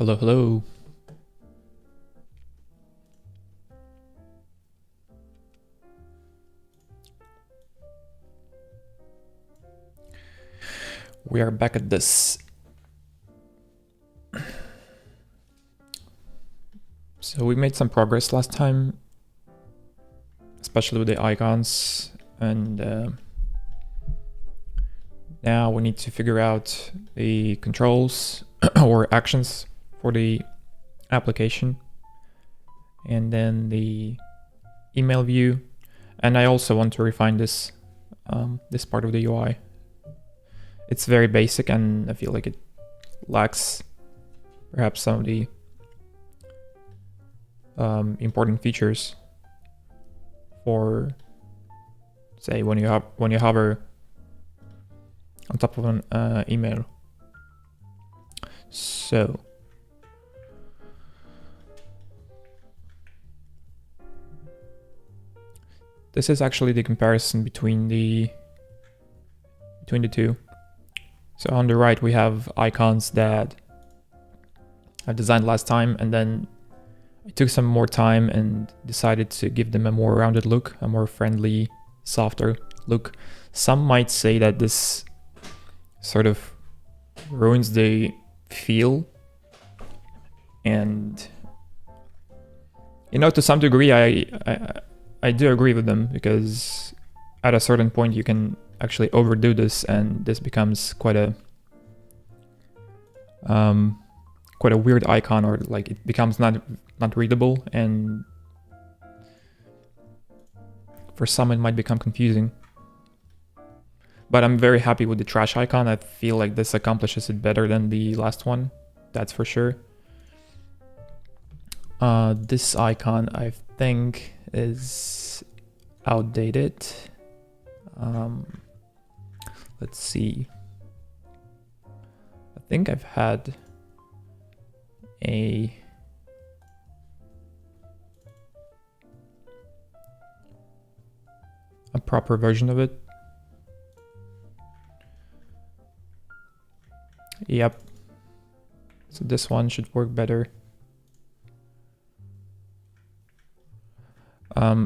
Hello, hello. We are back at this. So we made some progress last time, especially with the icons, and now we need to figure out the controls or actions for the application, and then the email view. And I also want to refine this this part of the UI. It's very basic, and I feel like it lacks perhaps some of the important features for, say, when you hover on top of an email. So this is actually the comparison between the two. So on the right we have icons that I designed last time, and then I took some more time and decided to give them a more rounded look, a more friendly, softer look. Some might say that this sort of ruins the feel, and to some degree I do agree with them, because at a certain point you can actually overdo this, and this becomes quite a weird icon, or like it becomes not readable, and for some it might become confusing. But I'm very happy with the trash icon. I feel like this accomplishes it better than the last one, that's for sure. This icon I think is outdated. Let's see. I think I've had a proper version of it. Yep. So this one should work better.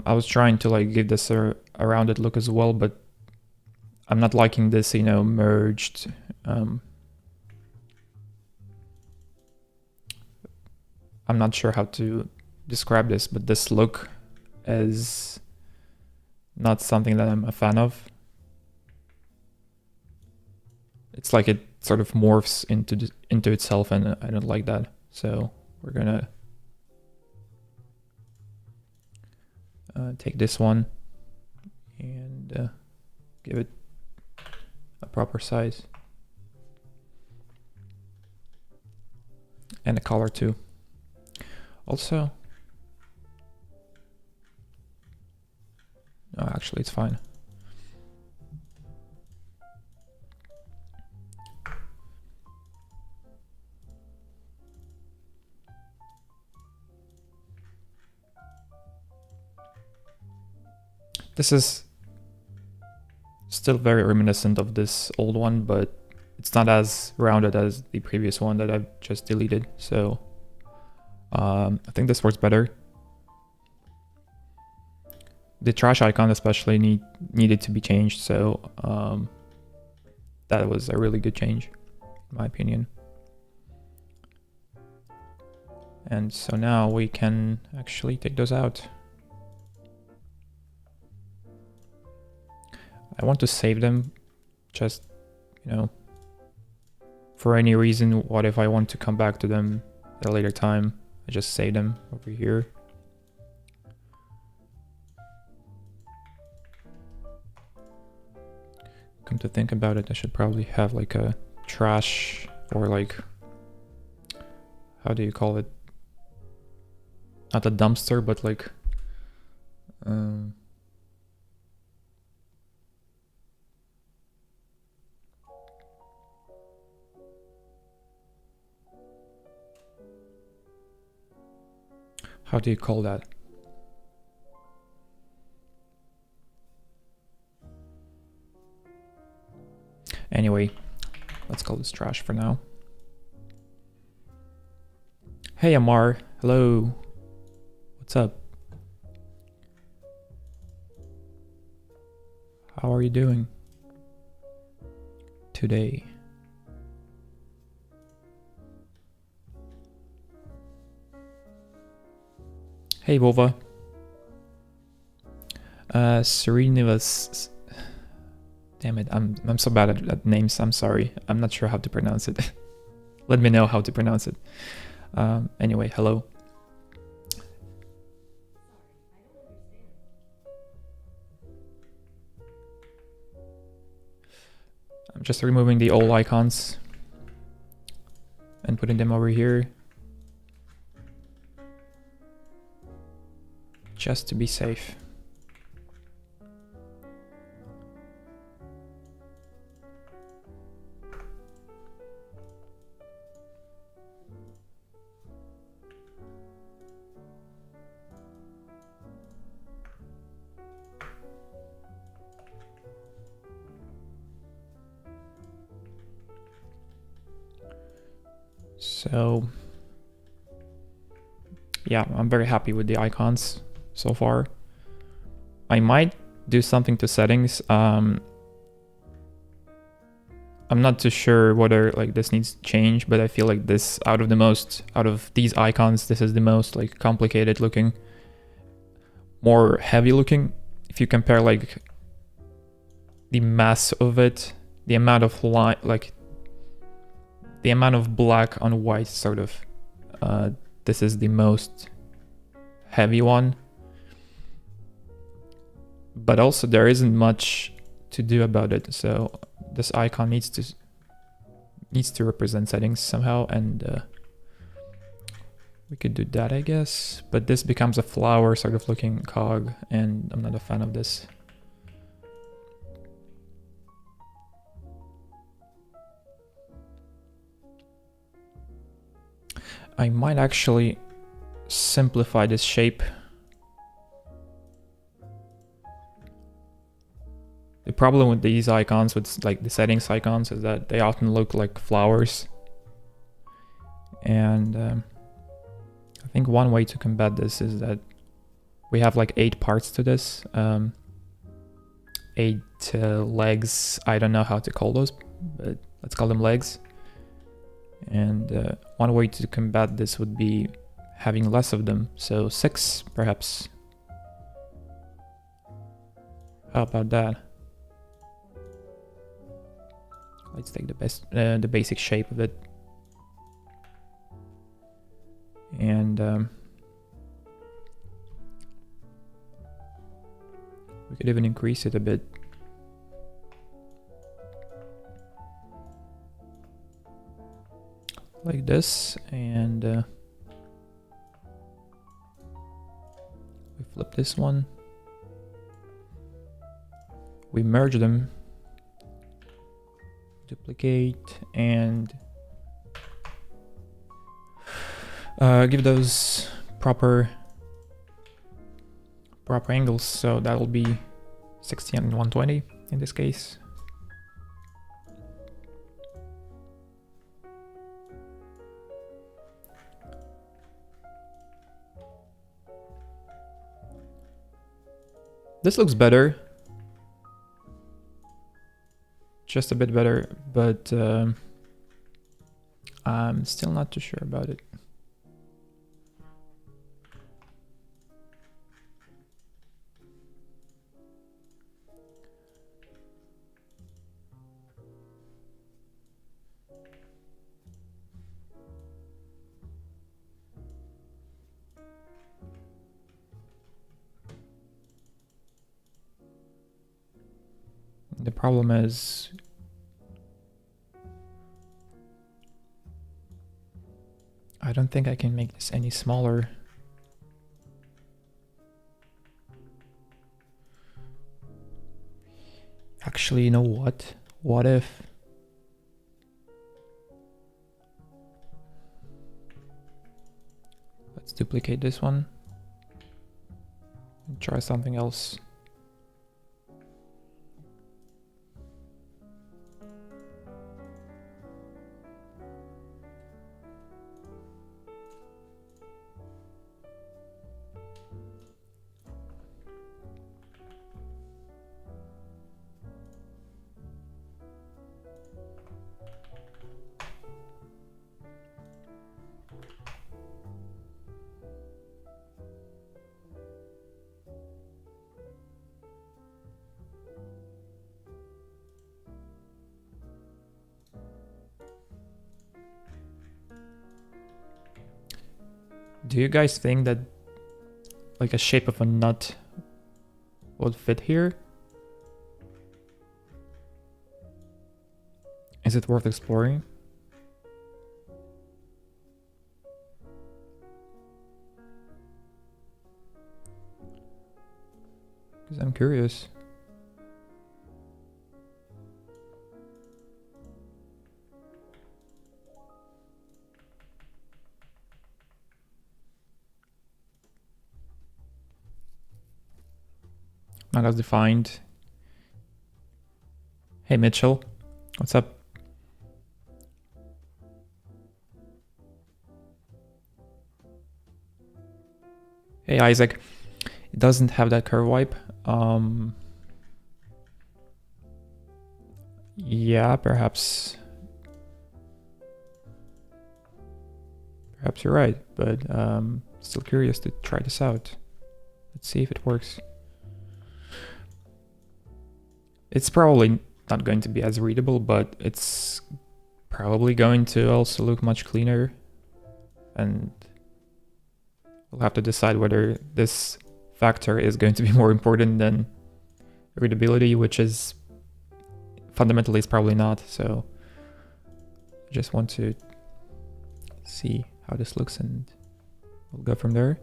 I was trying to like give this a rounded look as well, but I'm not liking this, merged. I'm not sure how to describe this, but this look is not something that I'm a fan of. It's like it sort of morphs into itself, and I don't like that. So we're gonna take this one and give it a proper size and a color too. Also, no, actually it's fine. This is still very reminiscent of this old one, but it's not as rounded as the previous one that I've just deleted. So I think this works better. The trash icon especially needed to be changed, so that was a really good change, in my opinion. And so now we can actually take those out. I want to save them, just, for any reason. What if I want to come back to them at a later time? I just save them over here. Come to think about it, I should probably have like a trash, or like, how do you call it? Not a dumpster, but like, how do you call that? Anyway, let's call this trash for now. Hey Amar, hello. What's up? How are you doing today? Hey Vova. Serenivas. Damn it, I'm so bad at names. I'm sorry. I'm not sure how to pronounce it. Let me know how to pronounce it. Anyway, hello. I'm just removing the old icons and putting them over here, just to be safe. So yeah, I'm very happy with the icons so far. I might do something to settings. I'm not too sure whether like this needs change, but I feel like this out of these icons, this is the most like complicated looking, more heavy looking. If you compare like the mass of it, the amount of line, like the amount of black on white sort of, this is the most heavy one. But also there isn't much to do about it. So this icon needs to represent settings somehow, and we could do that, I guess. But this becomes a flower sort of looking cog, and I'm not a fan of this. I might actually simplify this shape. The problem with these icons, with like the settings icons, is that they often look like flowers. And I think one way to combat this is that we have like 8 parts to this. 8 legs, I don't know how to call those, but let's call them legs. And one way to combat this would be having less of them, so 6 perhaps. How about that? Let's take the basic shape of it, and we could even increase it a bit. Like this, and we flip this one. We merge them, duplicate, and give those proper angles. So that'll be 60 and 120 in this case. This looks better, just a bit better, but I'm still not too sure about it. The problem is I don't think I can make this any smaller. Actually, you know what? What if let's duplicate this one and try something else. Do you guys think that like a shape of a nut would fit here? Is it worth exploring? Because I'm curious. Not as defined. Hey Mitchell, what's up? Hey Isaac, it doesn't have that curve wipe. Yeah, perhaps you're right, but still curious to try this out. Let's see if it works. It's probably not going to be as readable, but it's probably going to also look much cleaner. And we'll have to decide whether this factor is going to be more important than readability, which is fundamentally is probably not. So I just want to see how this looks and we'll go from there.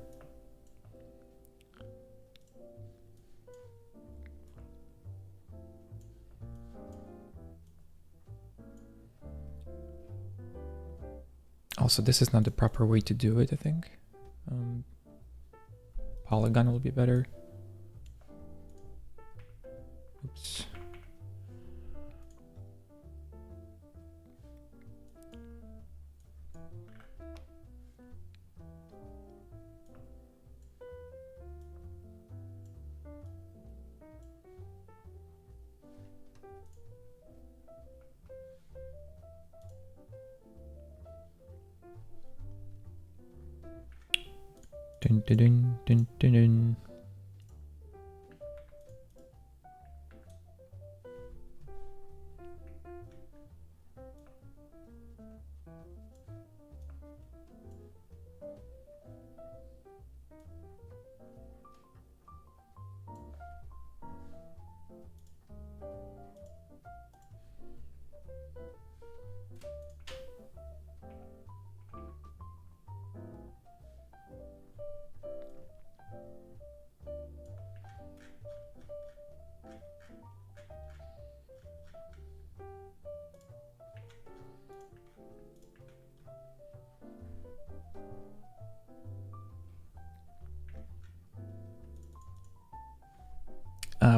Also, this is not the proper way to do it, I think. Polygon will be better. Oops. Dun, dun, dun, dun, dun, dun.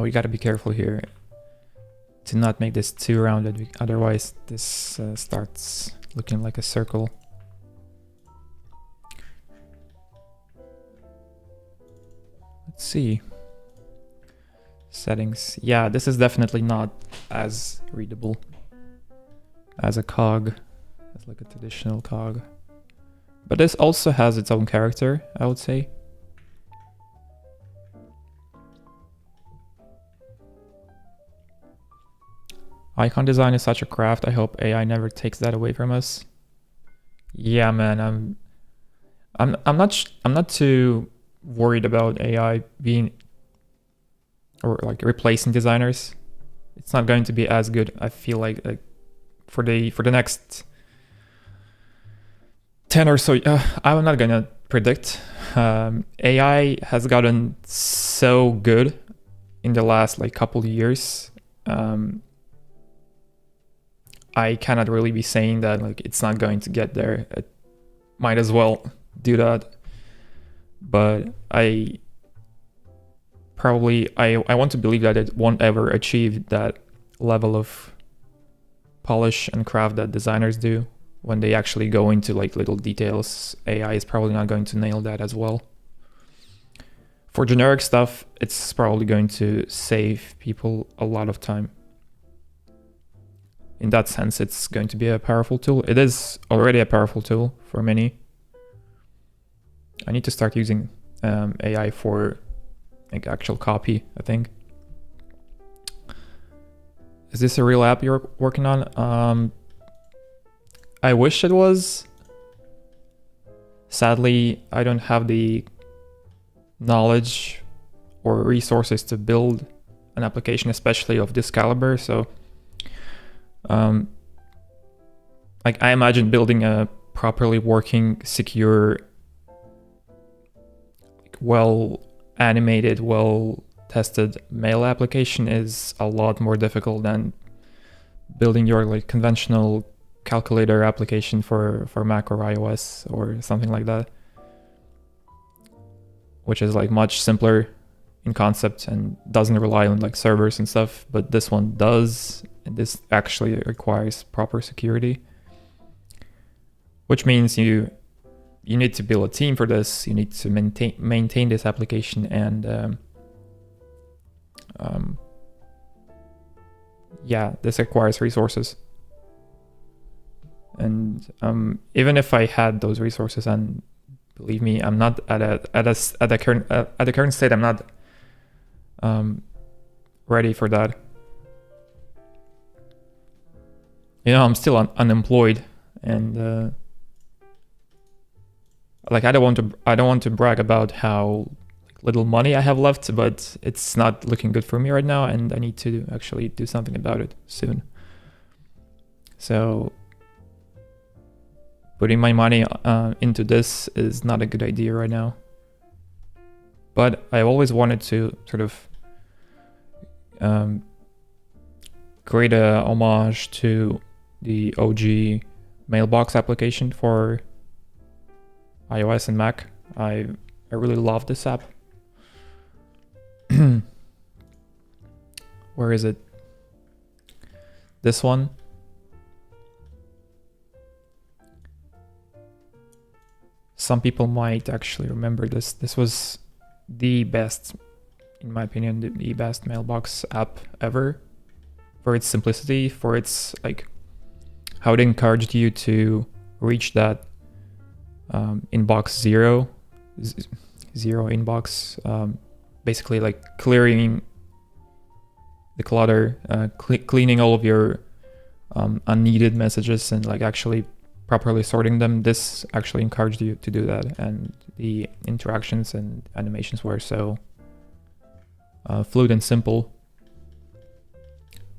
We got to be careful here to not make this too rounded, otherwise this starts looking like a circle. Let's see. Settings. Yeah, this is definitely not as readable as a cog, as like a traditional cog. But this also has its own character, I would say. Icon design is such a craft. I hope AI never takes that away from us. Yeah, man, I'm not too worried about AI being or like replacing designers. It's not going to be as good. I feel like for the next 10 or so. I'm not gonna predict. AI has gotten so good in the last like couple of years. I cannot really be saying that like it's not going to get there. It might as well do that. But I want to believe that it won't ever achieve that level of polish and craft that designers do when they actually go into like little details. AI is probably not going to nail that as well. For generic stuff, it's probably going to save people a lot of time. In that sense, it's going to be a powerful tool. It is already a powerful tool for many. I need to start using AI for like actual copy, I think. Is this a real app you're working on? I wish it was. Sadly, I don't have the knowledge or resources to build an application, especially of this caliber. So like I imagine building a properly working, secure, well animated, well tested mail application is a lot more difficult than building your like conventional calculator application for Mac or iOS or something like that, which is like much simpler in concept and doesn't rely on like servers and stuff. But this one does, and this actually requires proper security, which means you need to build a team for this. You need to maintain this application, and yeah, this requires resources. And even if I had those resources, and believe me, I'm not at the current state, I'm not ready for that. You know, I'm still unemployed, and like I don't want to brag about how little money I have left, but it's not looking good for me right now, and I need to actually do something about it soon. So putting my money into this is not a good idea right now. But I always wanted to sort of create a homage to the OG Mailbox application for iOS and Mac. I really love this app. Where is it? This one. Some people might actually remember this. This was the best, in my opinion, the best Mailbox app ever, for its simplicity, for its like how it encouraged you to reach that inbox zero inbox, basically like clearing the clutter, cleaning all of your unneeded messages and like actually properly sorting them. This actually encouraged you to do that, and the interactions and animations were so fluid and simple.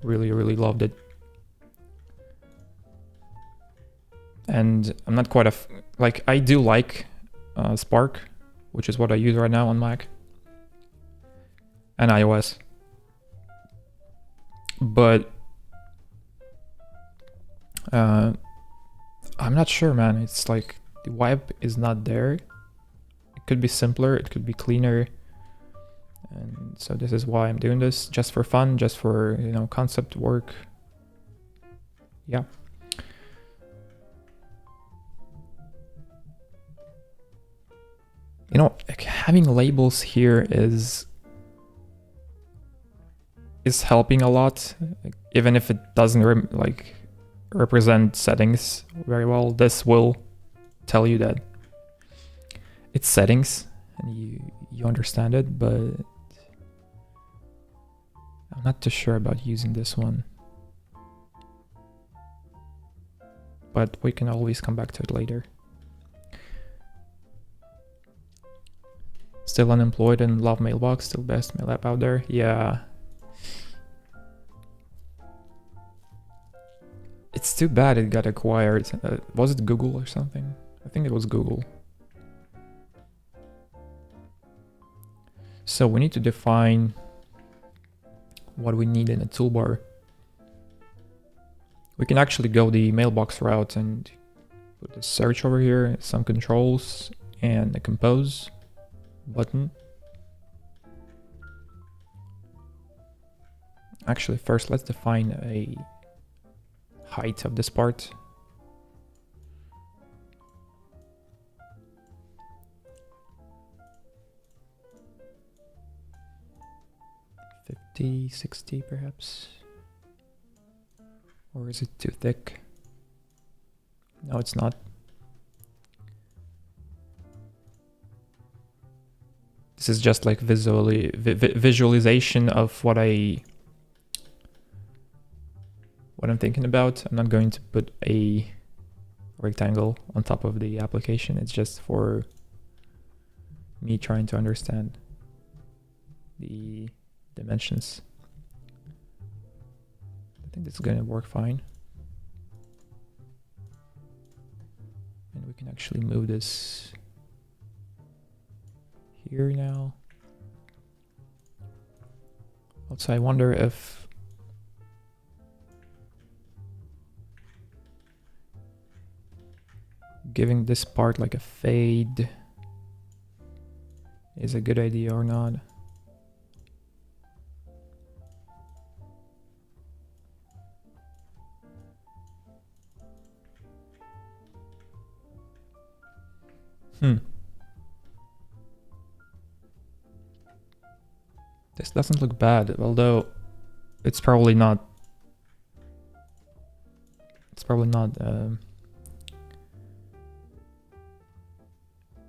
Really loved it. And I'm not quite like, I do like Spark, which is what I use right now on Mac and iOS, but I'm not sure, man. It's like the vibe is not there. It could be simpler, it could be cleaner, and so this is why I'm doing this, just for fun, just for, you know, concept work. Yeah. You know, like having labels here is helping a lot, even if it doesn't represent settings very well. This will tell you that it's settings and you understand it, but I'm not too sure about using this one. But we can always come back to it later. Still unemployed and love Mailbox, still best mail app out there. Yeah. It's too bad it got acquired. Was it Google or something? I think it was Google. So we need to define what we need in a toolbar. We can actually go the Mailbox route and put a search over here, some controls, and a compose button. Actually, first let's define a height of this part. $50, $60 perhaps. Or is it too thick? No, it's not. This is just like visualization of what I'm thinking about. I'm not going to put a rectangle on top of the application. It's just for me trying to understand the dimensions. I think this is going to work fine. And we can actually move this here now. Also, I wonder if giving this part like a fade is a good idea or not. This doesn't look bad, although it's probably not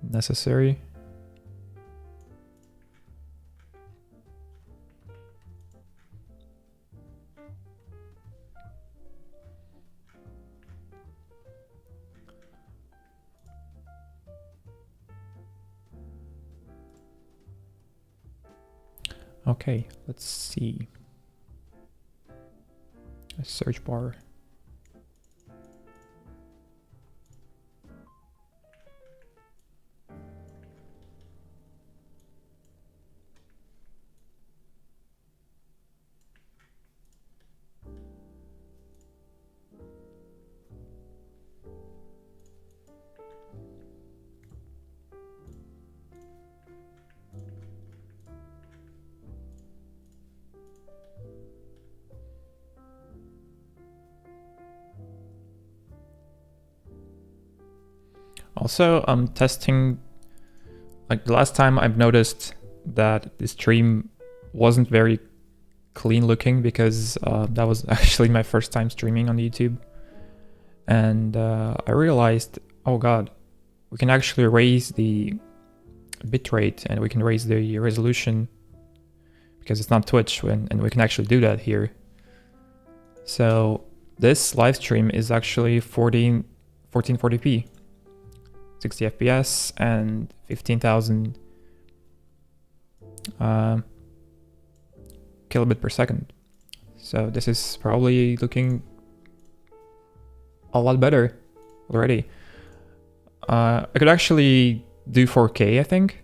necessary. Okay, let's see. A search bar. Also, I'm testing, like the last time I've noticed that the stream wasn't very clean looking because that was actually my first time streaming on YouTube. And I realized, oh God, we can actually raise the bitrate and we can raise the resolution because it's not Twitch, and we can actually do that here. So this live stream is actually 1440p. 60 FPS and 15,000 kilobit per second. So this is probably looking a lot better already. I could actually do 4K, I think.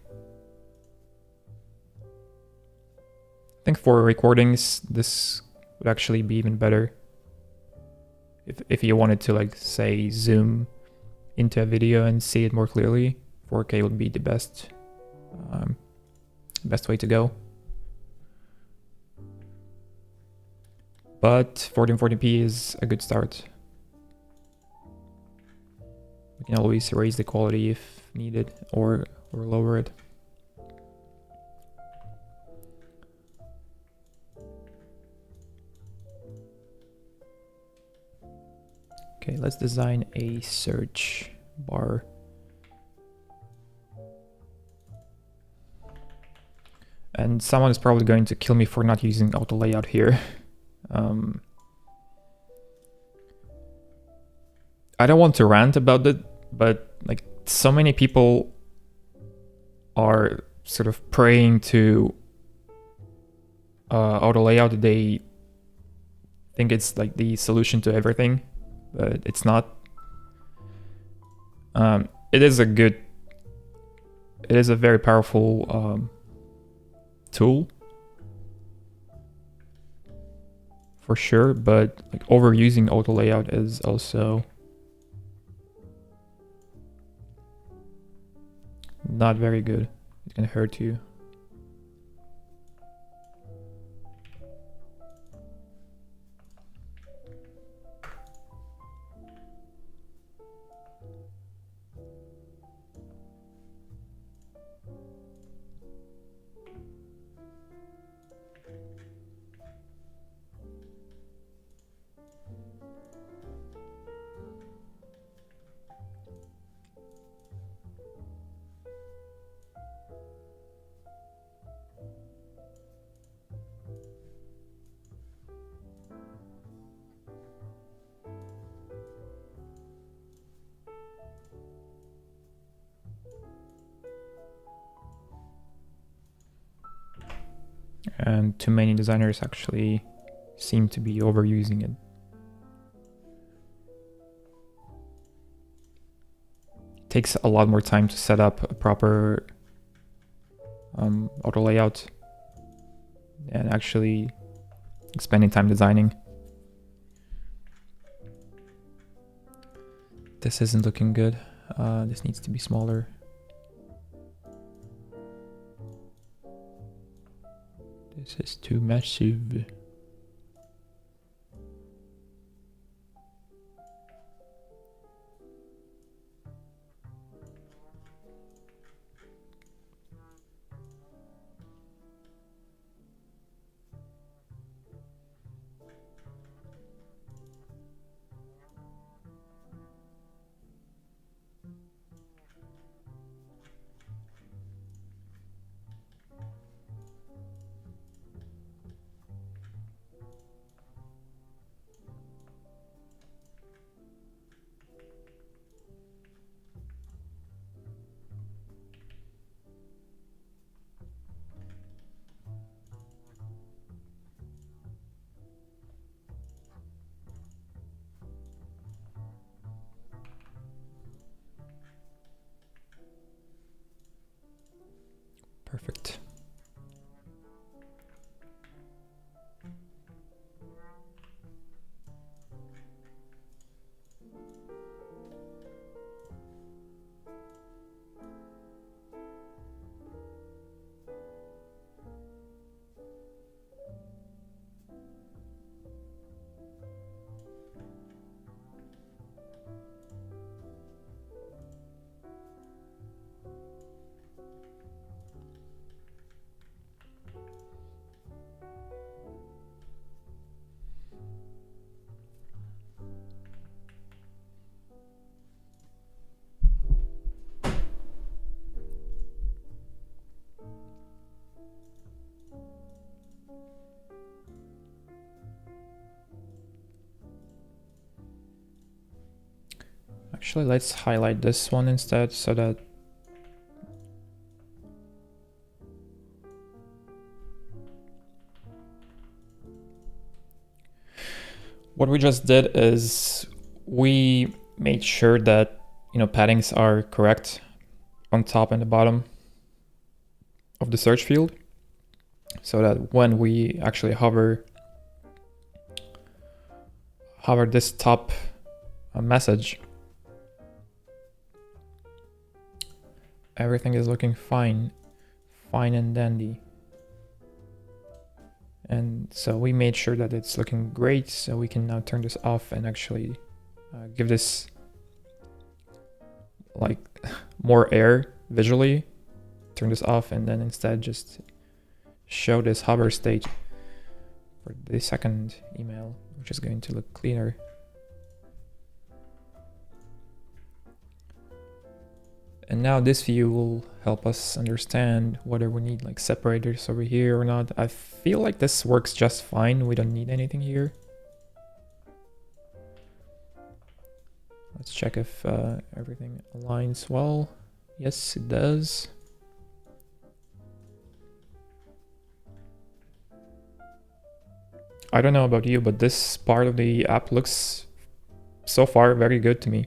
I think for recordings, this would actually be even better. If you wanted to, like, say, zoom into a video and see it more clearly, 4K would be the best way to go. But 1440p is a good start. We can always raise the quality if needed, or lower it. Okay, let's design a search bar. And someone is probably going to kill me for not using auto layout here. I don't want to rant about it, but like so many people are sort of praying to auto layout. They think it's like the solution to everything, but it's not. It is a very powerful tool for sure, but like overusing auto layout is also not very good. It can hurt you. and too many designers actually seem to be overusing it. It takes a lot more time to set up a proper auto layout and actually spending time designing. This isn't looking good. This needs to be smaller. This is too massive. Perfect. Actually, let's highlight this one instead so that what we just did is we made sure that, you know, paddings are correct on top and the bottom of the search field, so that when we actually hover this top message, everything is looking fine and dandy. And so we made sure that it's looking great, so we can now turn this off and actually give this like more air visually. Turn this off and then instead just show this hover state for the second email, which is going to look cleaner. And now this view will help us understand whether we need like separators over here or not. I feel like this works just fine. We don't need anything here. Let's check if everything aligns well. Yes, it does. I don't know about you, but this part of the app looks so far very good to me.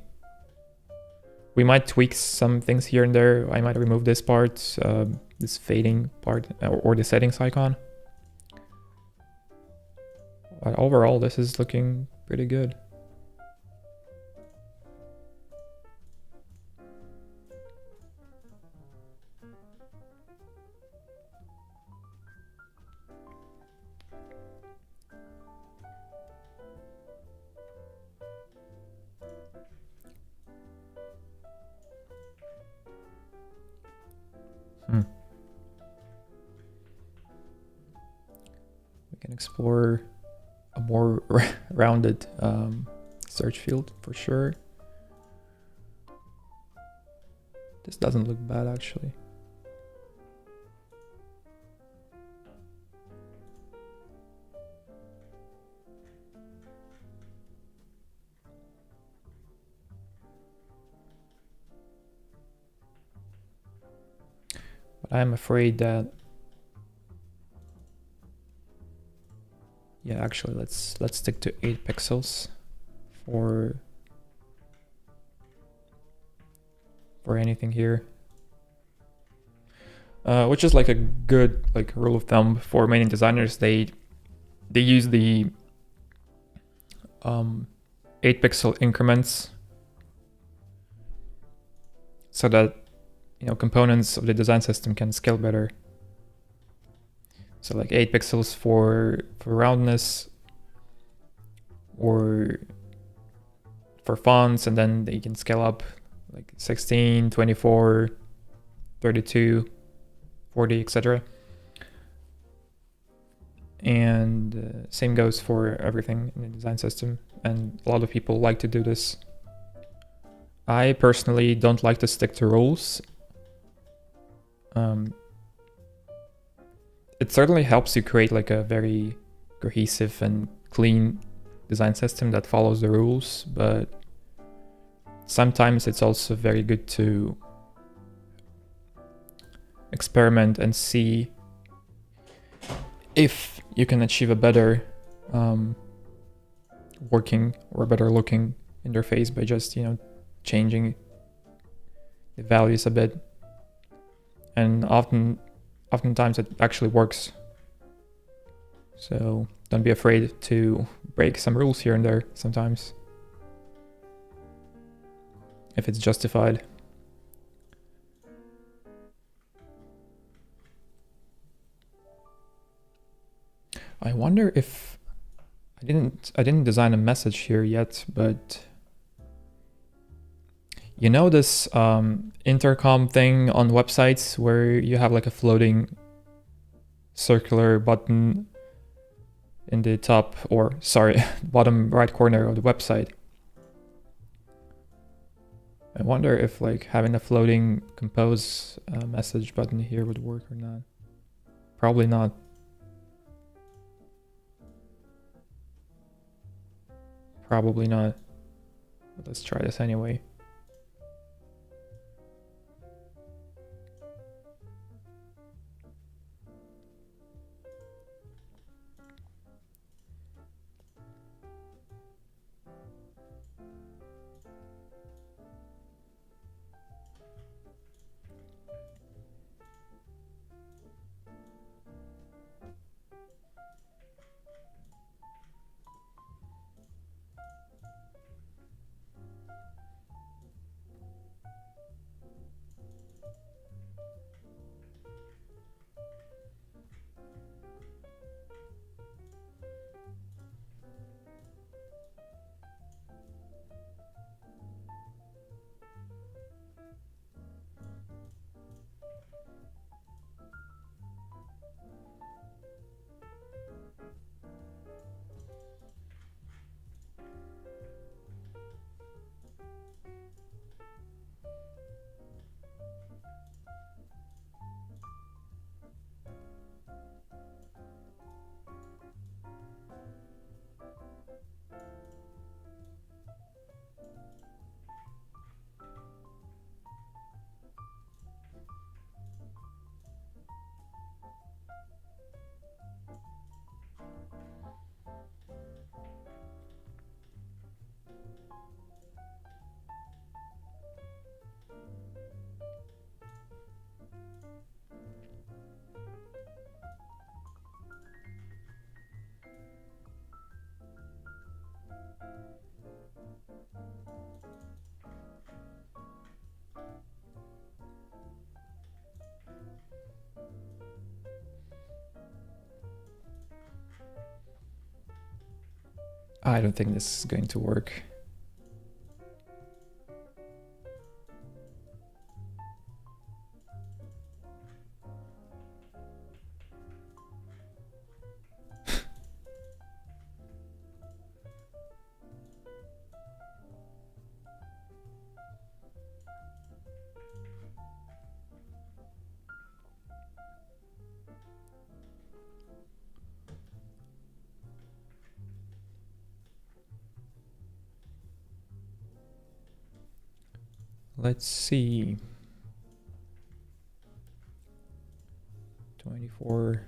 We might tweak some things here and there. I might remove this part, this fading part, or the settings icon. But overall, this is looking pretty good. We can explore a more rounded search field for sure. This doesn't look bad actually. But I'm afraid that actually, let's stick to 8 pixels for anything here. Which is like a good like rule of thumb for many designers. They use the 8 pixel increments so that components of the design system can scale better. So like 8 pixels for roundness or for fonts, and then they can scale up like 16, 24, 32, 40, etc. And same goes for everything in the design system. And a lot of people like to do this. I personally don't like to stick to rules. It certainly helps you create like a very cohesive and clean design system that follows the rules, but sometimes it's also very good to experiment and see if you can achieve a better working or a better looking interface by just changing the values a bit. And oftentimes it actually works. So don't be afraid to break some rules here and there sometimes, if it's justified. I wonder if I didn't design a message here yet, but this intercom thing on websites where you have like a floating circular button in the top, or sorry, bottom right corner of the website. I wonder if like having a floating compose message button here would work or not. Probably not. Probably not. But let's try this anyway. I don't think this is going to work. Let's see. 24.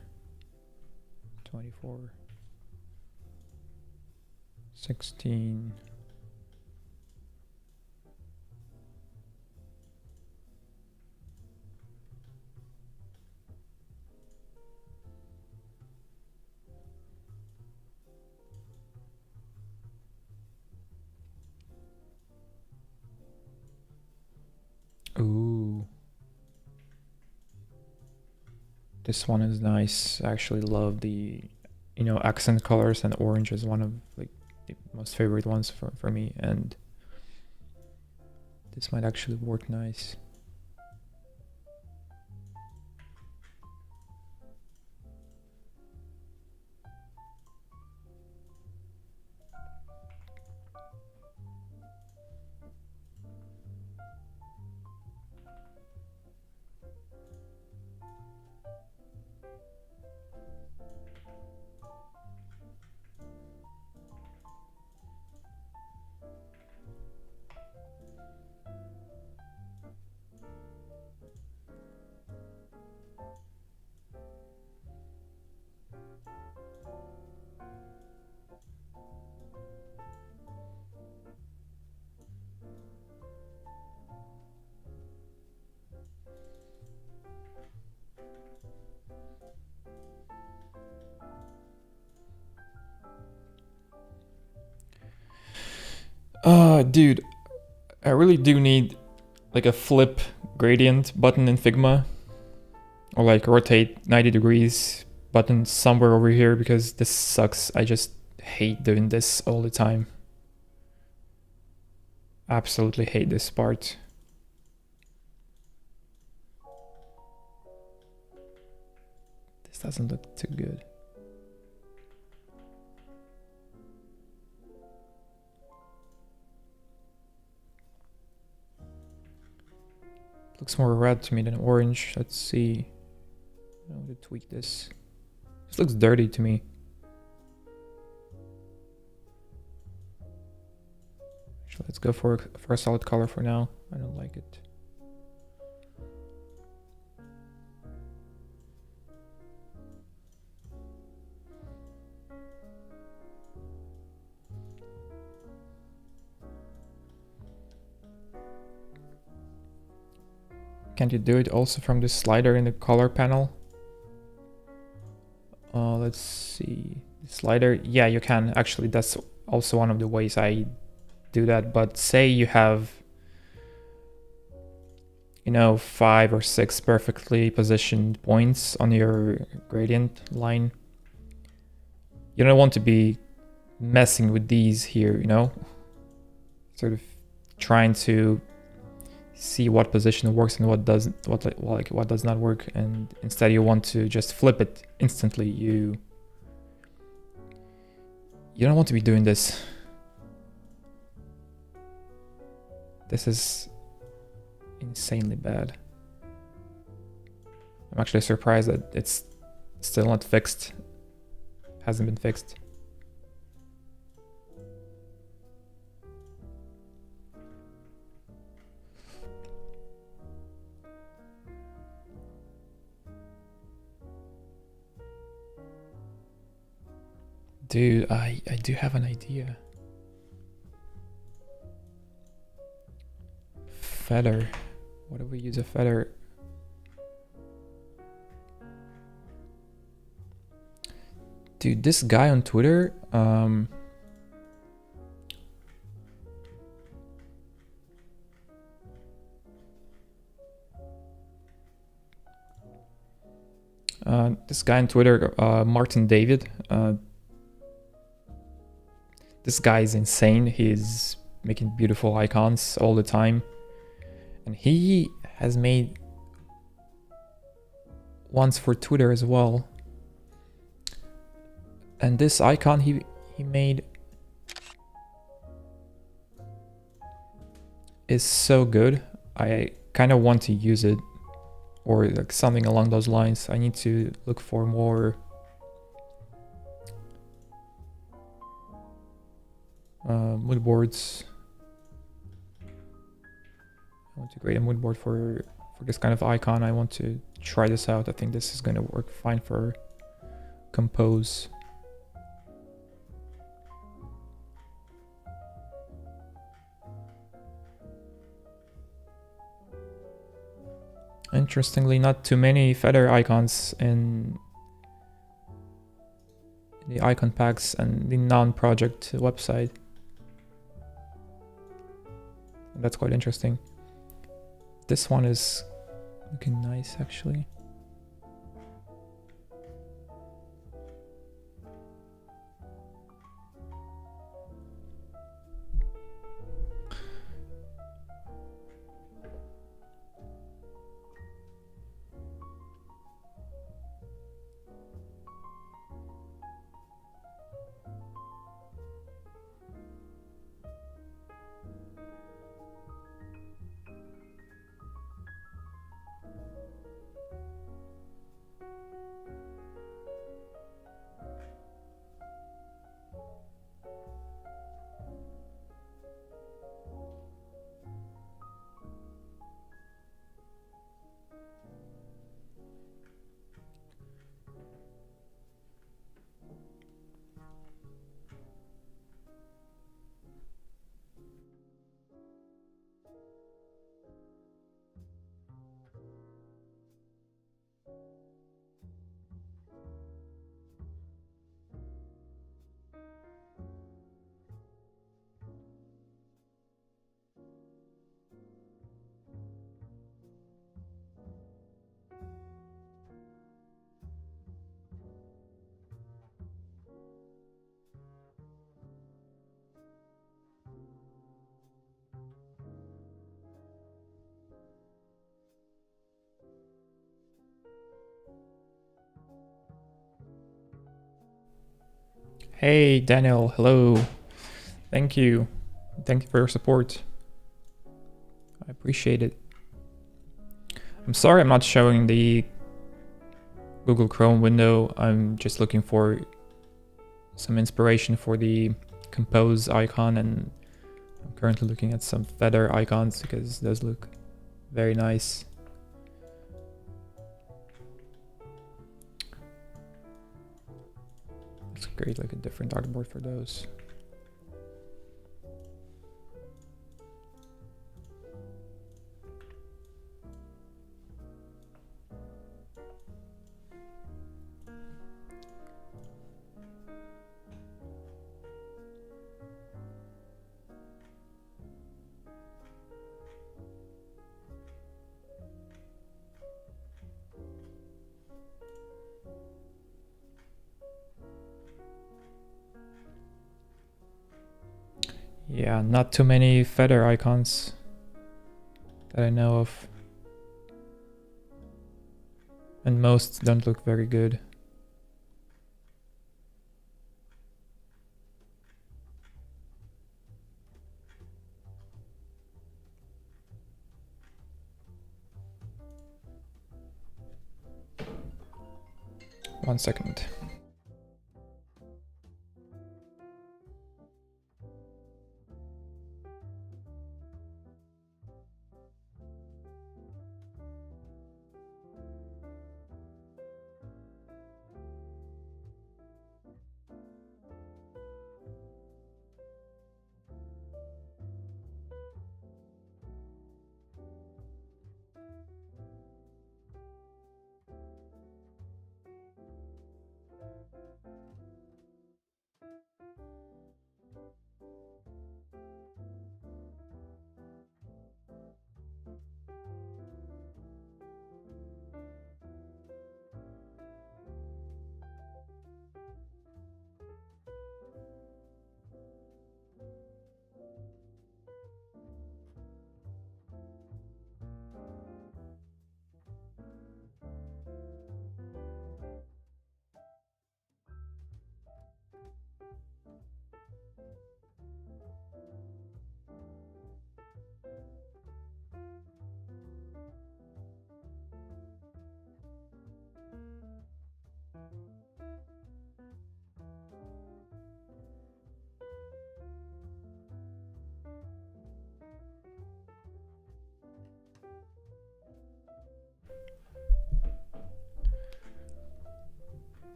16. Ooh. This one is nice. I actually love the, you know, accent colors, and orange is one of like the most favorite ones for me, and this might actually work nice. Dude, I really do need like a flip gradient button in Figma, or like rotate 90 degrees button somewhere over here, because this sucks. I just hate doing this all the time. Absolutely hate this part. This doesn't look too good. Looks more red to me than orange. Let's see. I want to tweak this. This looks dirty to me. Actually, let's go for a solid color for now. I don't like it. Can't you do it also from the slider in the color panel? Let's see. The slider, yeah, you can. Actually, that's also one of the ways I do that. But say you have, you know, 5 or 6 perfectly positioned points on your gradient line. You don't want to be messing with these here, you know? Sort of trying to see what position works and what does not work, and instead you want to just flip it instantly. You don't want to be doing this. This is insanely bad. I'm actually surprised that it's still not fixed. Hasn't been fixed. Dude, I do have an idea. Feather. What if we use a feather? Dude, this guy on Twitter, this guy on Twitter, Martin David, this guy is insane. He's making beautiful icons all the time. And he has made ones for Twitter as well. And this icon he made is so good. I kind of want to use it, or like something along those lines. I need to look for more mood boards. I want to create a mood board for this kind of icon. I want to try this out. I think this is going to work fine for compose. Interestingly, not too many feather icons in the icon packs and the non-project website. That's quite interesting. This one is looking nice, actually. Hey, Daniel, hello. Thank you. Thank you for your support. I appreciate it. I'm sorry I'm not showing the Google Chrome window. I'm just looking for some inspiration for the compose icon, and I'm currently looking at some feather icons because those look very nice. Let's create like a different artboard for those. Yeah, not too many feather icons that I know of. And most don't look very good. One second.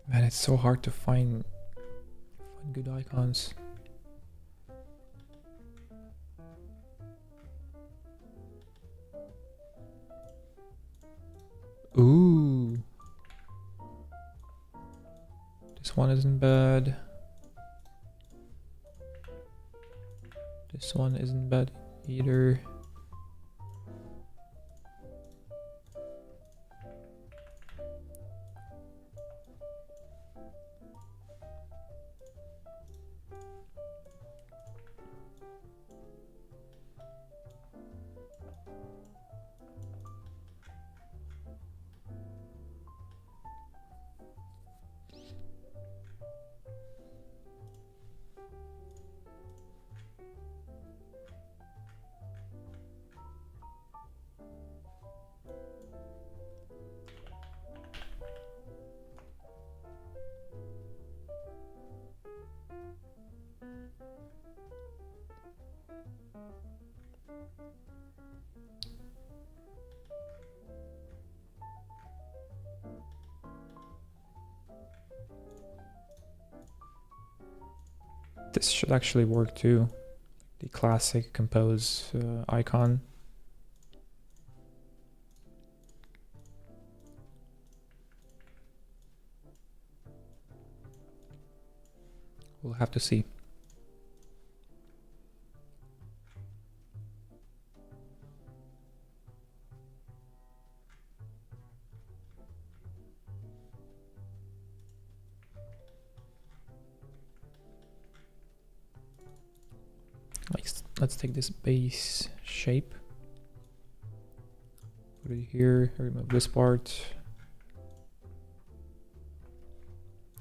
Man, it's so hard to find good icons. Ooh. This one isn't bad. This one isn't bad either. This should actually work too. The classic compose icon. We'll have to see. Let's take this base shape. Put it here, remove this part.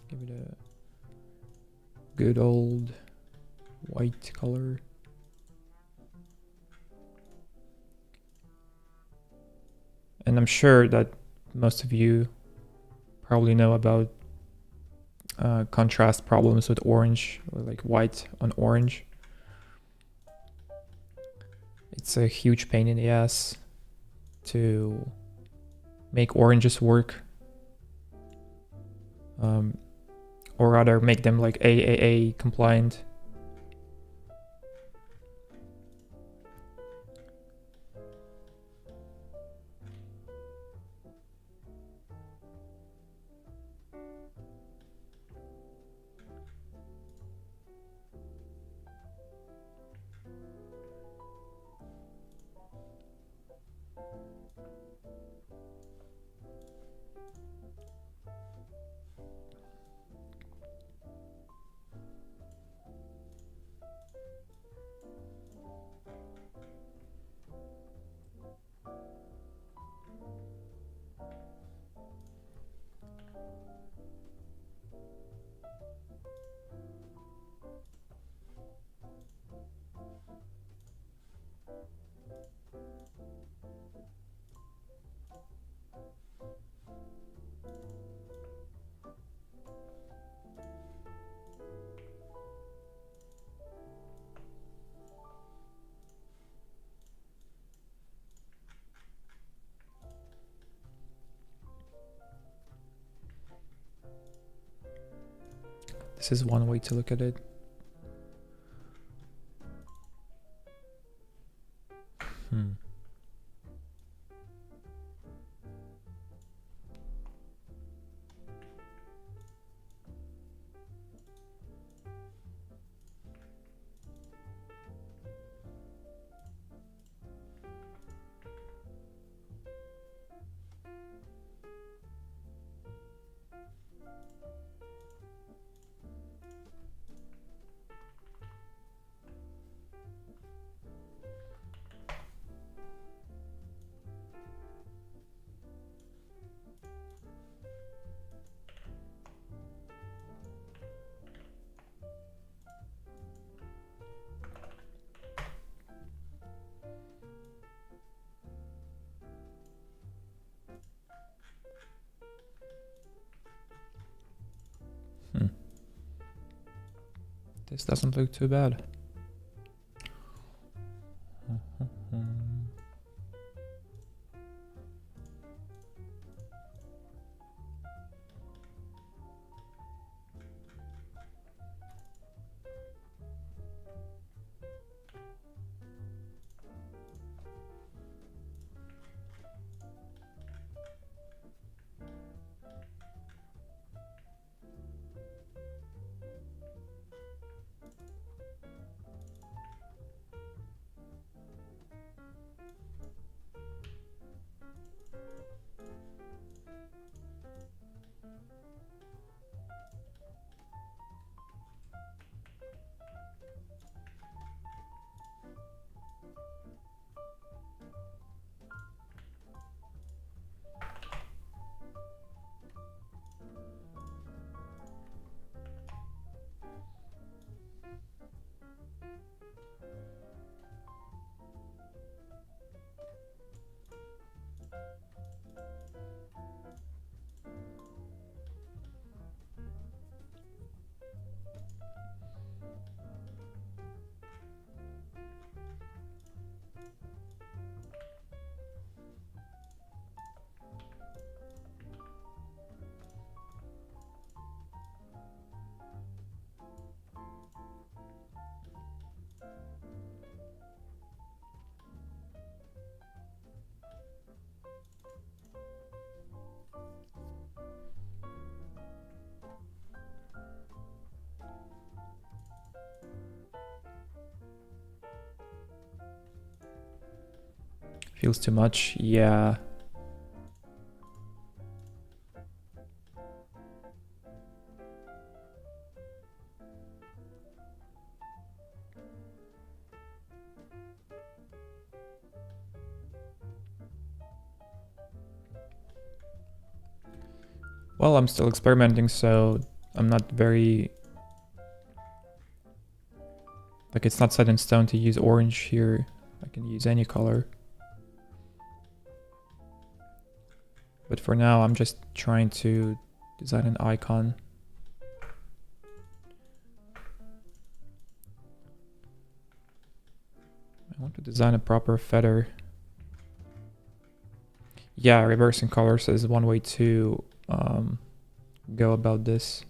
Give it a good old white color. And I'm sure that most of you probably know about contrast problems with orange, or like white on orange. It's a huge pain in the ass to make oranges work. Or rather make them like AAA compliant. This is one way to look at it. This doesn't look too bad. Feels too much, yeah. Well, I'm still experimenting, so I'm not very... Like, it's not set in stone to use orange here. I can use any color. But for now, I'm just trying to design an icon. I want to design a proper feather. Yeah, reversing colors is one way to go about this.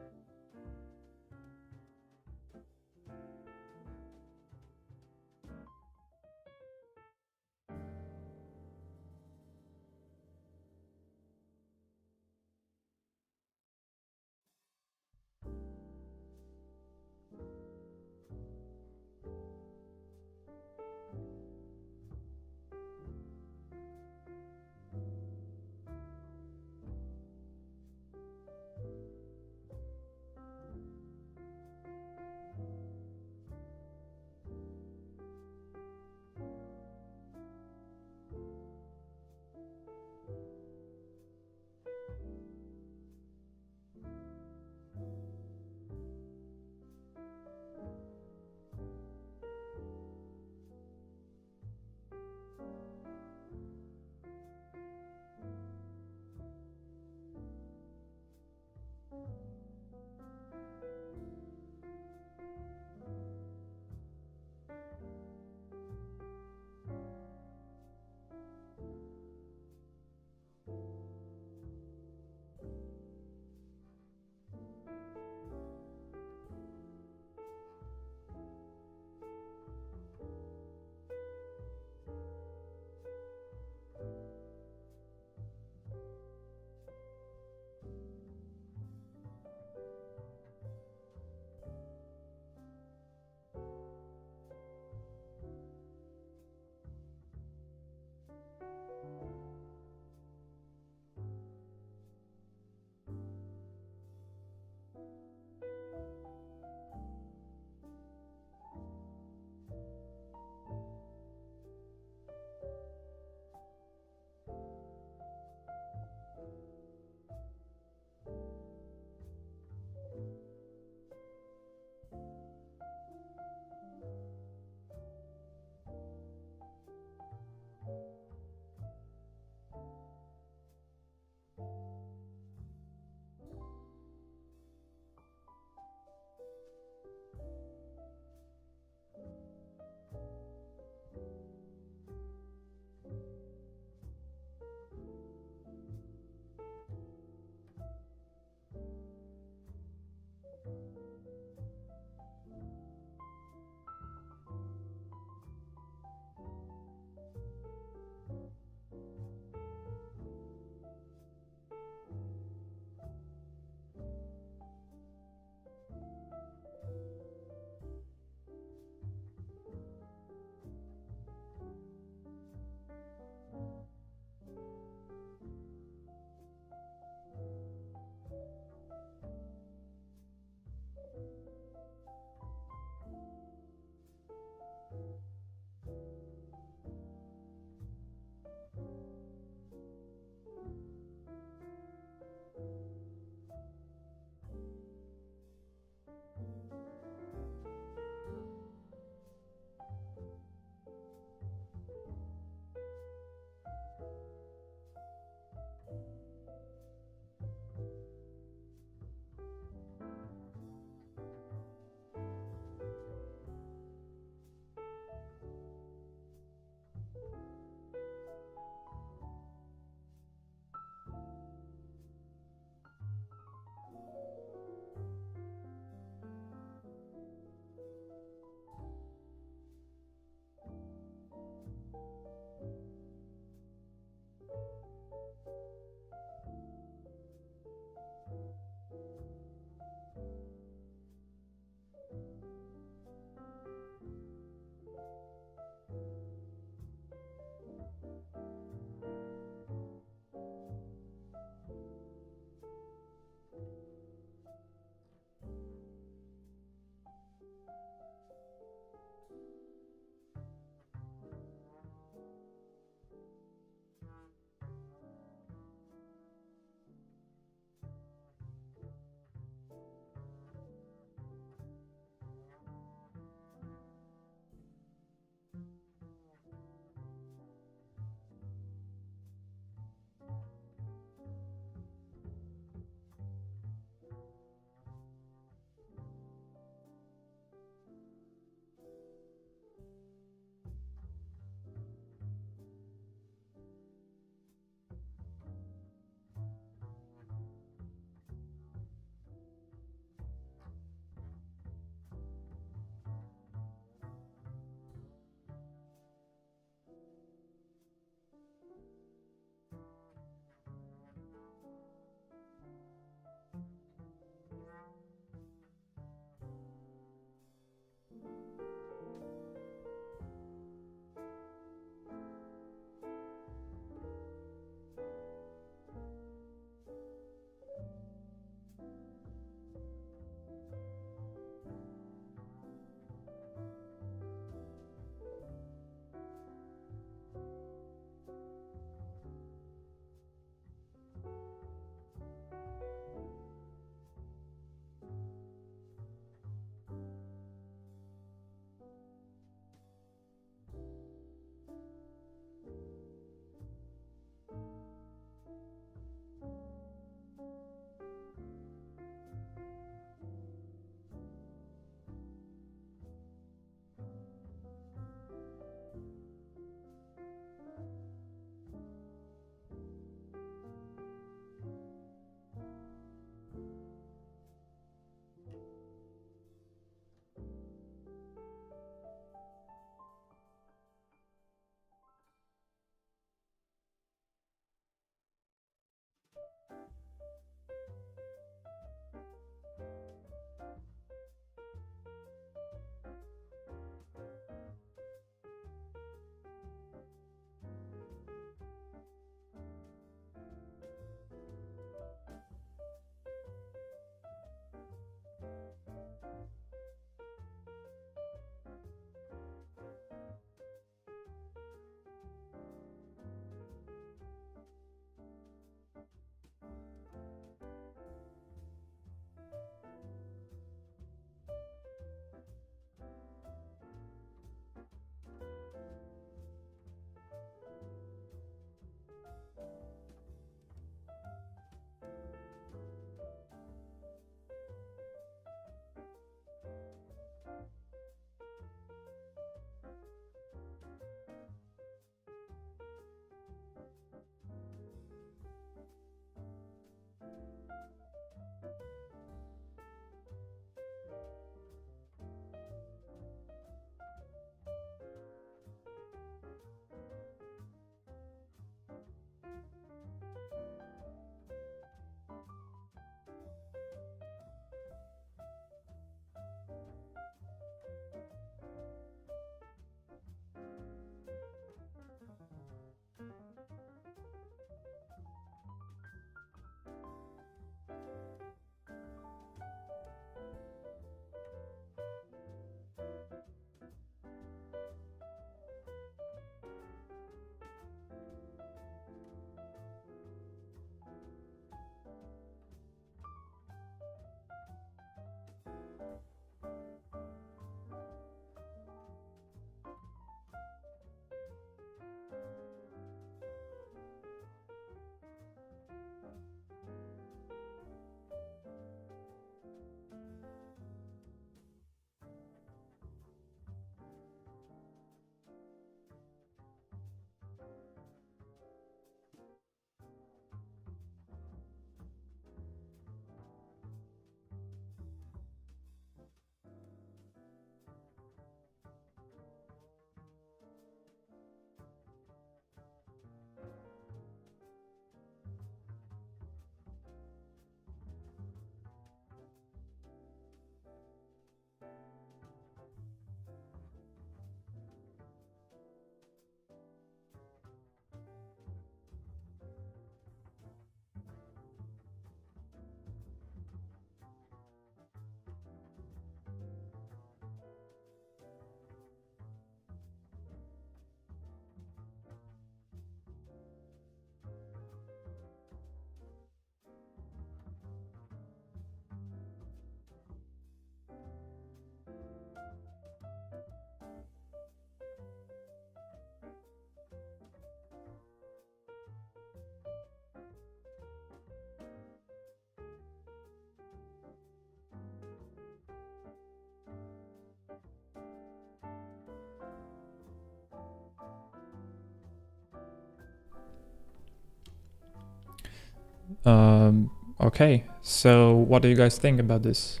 Okay, so what do you guys think about this?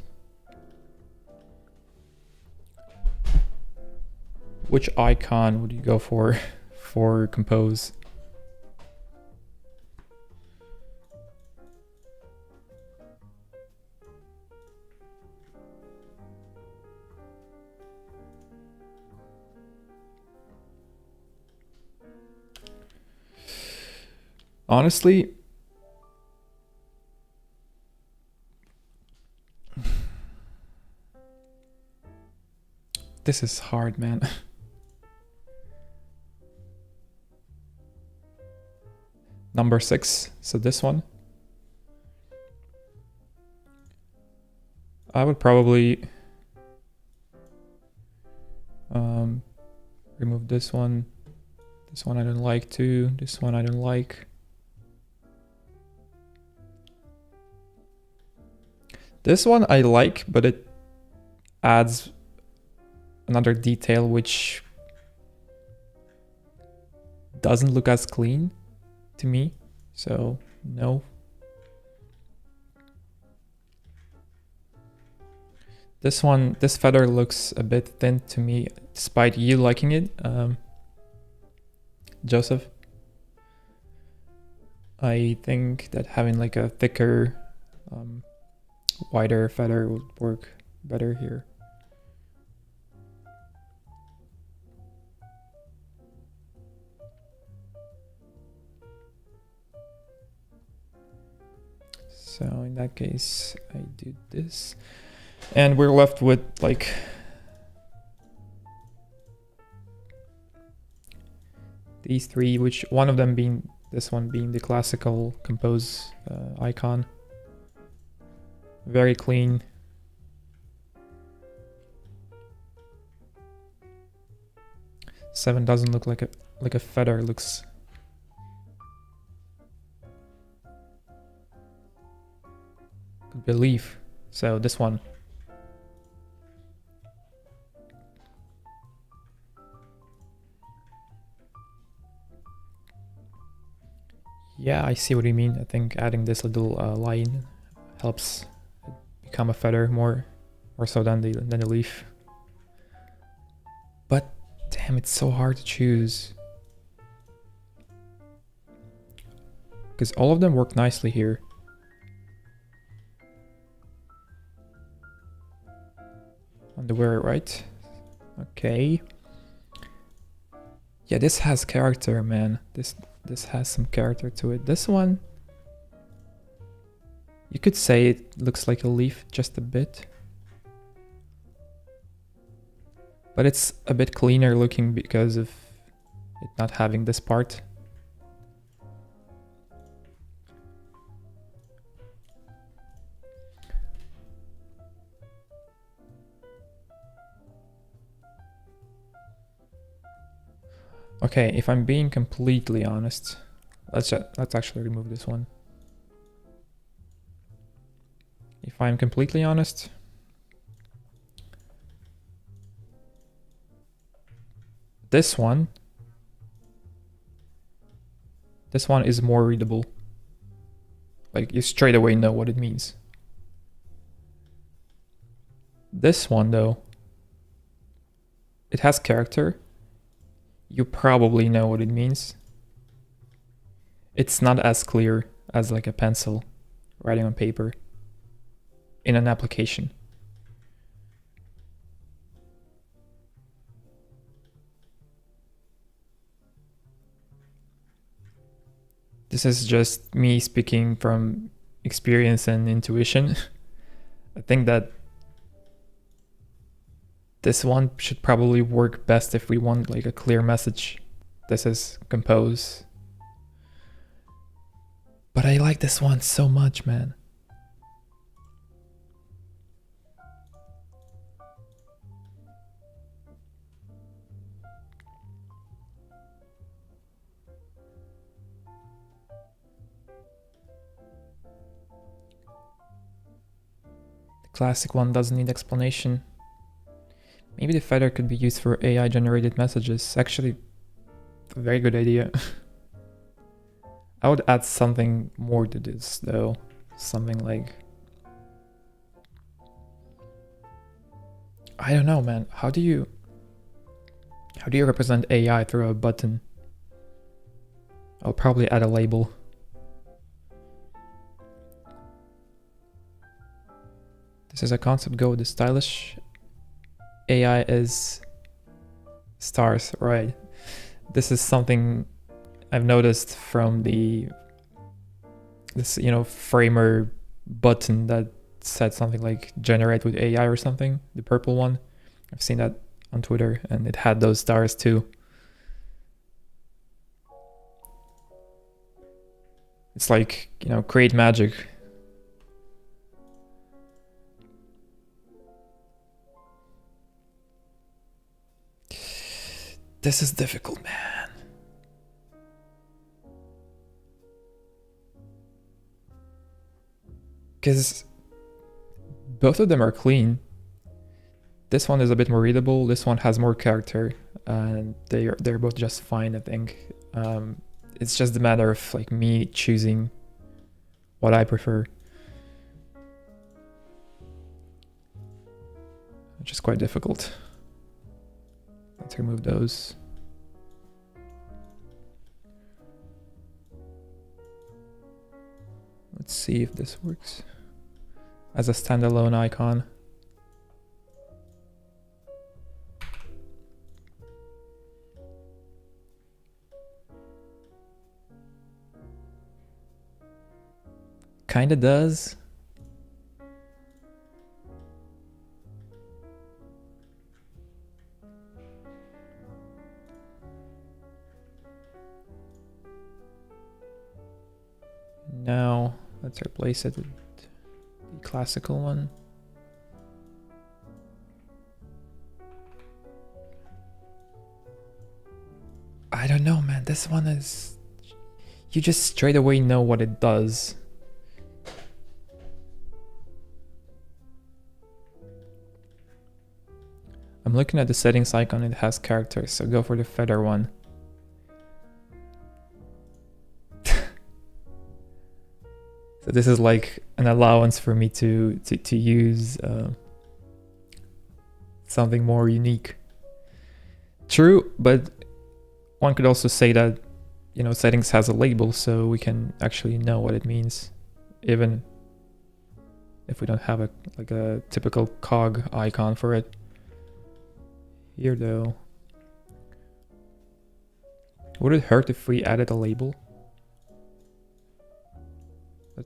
Which icon would you go for for compose? Honestly, this is hard, man. Number 6, so this one. I would probably remove this one. This one I don't like too. This one I don't like. This one I like, but it adds another detail which doesn't look as clean to me, so no. This one, this feather looks a bit thin to me, despite you liking it, Joseph. I think that having like a thicker, wider feather would work better here. So in that case, I do this. And we're left with like these three, which one of them being this one being the classical compose icon. Very clean. Seven doesn't look like a feather, looks could be a leaf. So this one. Yeah, I see what you mean. I think adding this little line helps it become a feather more so than the leaf. But damn, it's so hard to choose. Because all of them work nicely here. Underwear, right? Okay. Yeah, this has character, man. This has some character to it. This one, you could say it looks like a leaf just a bit. But it's a bit cleaner looking because of it not having this part. Okay, if I'm being completely honest, let's actually remove this one. If I'm completely honest, this one is more readable. Like you straight away know what it means. This one though, it has character. You probably know what it means. It's not as clear as like a pencil writing on paper in an application. This is just me speaking from experience and intuition. I think that this one should probably work best if we want like a clear message. This is compose. But I like this one so much, man. The classic one doesn't need explanation. Maybe the feather could be used for AI generated messages. Actually, a very good idea. I would add something more to this though. Something like, I don't know, man. How do you represent AI through a button? I'll probably add a label. This is a concept. Go with the stylish. AI is stars, right? This is something I've noticed from this framer button that said something like generate with AI or something, the purple one. I've seen that on Twitter and it had those stars too. It's like, create magic. This is difficult, man. Because both of them are clean. This one is a bit more readable. This one has more character, and they're both just fine, I think. It's just a matter of like me choosing what I prefer, which is quite difficult. Let's remove those. Let's see if this works as a standalone icon. Kinda does. Now let's replace it with the classical one. I don't know, man. This one is... You just straight away know what it does. I'm looking at the settings icon. It has characters, so go for the feather one. So this is like an allowance for me to use something more unique. True, but one could also say that, settings has a label, so we can actually know what it means, even if we don't have a typical cog icon for it. Here though, would it hurt if we added a label?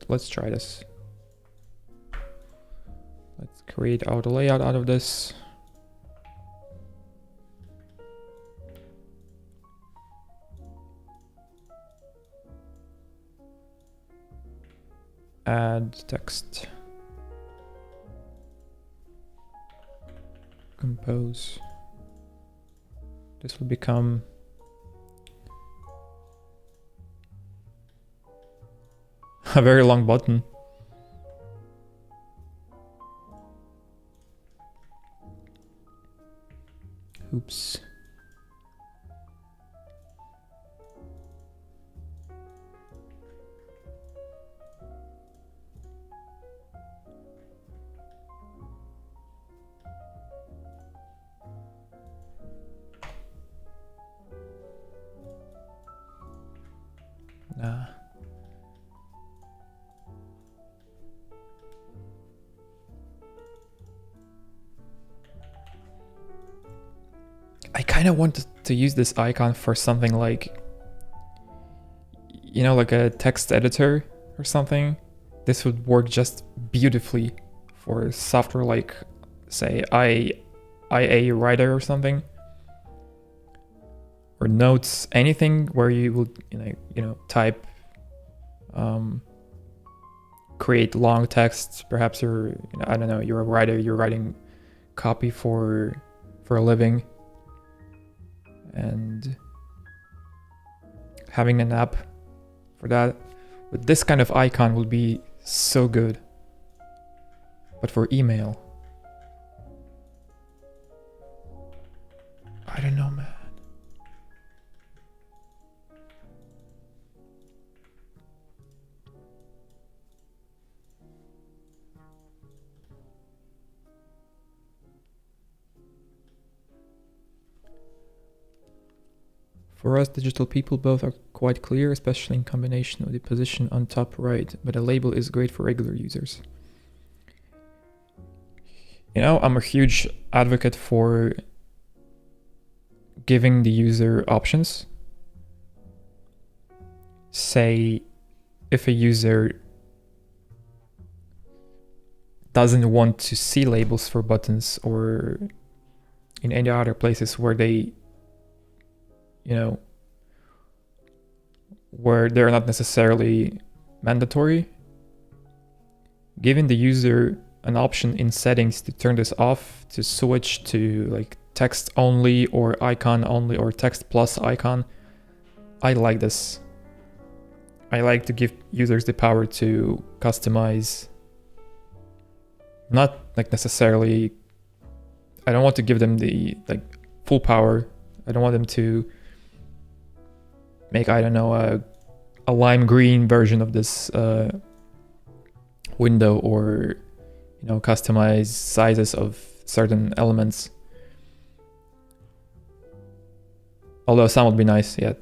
Let's try this. Let's create auto layout out of this. Add text. Compose. This will become a very long button. Oops. Nah. I kind of want to use this icon for something like, like a text editor or something. This would work just beautifully for software like, say, IA Writer or something, or Notes, anything where you will, type, create long text. Perhaps you're, I don't know, you're a writer, you're writing copy for a living. And having an app for that with this kind of icon will be so good. But for email, I don't know, man. For us digital people, both are quite clear, especially in combination with the position on top right, but a label is great for regular users. You know, I'm a huge advocate for giving the user options. Say, if a user doesn't want to see labels for buttons or in any other places where they, you know, where they're not necessarily mandatory, giving the user an option in settings to turn this off, to switch to like text only or icon only or text plus icon, I like this. I like to give users the power to customize, not like necessarily, I don't want to give them the like full power. I don't want them to make, I don't know, a lime green version of this window, or, you know, customize sizes of certain elements. Although some would be nice, yeah.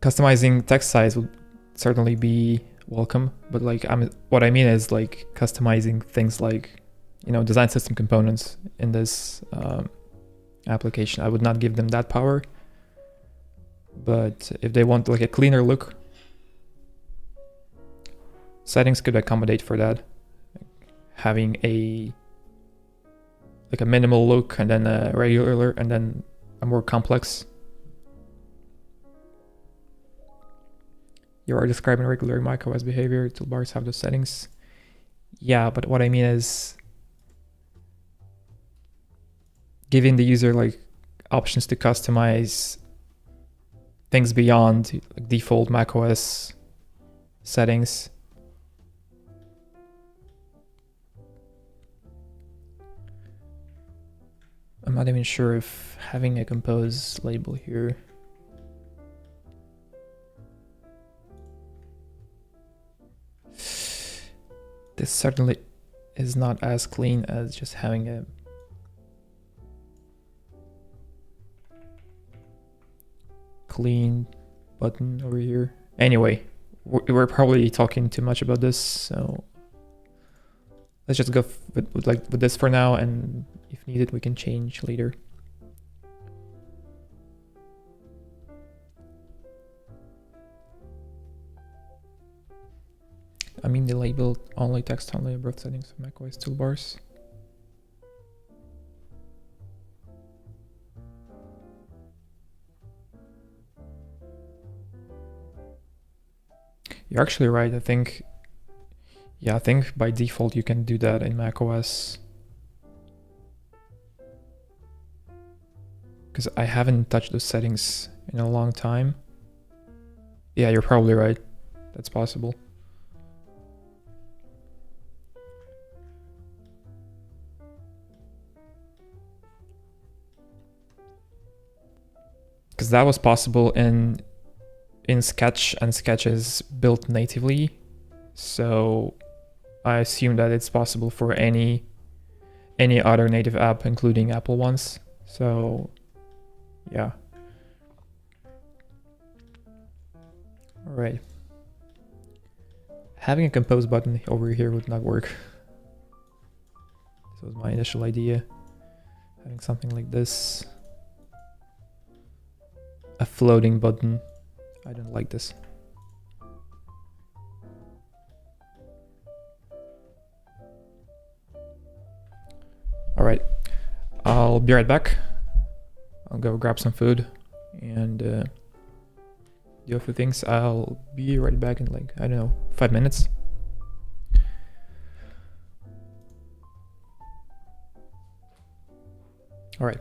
Customizing text size would certainly be welcome, but like what I mean is like customizing things like, you know, design system components in this application. I would not give them that power, but if they want like a cleaner look, settings could accommodate for that. Having a like a minimal look and then a regular and then a more complex. You are describing regular macOS behavior. Toolbars have those settings. Yeah, but what I mean is giving the user like options to customize things beyond like default macOS settings. I'm not even sure if having a compose label here this certainly is not as clean as just having a clean button over here. Anyway, we're probably talking too much about this, so let's just go with this for now, and if needed we can change later. I mean the label only, text only, above settings of macOS toolbars. You're actually right. I think by default you can do that in macOS. Because I haven't touched those settings in a long time. Yeah, you're probably right. That's possible. Because that was possible in Sketch, and Sketch is built natively, so I assume that it's possible for any other native app, including Apple ones. So yeah. All right. Having a compose button over here would not work. This was my initial idea. Having something like this. A floating button. I don't like this. All right, I'll be right back. I'll go grab some food and do a few things. I'll be right back in like, I don't know, 5 minutes. All right.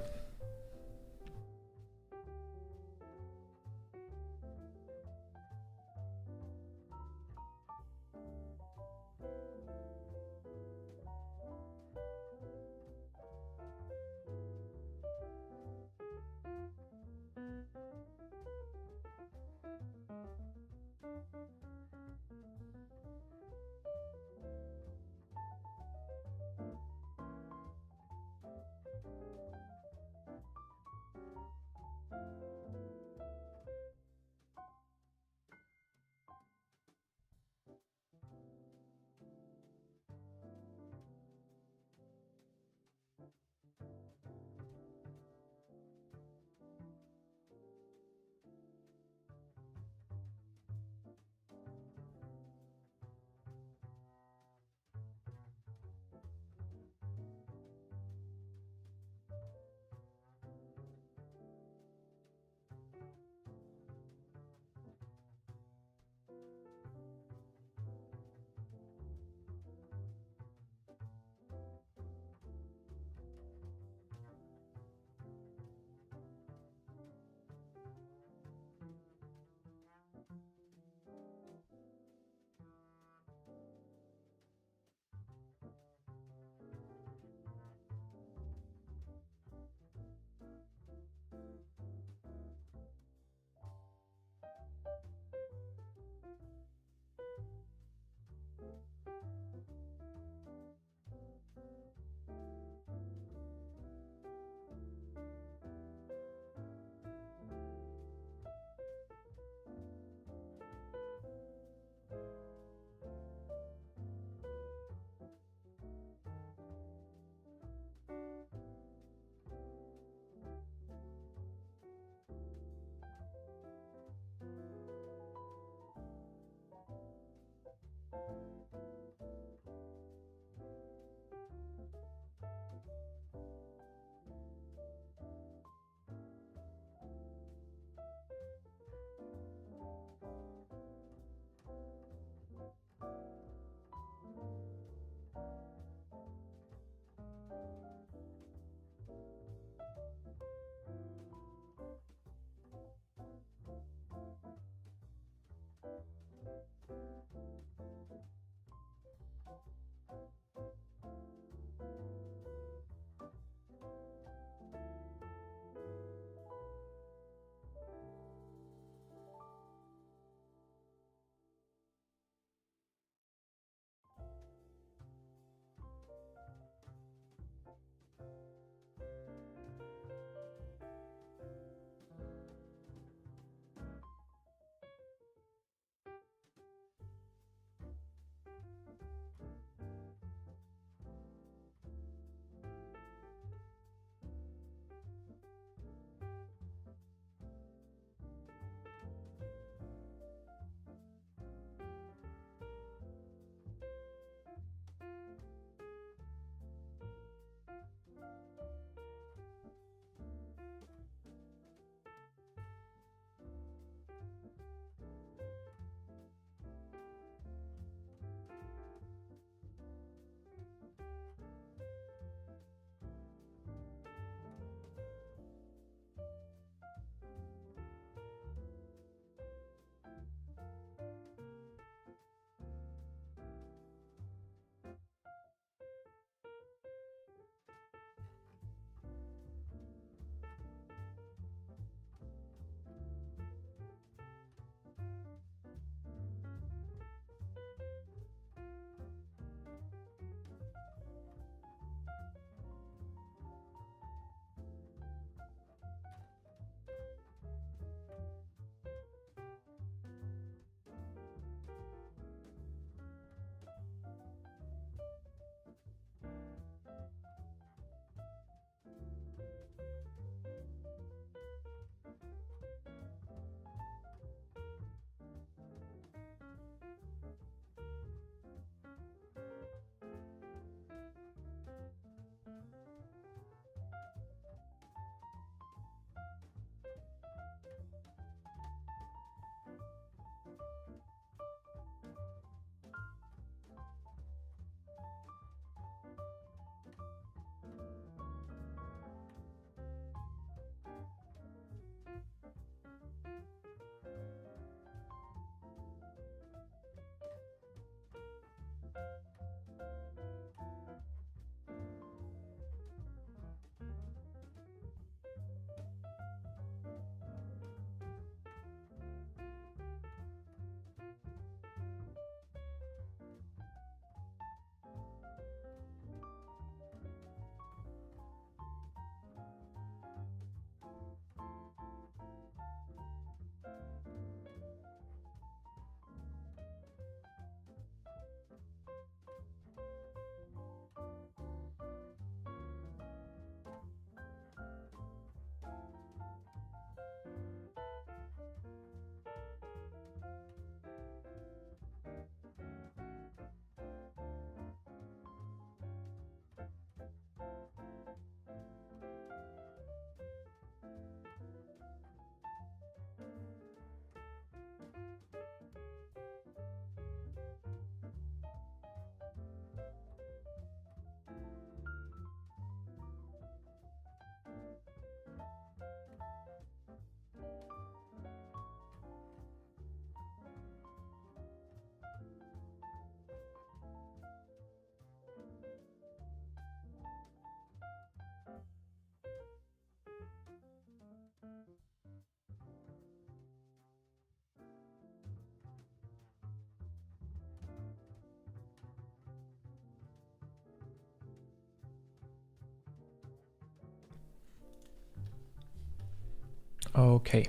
Okay.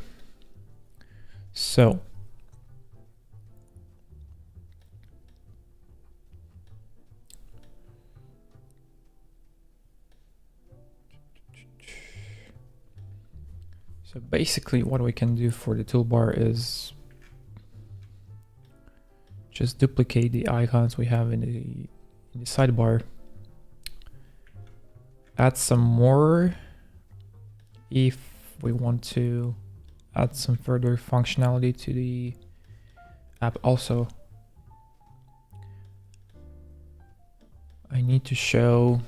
So basically what we can do for the toolbar is just duplicate the icons we have in the sidebar. Add some more if we want to add some further functionality to the app. Also, I need to show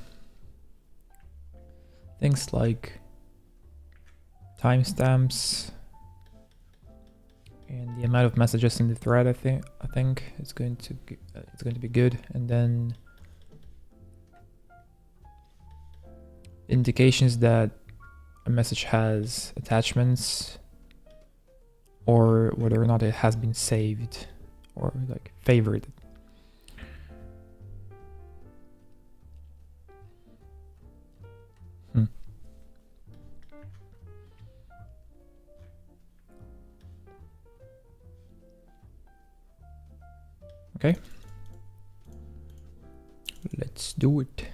things like timestamps and the amount of messages in the thread. I think it's going to be good, and then indications that a message has attachments or whether or not it has been saved or like favorited. Okay, let's do it.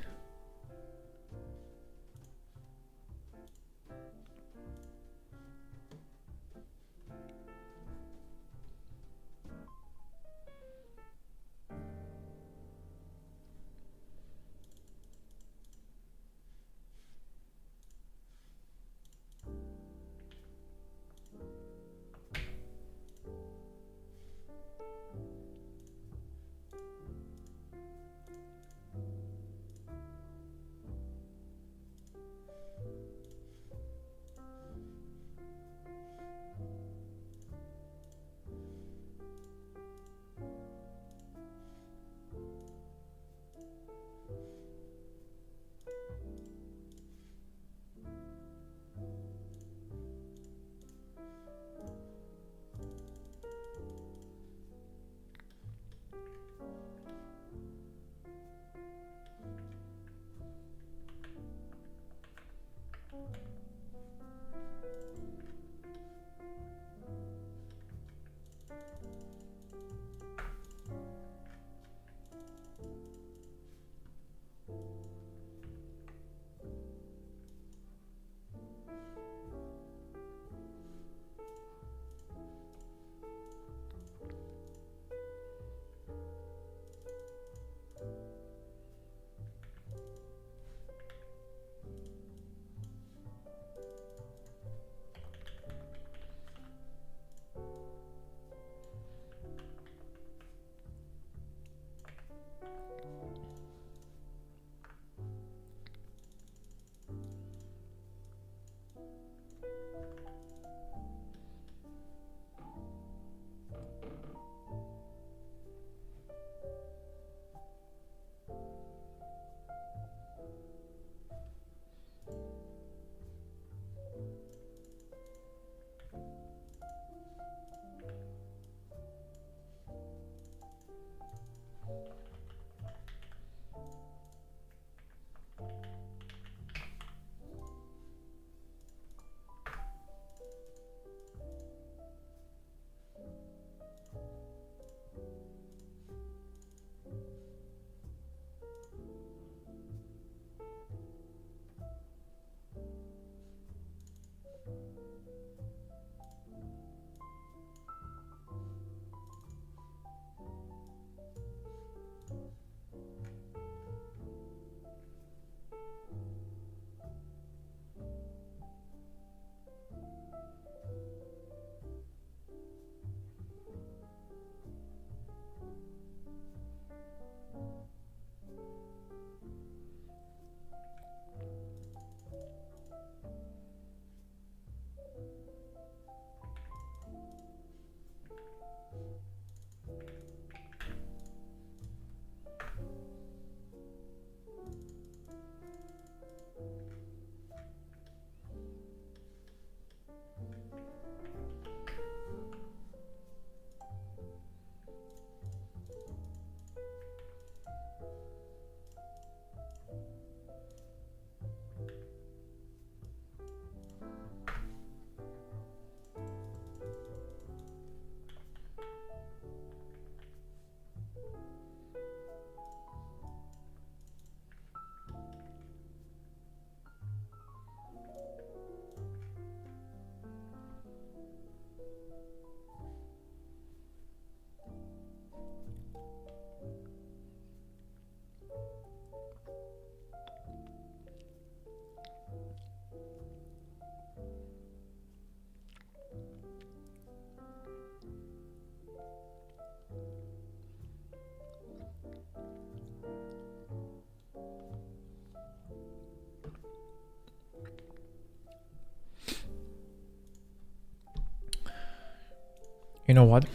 You know what?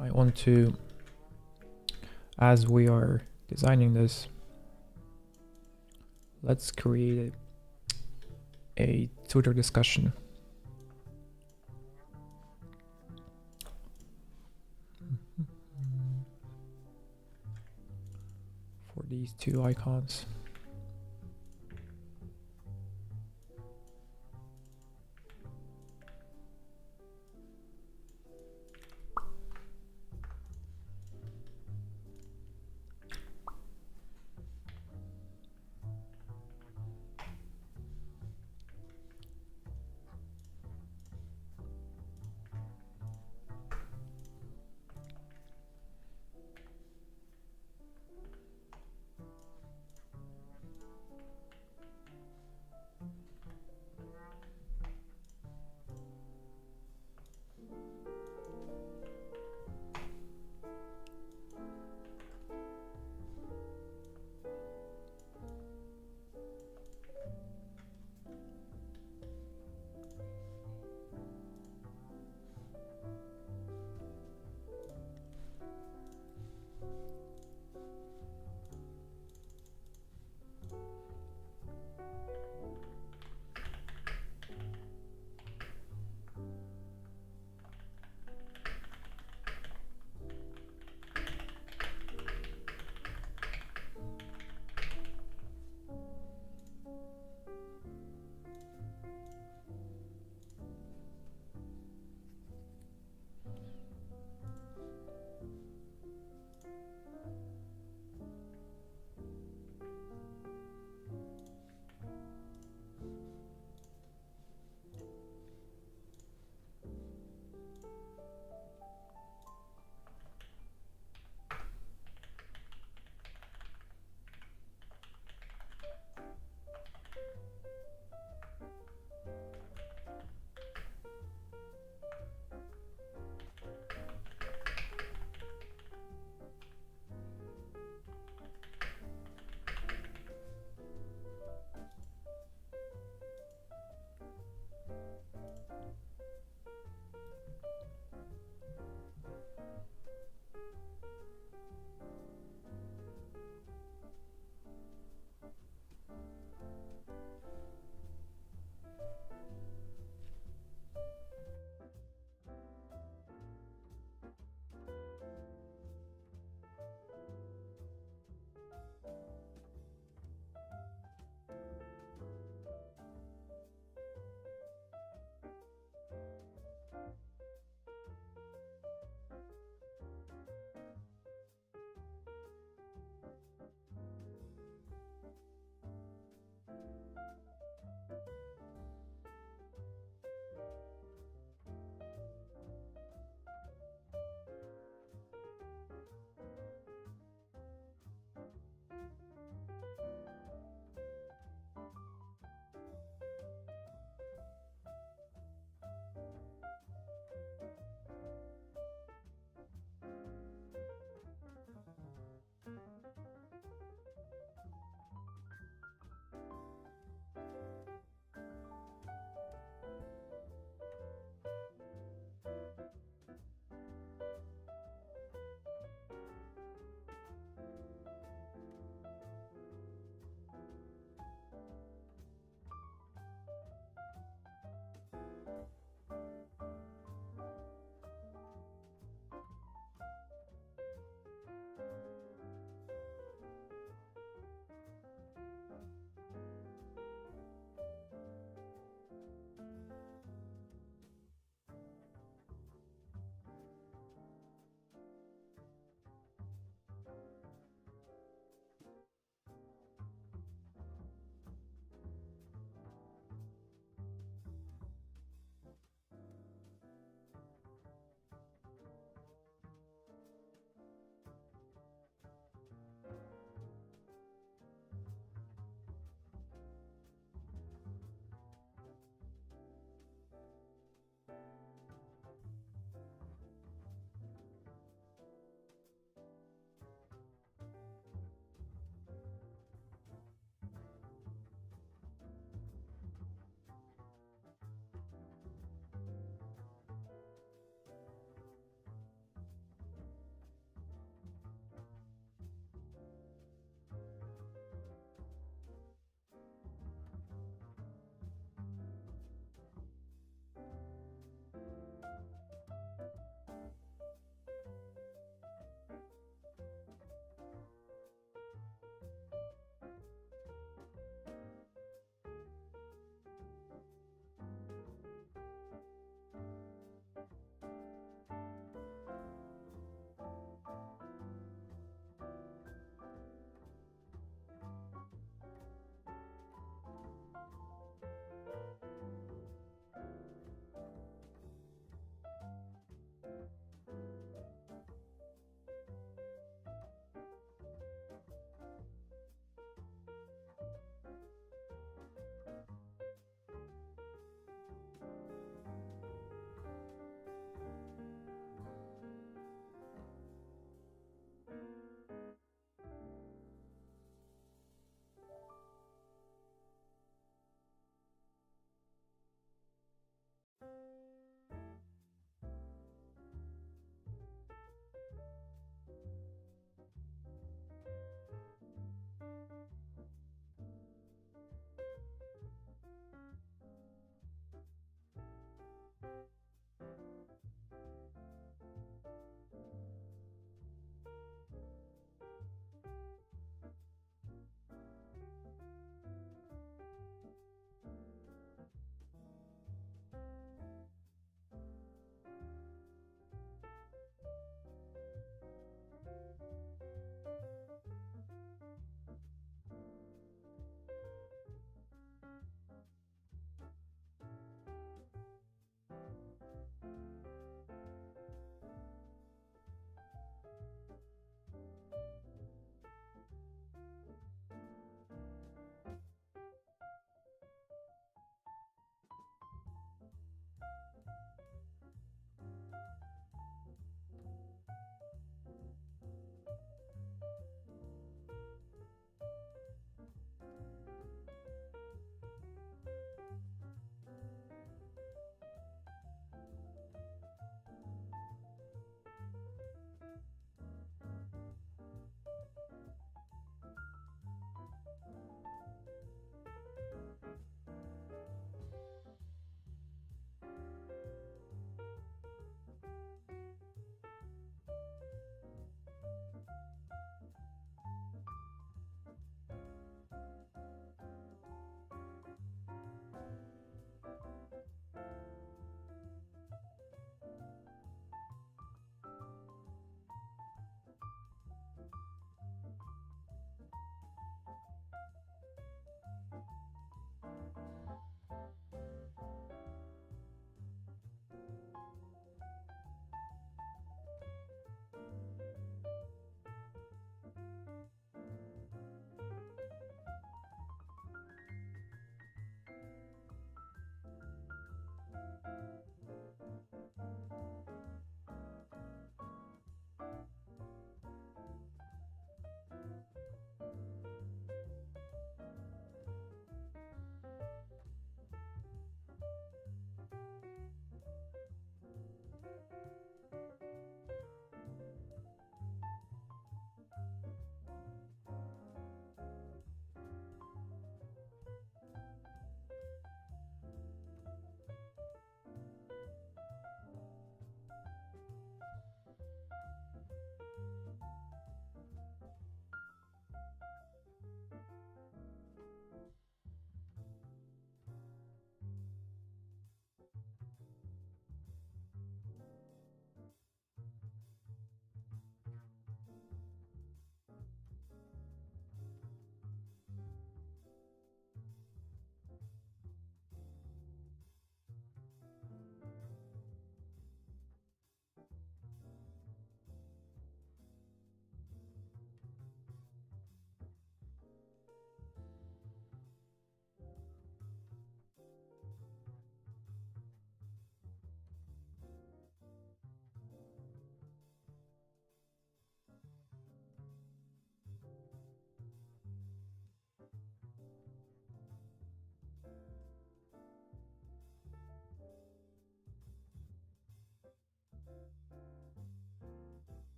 I want to, as we are designing this, let's create a Twitter discussion. For these two icons.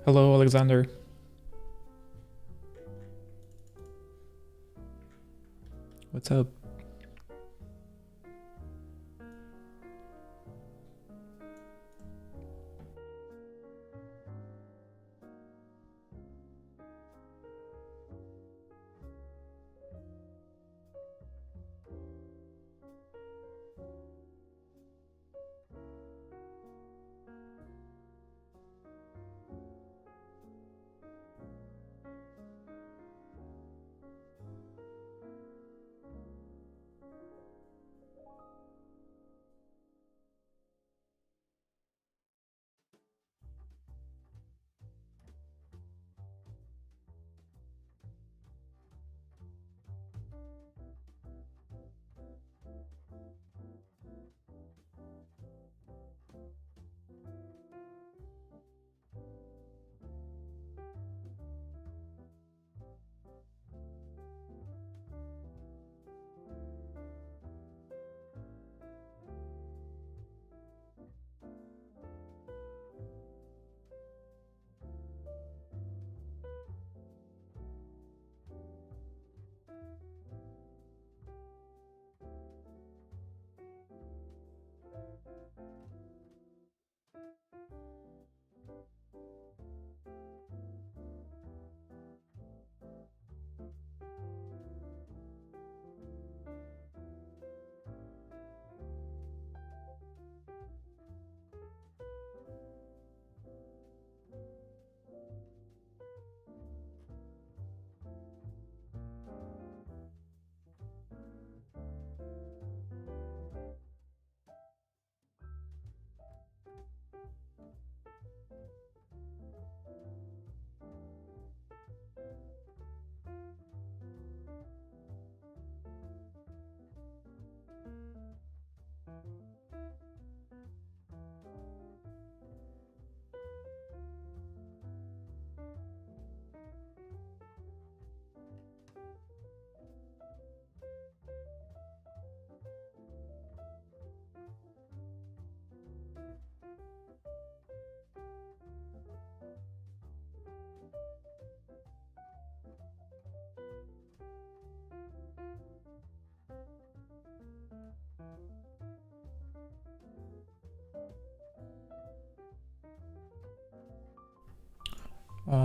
Hello, Alexander. What's up?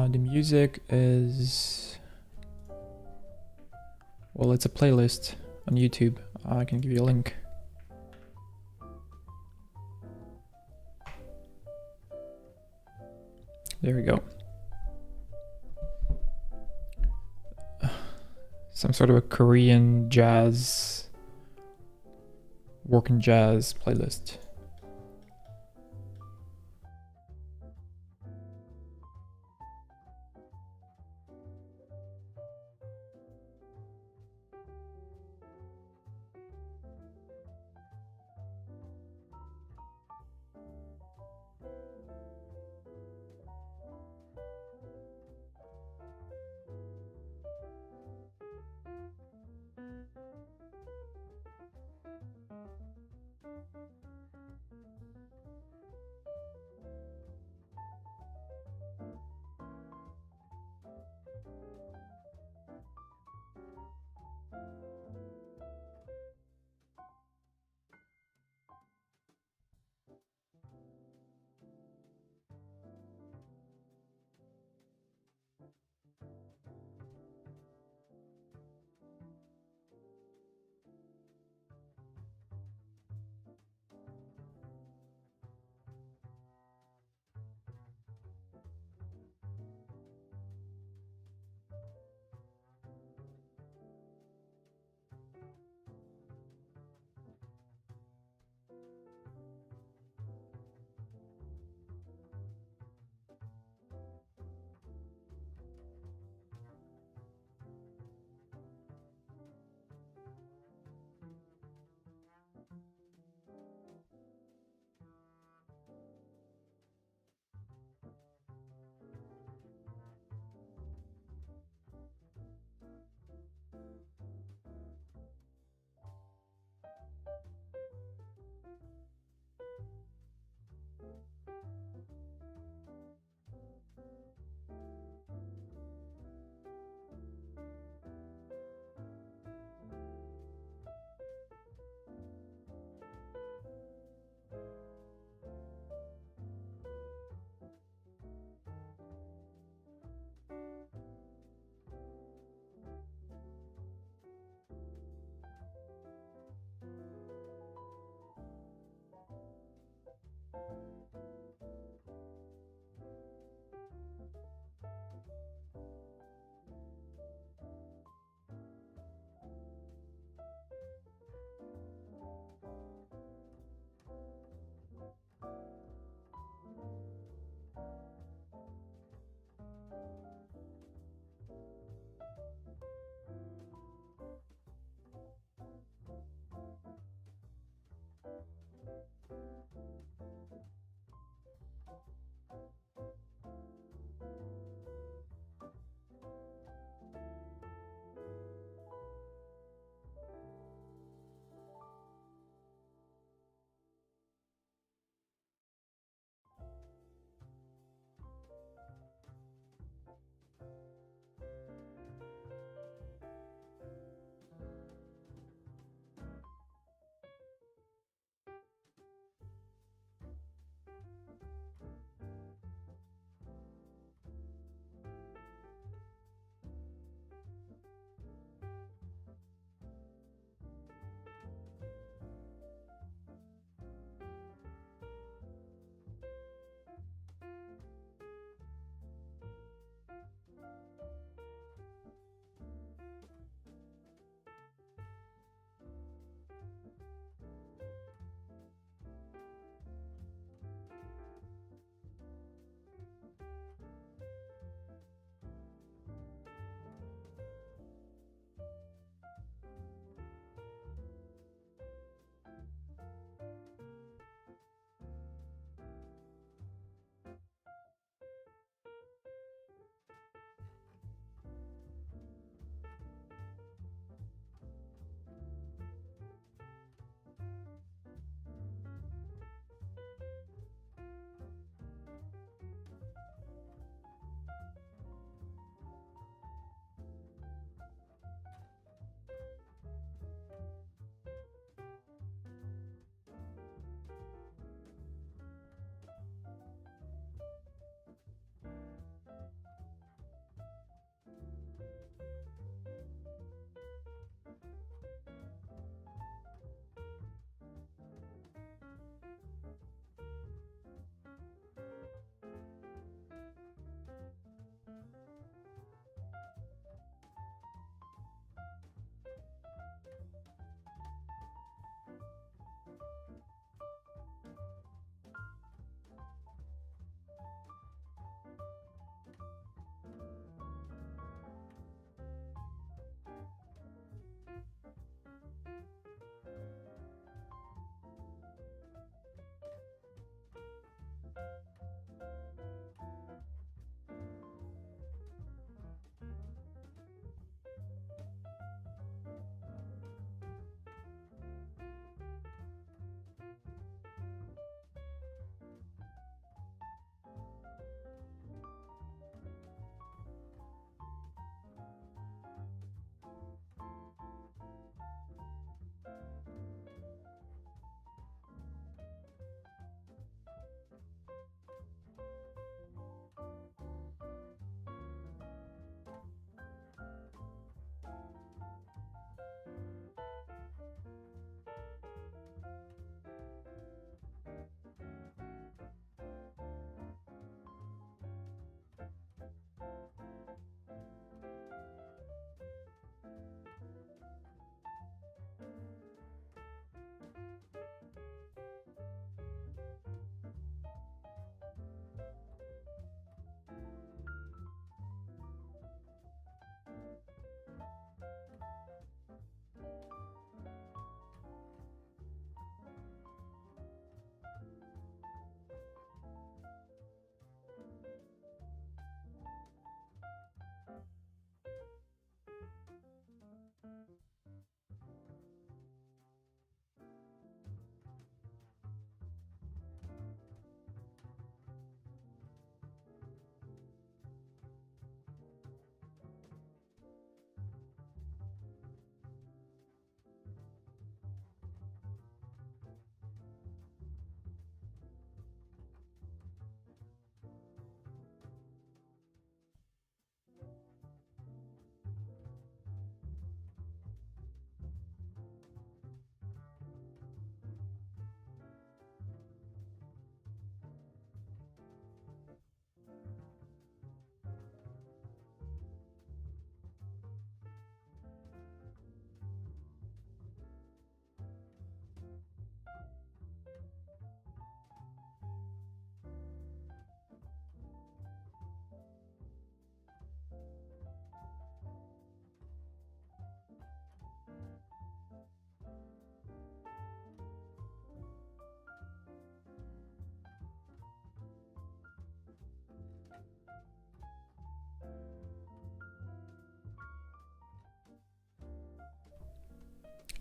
The music is, well, it's a playlist on YouTube. I can give you a link. There we go. Some sort of a Korean jazz, working jazz playlist.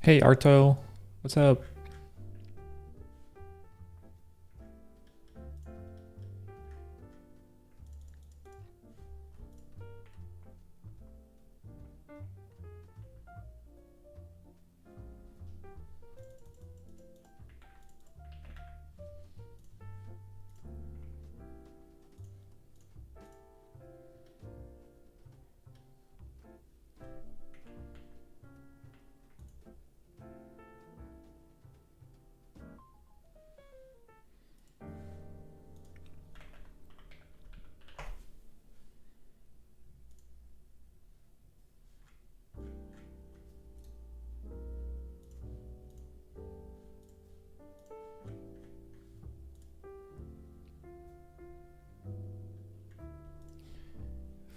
Hey Arto, what's up?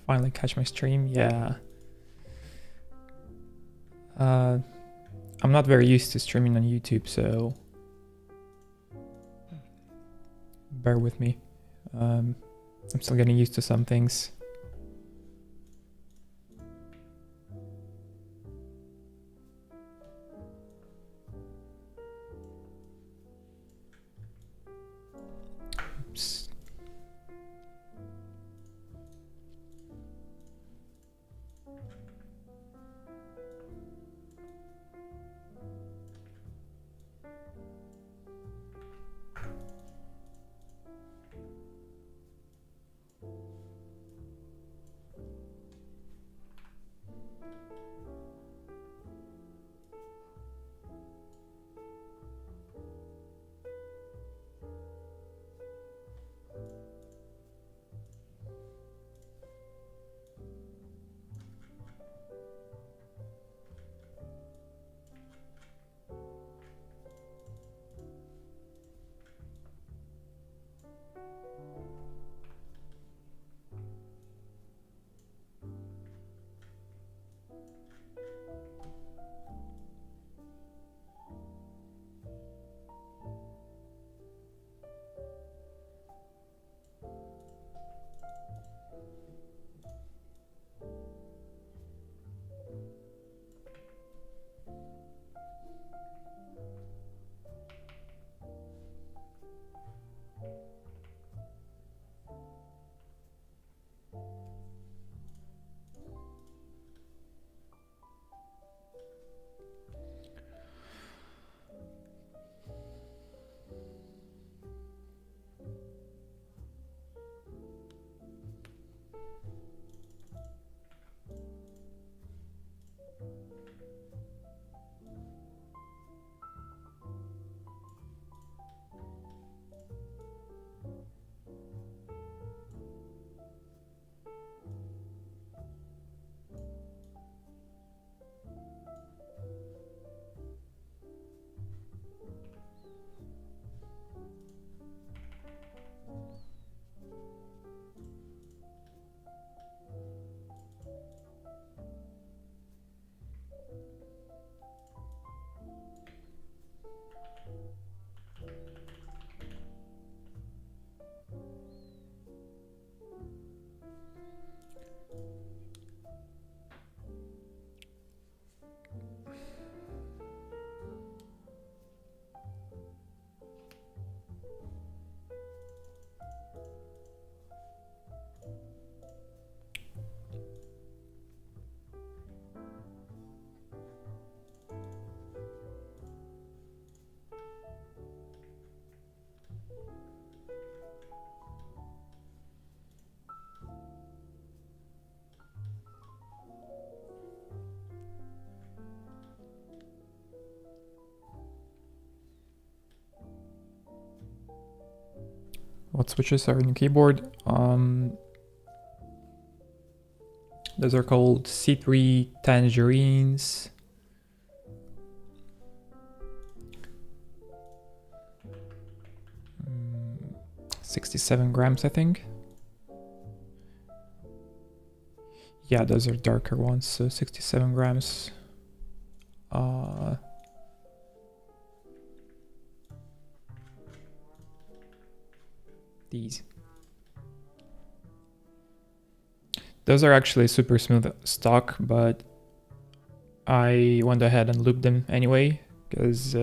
Finally catch my stream, yeah. I'm not very used to streaming on YouTube, so bear with me. I'm still getting used to some things. Oops. What switches are in the keyboard? Those are called C3 tangerines. Mm, 67 grams, I think. Yeah, those are darker ones, so 67 grams. These. Those are actually super smooth stock, but I went ahead and looped them anyway, because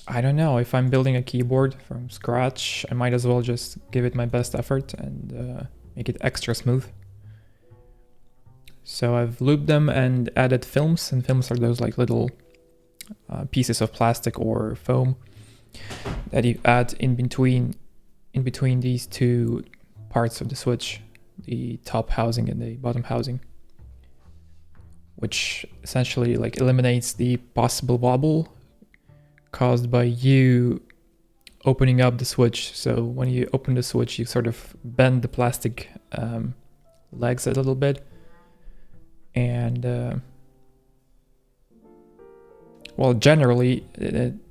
I don't know, if I'm building a keyboard from scratch, I might as well just give it my best effort and make it extra smooth. So I've looped them and added films, and films are those like little pieces of plastic or foam that you add in between these two parts of the switch, the top housing and the bottom housing, which essentially like eliminates the possible wobble caused by you opening up the switch. So when you open the switch, you sort of bend the plastic legs a little bit, and well, generally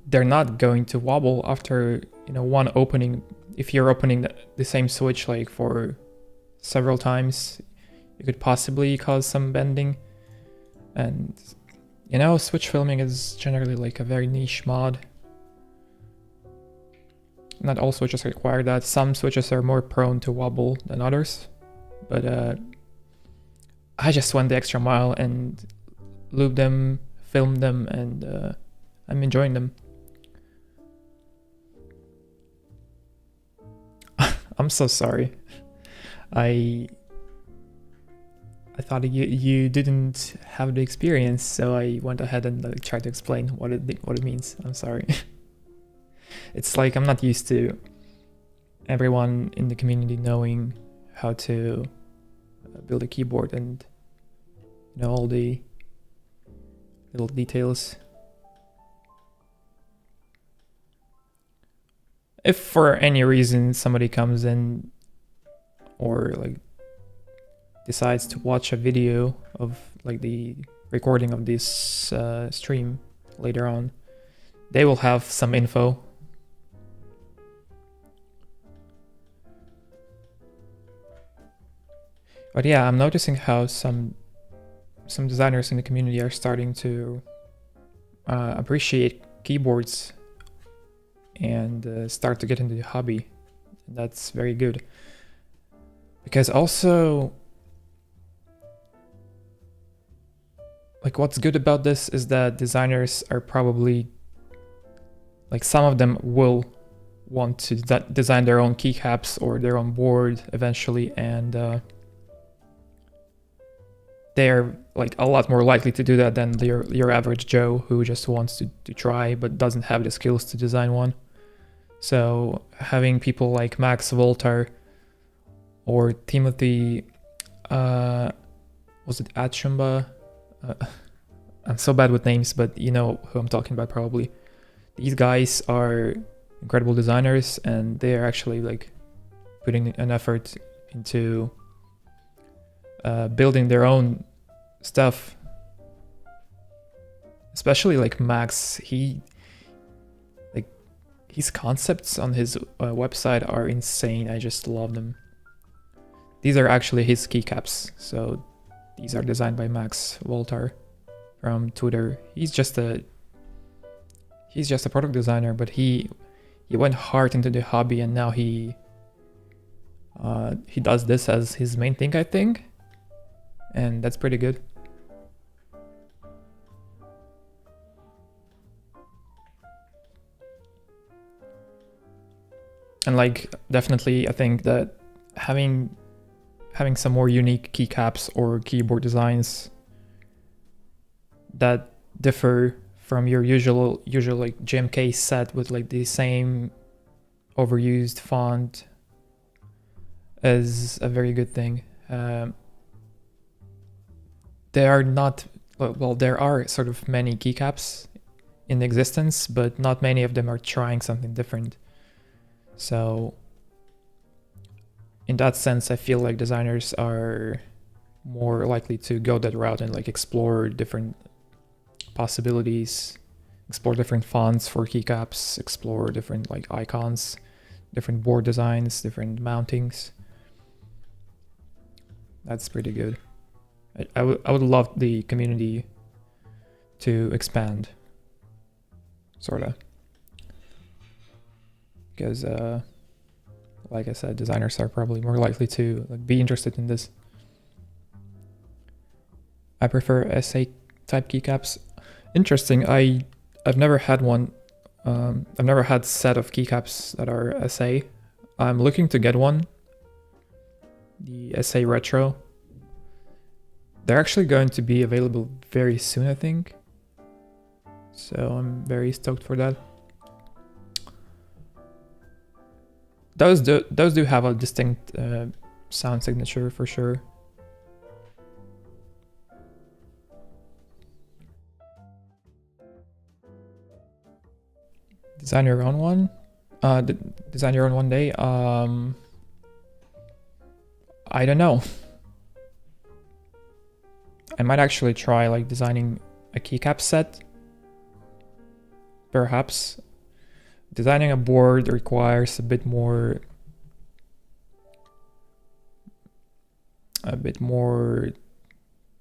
they're not going to wobble after one opening. If you're opening the same switch like for several times, you could possibly cause some bending. And switch filming is generally like a very niche mod. Not all switches require that. Some switches are more prone to wobble than others, but I just went the extra mile and looped them, filmed them, and I'm enjoying them. I'm so sorry. I thought you didn't have the experience, so I went ahead and tried to explain what it means. I'm sorry. It's like I'm not used to everyone in the community knowing how to build a keyboard and all the little details. If for any reason somebody comes in or like decides to watch a video of like the recording of this stream later on, they will have some info. But yeah, I'm noticing how some designers in the community are starting to appreciate keyboards and start to get into the hobby. That's very good. Because also, like, what's good about this is that designers are probably, like, some of them will want to design their own keycaps or their own board eventually, and they're like a lot more likely to do that than your average Joe who just wants to try but doesn't have the skills to design one. So having people like Max Voltar or Timothy, was it Achumba? I'm so bad with names, but you know who I'm talking about probably. These guys are incredible designers, and they are actually like putting an effort into building their own stuff. Especially like Max, his concepts on his website are insane. I just love them. These are actually his keycaps, so these are designed by Max Voltar from Twitter. He's just a product designer, but he went hard into the hobby, and now he does this as his main thing, I think, and that's pretty good. And like, definitely, I think that having some more unique keycaps or keyboard designs that differ from your usual like GMK set with like the same overused font is a very good thing. There are sort of many keycaps in existence, but not many of them are trying something different. So in that sense, I feel like designers are more likely to go that route and like explore different possibilities, explore different fonts for keycaps, explore different like icons, different board designs, different mountings. That's pretty good. I would love the community to expand, sorta. Because like I said, designers are probably more likely to like be interested in this. I prefer essay type keycaps. Interesting. I've never had one. I've never had set of keycaps that are essay. I'm looking to get one. The essay retro. They're actually going to be available very soon, I think. So I'm very stoked for that. Those do have a distinct sound signature for sure. Design your own one. Design your own one day. I don't know. I might actually try like designing a keycap set. Perhaps. Designing a board requires a bit more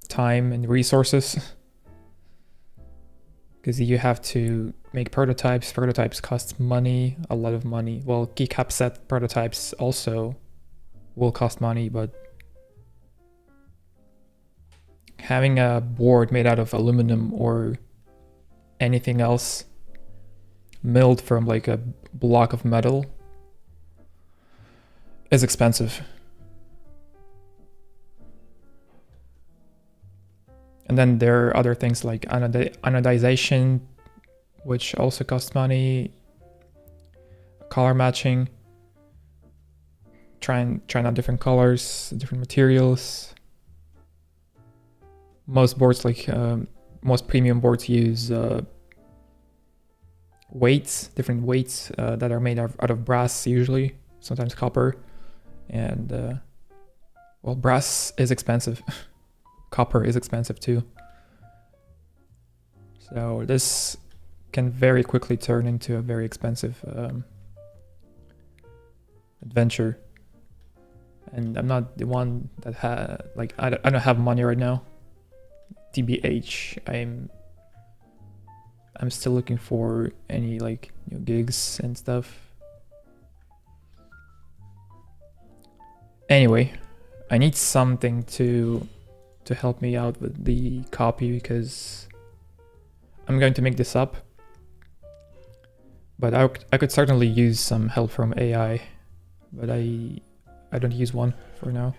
time and resources, because you have to make prototypes. Prototypes cost money, a lot of money. Well, keycap set prototypes also will cost money, but having a board made out of aluminum or anything else milled from like a block of metal is expensive. And then there are other things like anodization, which also costs money, color matching, trying out different colors, different materials. Most boards, like most premium boards, use different weights that are made out of brass usually, sometimes copper. And well, brass is expensive. Copper is expensive too. So this can very quickly turn into a very expensive adventure. And I'm not the one that I don't have money right now. TBH, I'm still looking for any like new gigs and stuff. Anyway, I need something to help me out with the copy, because I'm going to make this up. But I could certainly use some help from AI, but I don't use one for now.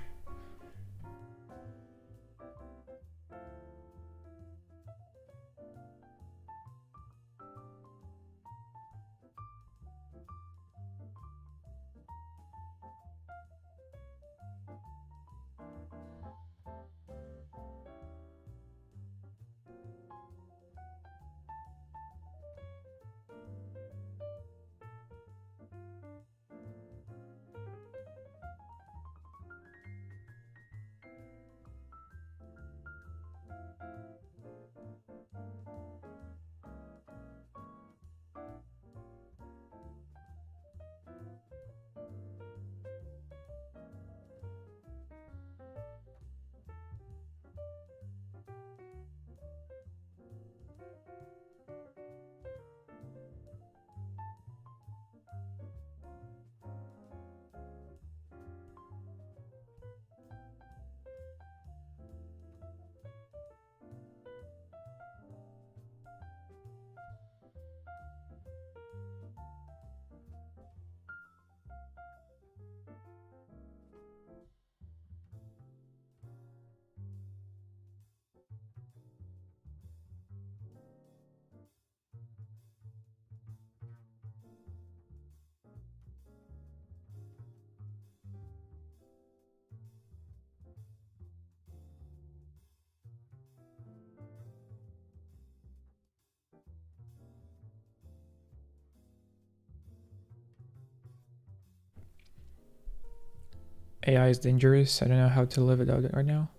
AI is dangerous. I don't know how to live without it right now.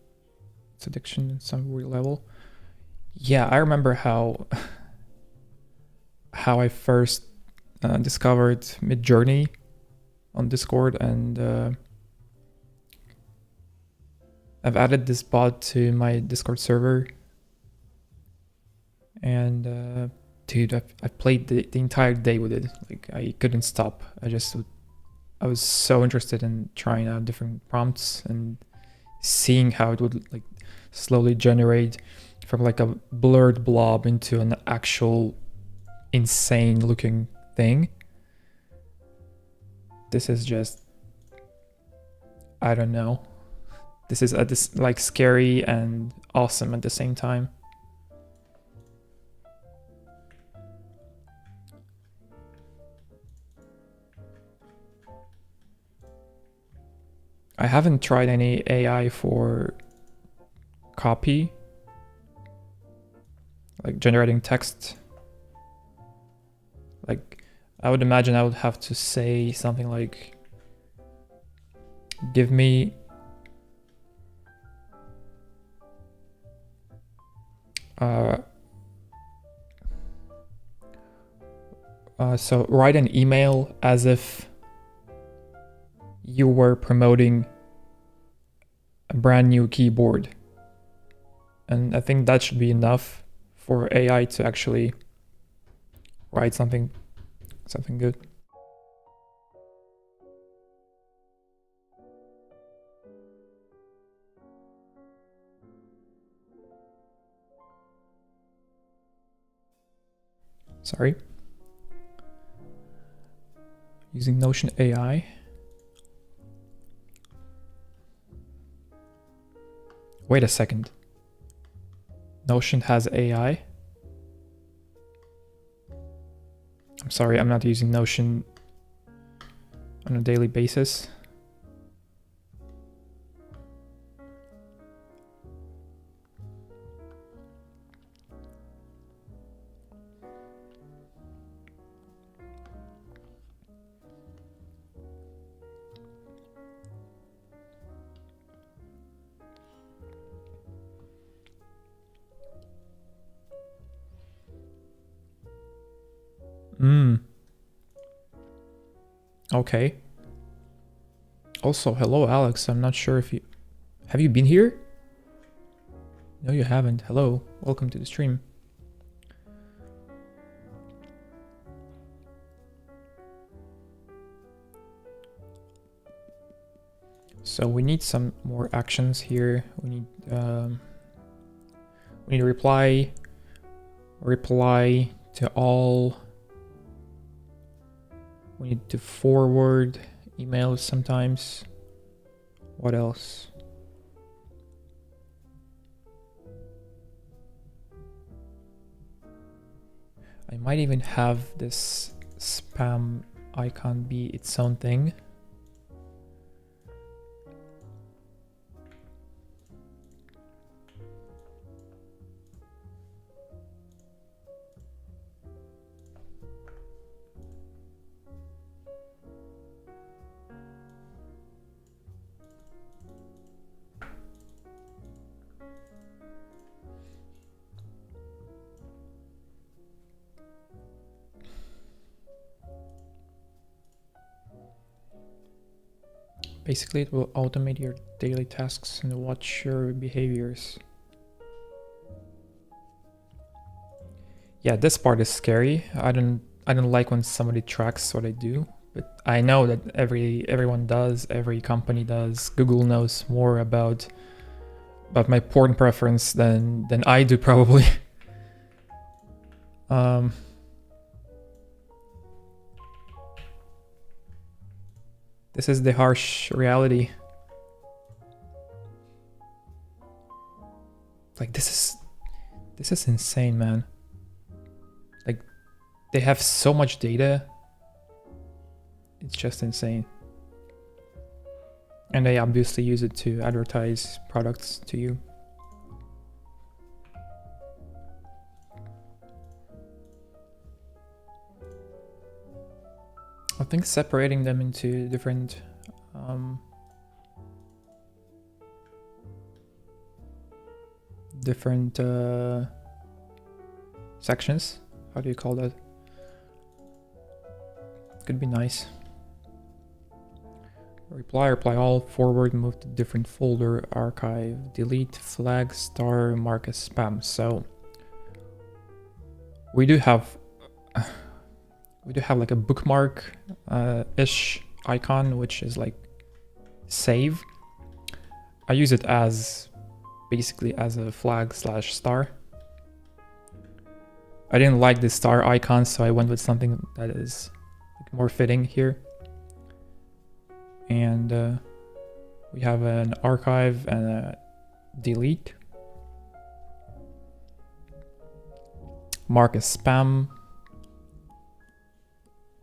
It's addiction at some weird level. Yeah, I remember how I first discovered Midjourney on Discord, and I've added this bot to my Discord server. And dude, I've played the entire day with it. Like, I couldn't stop. I was so interested in trying out different prompts and seeing how it would, like, slowly generate from like a blurred blob into an actual insane looking thing. This is just, I don't know. This is this like scary and awesome at the same time. I haven't tried any AI for copy, like generating text. Like, I would imagine I would have to say something like, give me so write an email as if you were promoting a brand new keyboard. And I think that should be enough for AI to actually write something good. Sorry. Using Notion AI. Wait a second. Notion has AI? I'm sorry, I'm not using Notion on a daily basis. Okay. Also, hello, Alex. I'm not sure if you... Have you been here? No, you haven't. Hello. Welcome to the stream. So we need some more actions here. We need to reply to all. We need to forward emails sometimes. What else? I might even have this spam icon be its own thing. Basically, it will automate your daily tasks and watch your behaviors. Yeah, this part is scary. I don't like when somebody tracks what I do, but I know that everyone does, every company does. Google knows more about my porn preference than I do probably. This is the harsh reality. Like, this is insane, man. Like, they have so much data. It's just insane. And they obviously use it to advertise products to you. I think separating them into different sections. How do you call that? Could be nice. Reply all, forward, move to different folder, archive, delete, flag, star, mark as spam. So we do have like a bookmark ish icon, which is like save. I use it as basically as a flag / star. I didn't like the star icon, so I went with something that is more fitting here. And we have an archive and a delete. Mark as spam.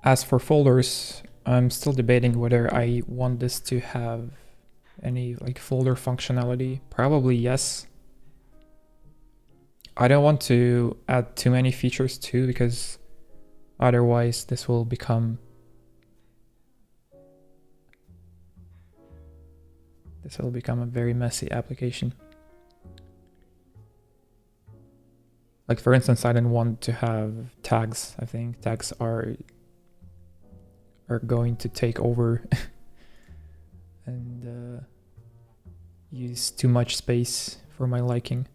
As for folders, I'm still debating whether I want this to have any like folder functionality. Probably yes. I don't want to add too many features too, because otherwise this will become a very messy application. Like for instance, I don't want to have tags. I think tags are going to take over and use too much space for my liking.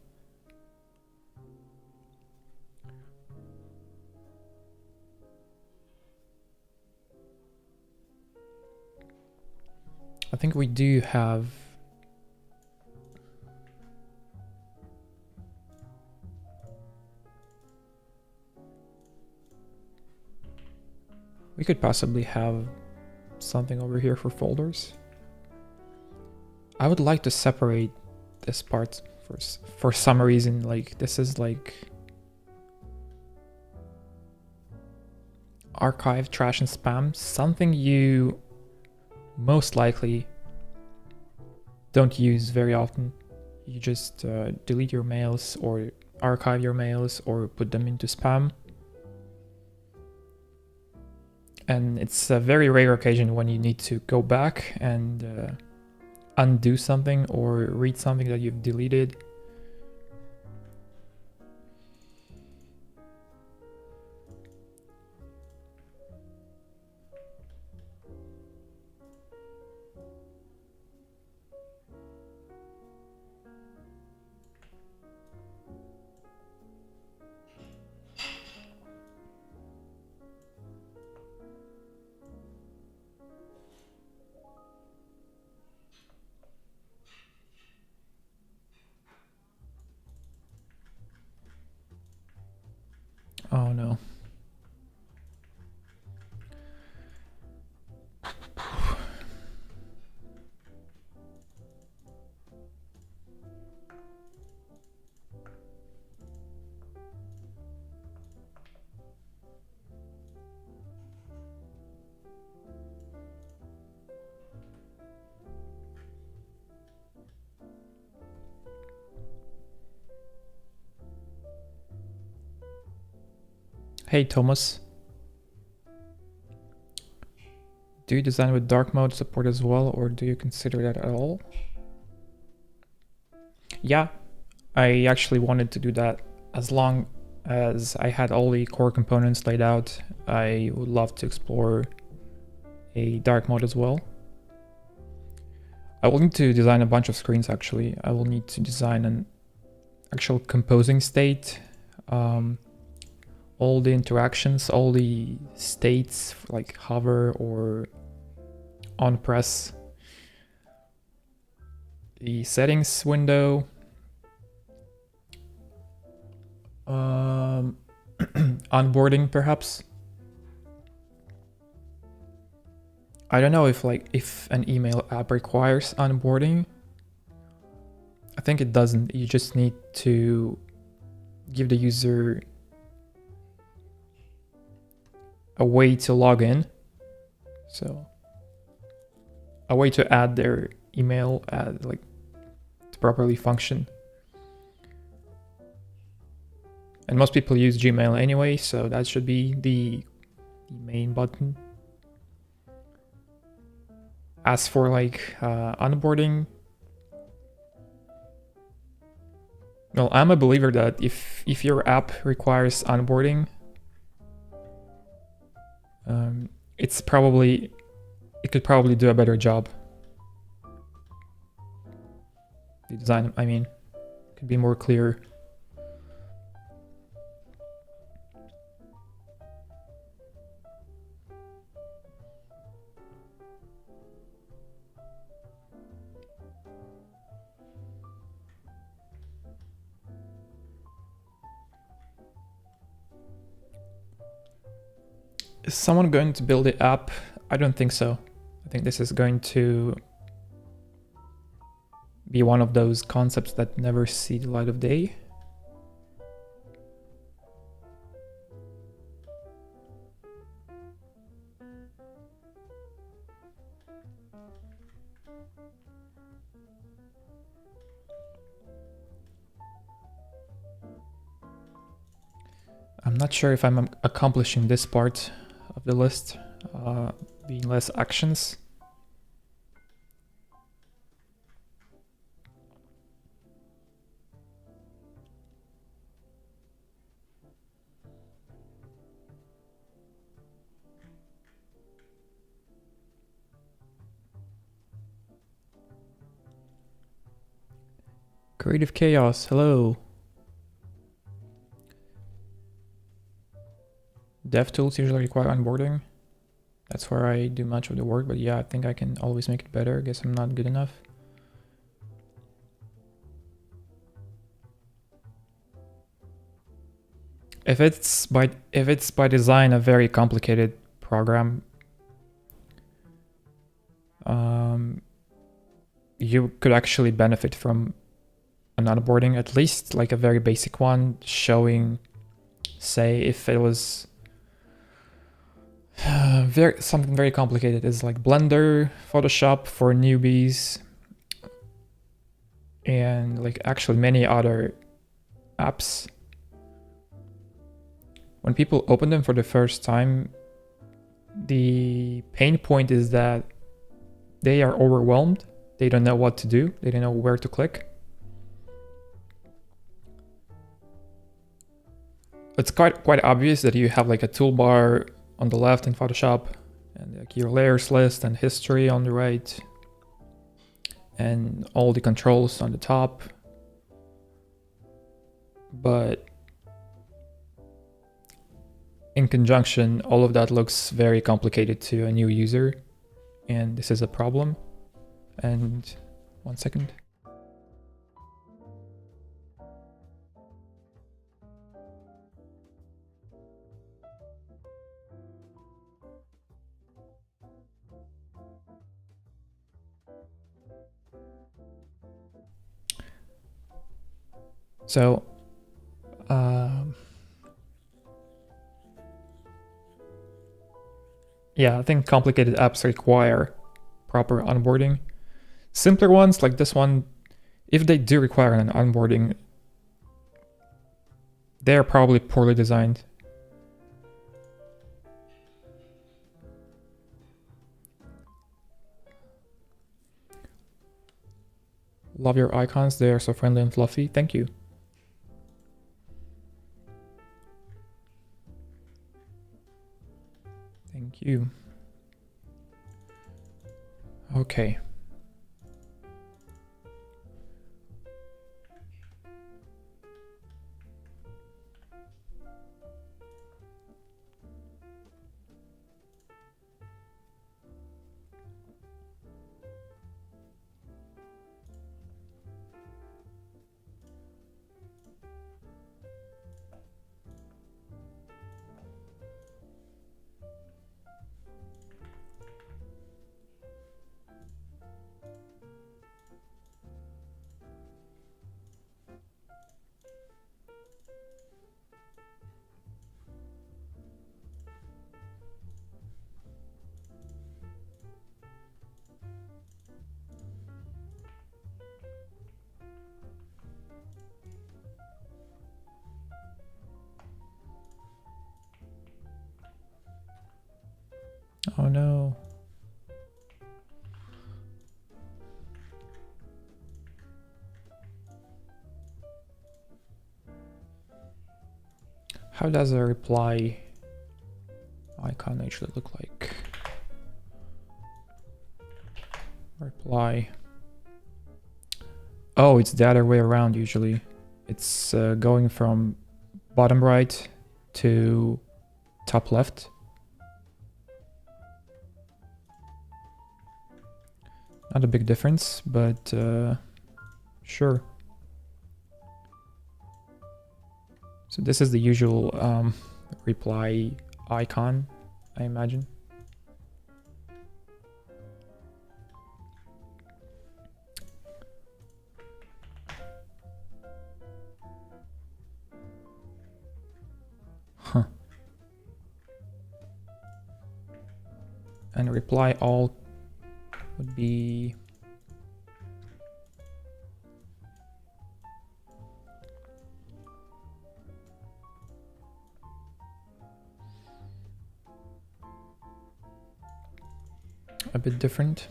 I think we do have we could possibly have something over here for folders. I would like to separate this part for some reason. Like this is like archive, trash, and spam. Something you most likely don't use very often. You just delete your mails or archive your mails or put them into spam. And it's a very rare occasion when you need to go back and undo something or read something that you've deleted. Oh no. Hey Thomas, do you design with dark mode support as well, or do you consider that at all? Yeah, I actually wanted to do that. As long as I had all the core components laid out, I would love to explore a dark mode as well. I will need to design a bunch of screens actually. I will need to design an actual composing state, all the interactions, all the states like hover or on press, the settings window, onboarding perhaps. I don't know if an email app requires onboarding. I think it doesn't. You just need to give the user a way to log in. So a way to add their email to properly function. And most people use Gmail anyway, so that should be the main button. As for onboarding, well, I'm a believer that if your app requires onboarding, it could probably do a better job. The design, I mean, could be more clear. Is someone going to build the app? I don't think so. I think this is going to be one of those concepts that never see the light of day. I'm not sure if I'm accomplishing this part of the list, being less actions. Creative Chaos, hello. Dev tools usually require onboarding. That's where I do much of the work, but yeah, I think I can always make it better. I guess I'm not good enough. If it's by design a very complicated program, you could actually benefit from an onboarding, at least like a very basic one, showing, say, if it was something very complicated is like Blender, Photoshop for newbies, and like actually many other apps. When people open them for the first time, the pain point is that they are overwhelmed. They don't know what to do. They don't know where to click. It's quite obvious that you have like a toolbar on the left in Photoshop, and like your layers list and history on the right, and all the controls on the top. But in conjunction, all of that looks very complicated to a new user, and this is a problem. And 1 second. So, yeah, I think complicated apps require proper onboarding. Simpler ones like this one, if they do require an onboarding, they're probably poorly designed. Love your icons, they are so friendly and fluffy. Thank you. Thank you. Okay. Oh no. How does a reply icon actually look like? Reply. Oh, it's the other way around usually. It's going from bottom right to top left. Not a big difference, but sure. So this is the usual reply icon I imagine. Huh. And reply all would be a bit different.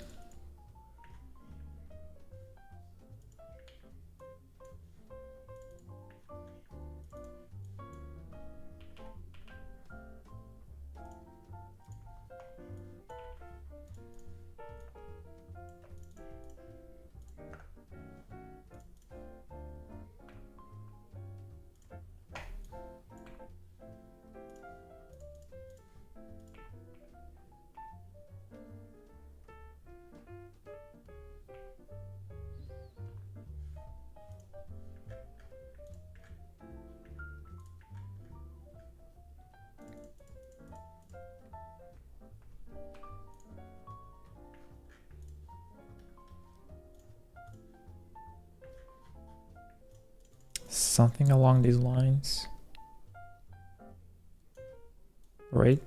Something along these lines, right?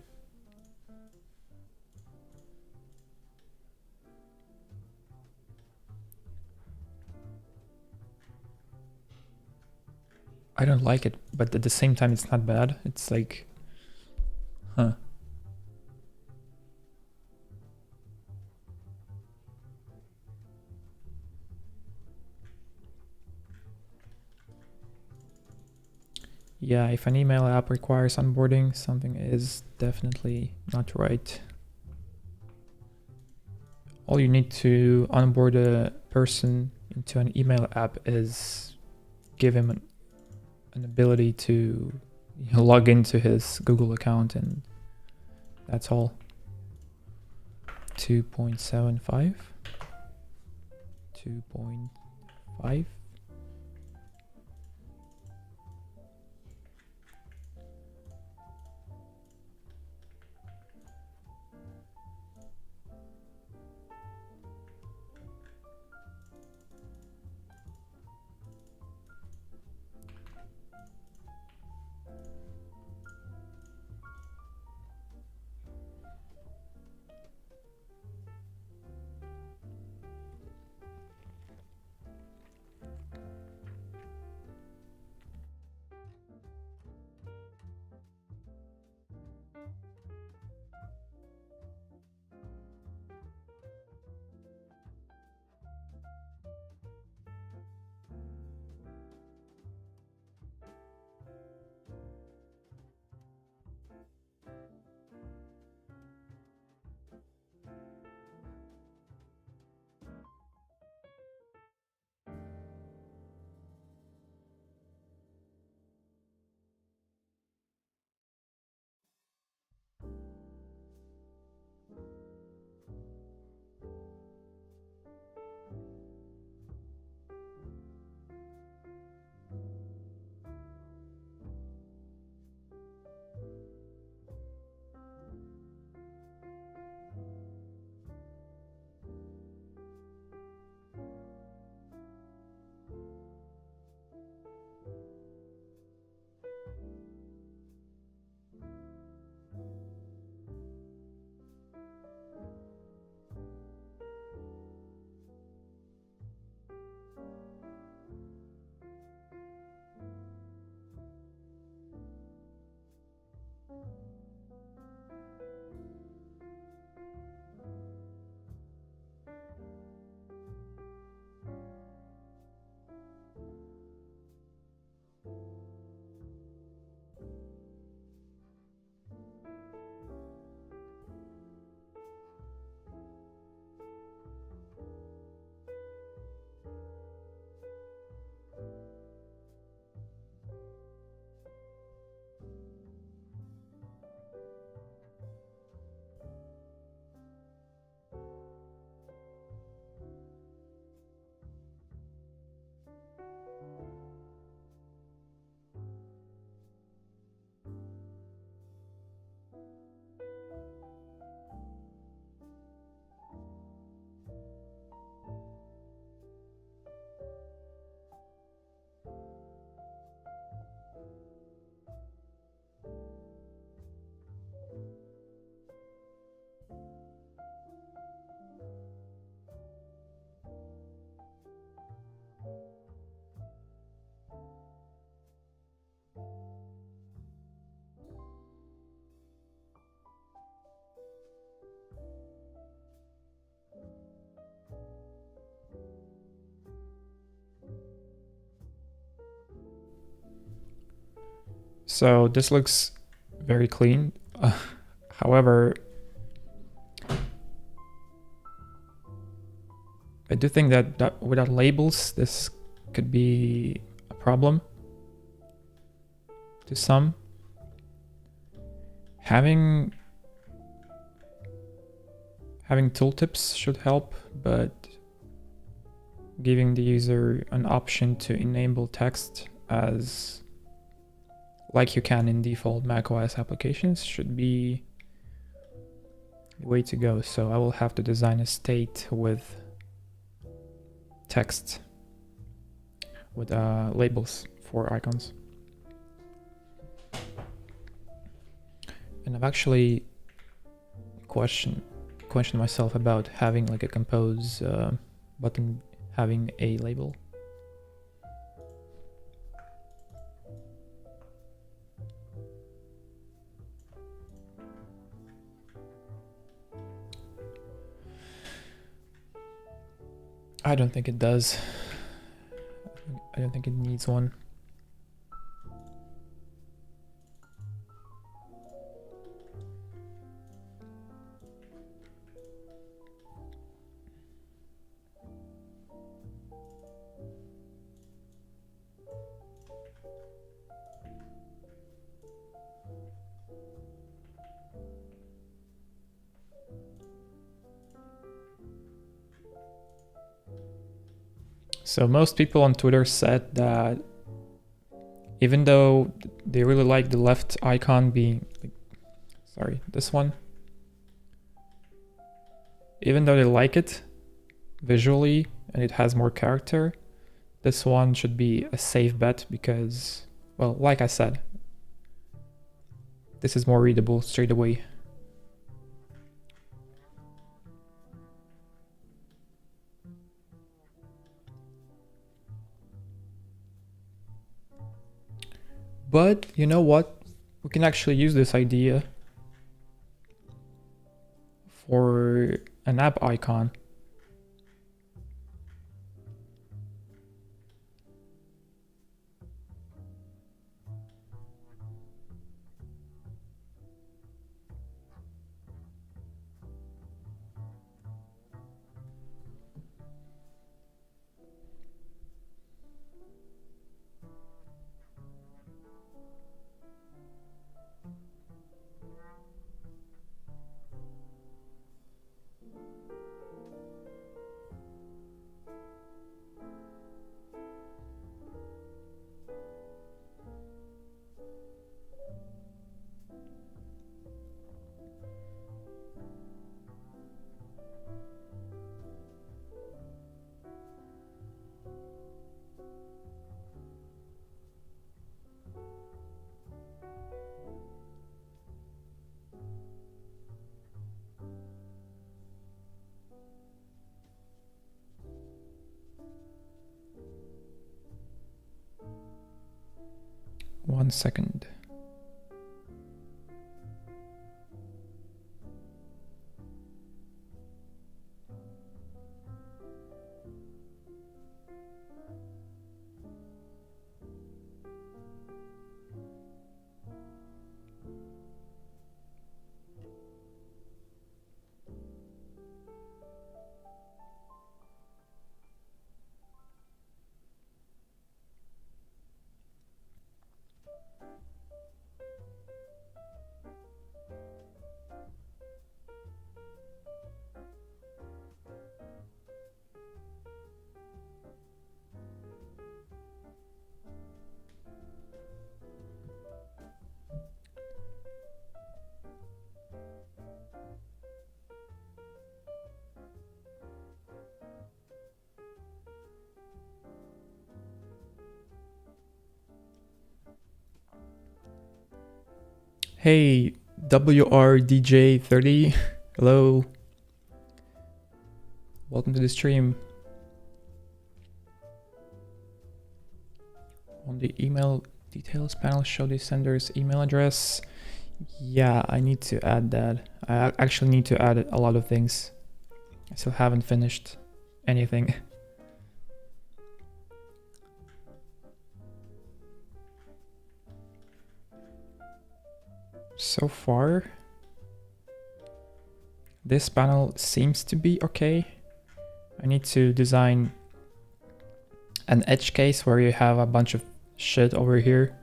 I don't like it, but at the same time, it's not bad. It's like, huh. Yeah, if an email app requires onboarding, something is definitely not right. All you need to onboard a person into an email app is give him an ability to log into his Google account, and that's all. 2.75, 2.5. So this looks very clean. However, I do think that without labels, this could be a problem to some. Having tooltips should help, but giving the user an option to enable text as like you can in default macOS applications should be the way to go. So I will have to design a state with text with labels for icons. And I've actually questioned myself about having like a compose button having a label. I don't think it does. I don't think it needs one. So most people on Twitter said that even though they really like the left icon being, sorry, this one, even though they like it visually and it has more character, this one should be a safe bet because, well, like I said, this is more readable straight away. But you know what? We can actually use this idea for an app icon. One second. Hey, WRDJ30, hello. Welcome to the stream. On the email details panel, show the sender's email address. Yeah, I need to add that. I actually need to add a lot of things. I still haven't finished anything. So far, this panel seems to be okay. I need to design an edge case where you have a bunch of shit over here.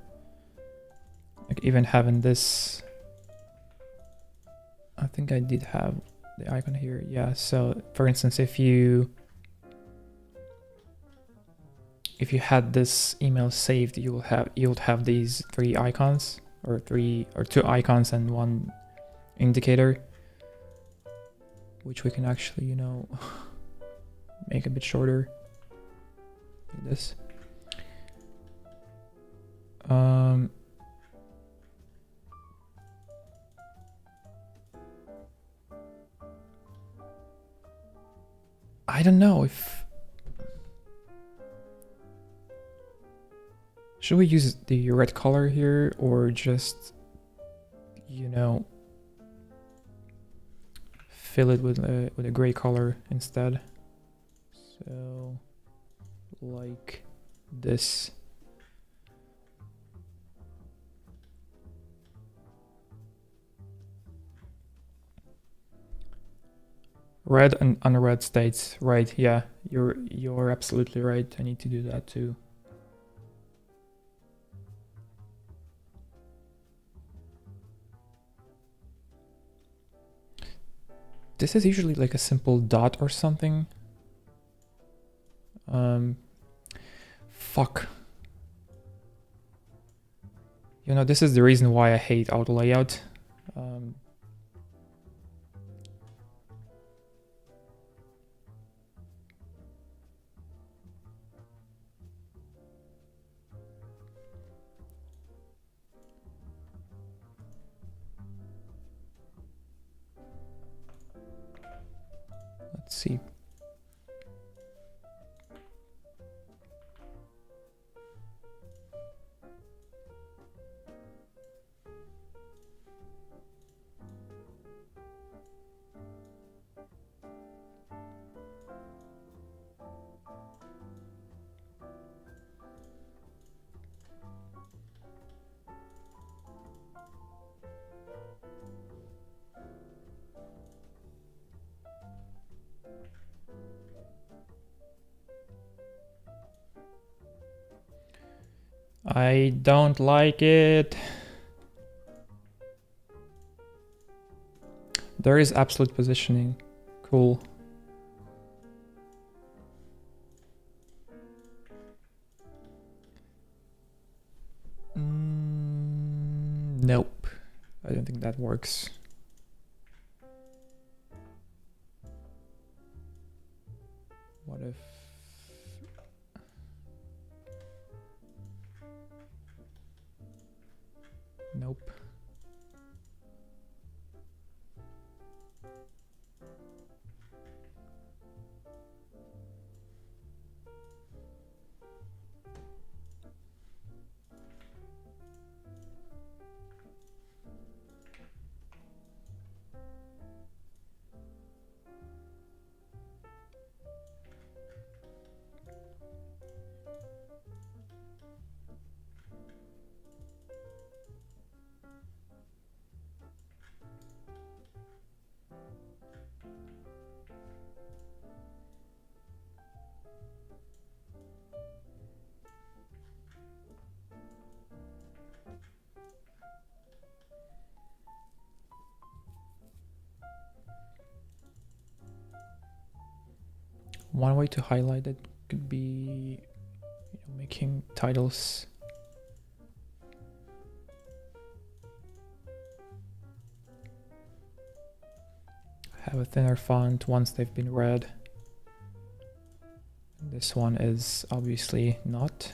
Like even having this, I think I did have the icon here. Yeah, so for instance, if you had this email saved, you would have these three icons, or two icons and one indicator, which we can actually, you know, make a bit shorter. Like this. I don't know if should we use the red color here or just, you know, fill it with a gray color instead. So like this. Red and unread states, right? Yeah, you're absolutely right. I need to do that too. This is usually like a simple dot or something. Fuck. You know, this is the reason why I hate auto layout. Let's see. I don't like it. There is absolute positioning. Cool. Nope. I don't think that works. What if... Nope. One way to highlight it could be, you know, making titles have a thinner font once they've been read. This one is obviously not.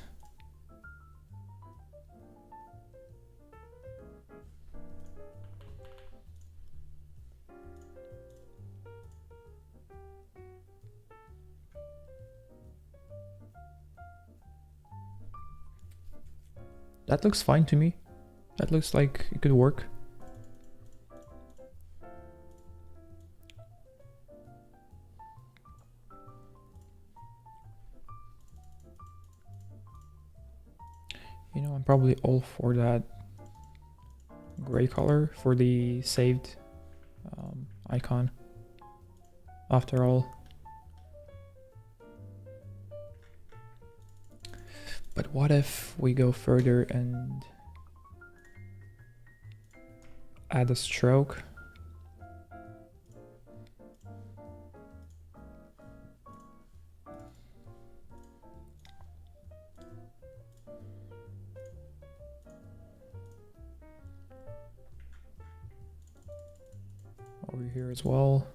That looks fine to me. That looks like it could work. You know, I'm probably all for that gray color for the saved icon after all. But what if we go further and add a stroke? Over here as well.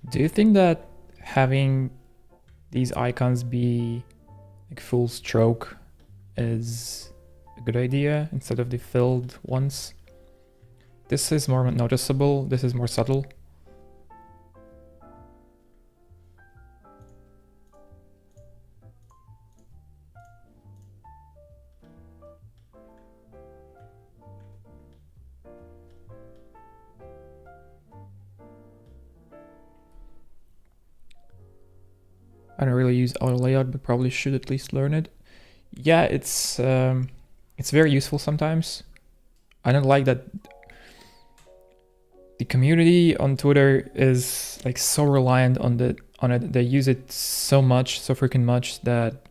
Do you think that having these icons be like full stroke is a good idea instead of the filled ones? This is more noticeable, this is more subtle. I don't really use auto layout, but probably should at least learn it. Yeah, it's very useful sometimes. I don't like that the community on Twitter is like so reliant on it. They use it so much, so freaking much, that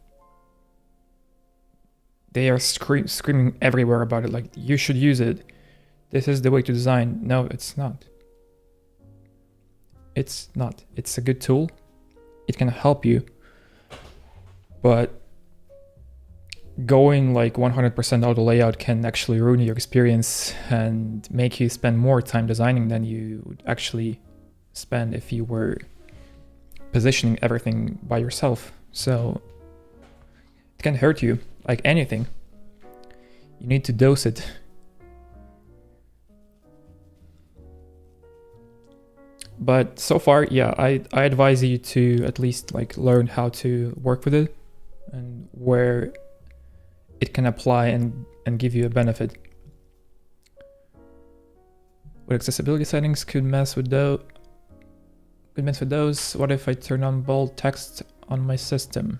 they are screaming everywhere about it. Like, you should use it. This is the way to design. No, it's not. It's not. It's a good tool. It can help you, but going like 100% auto layout can actually ruin your experience and make you spend more time designing than you would actually spend if you were positioning everything by yourself. So it can hurt you like anything. You need to dose it. But so far, yeah, I advise you to at least like learn how to work with it and where it can apply and give you a benefit. What accessibility settings could mess with those? What if I turn on bold text on my system?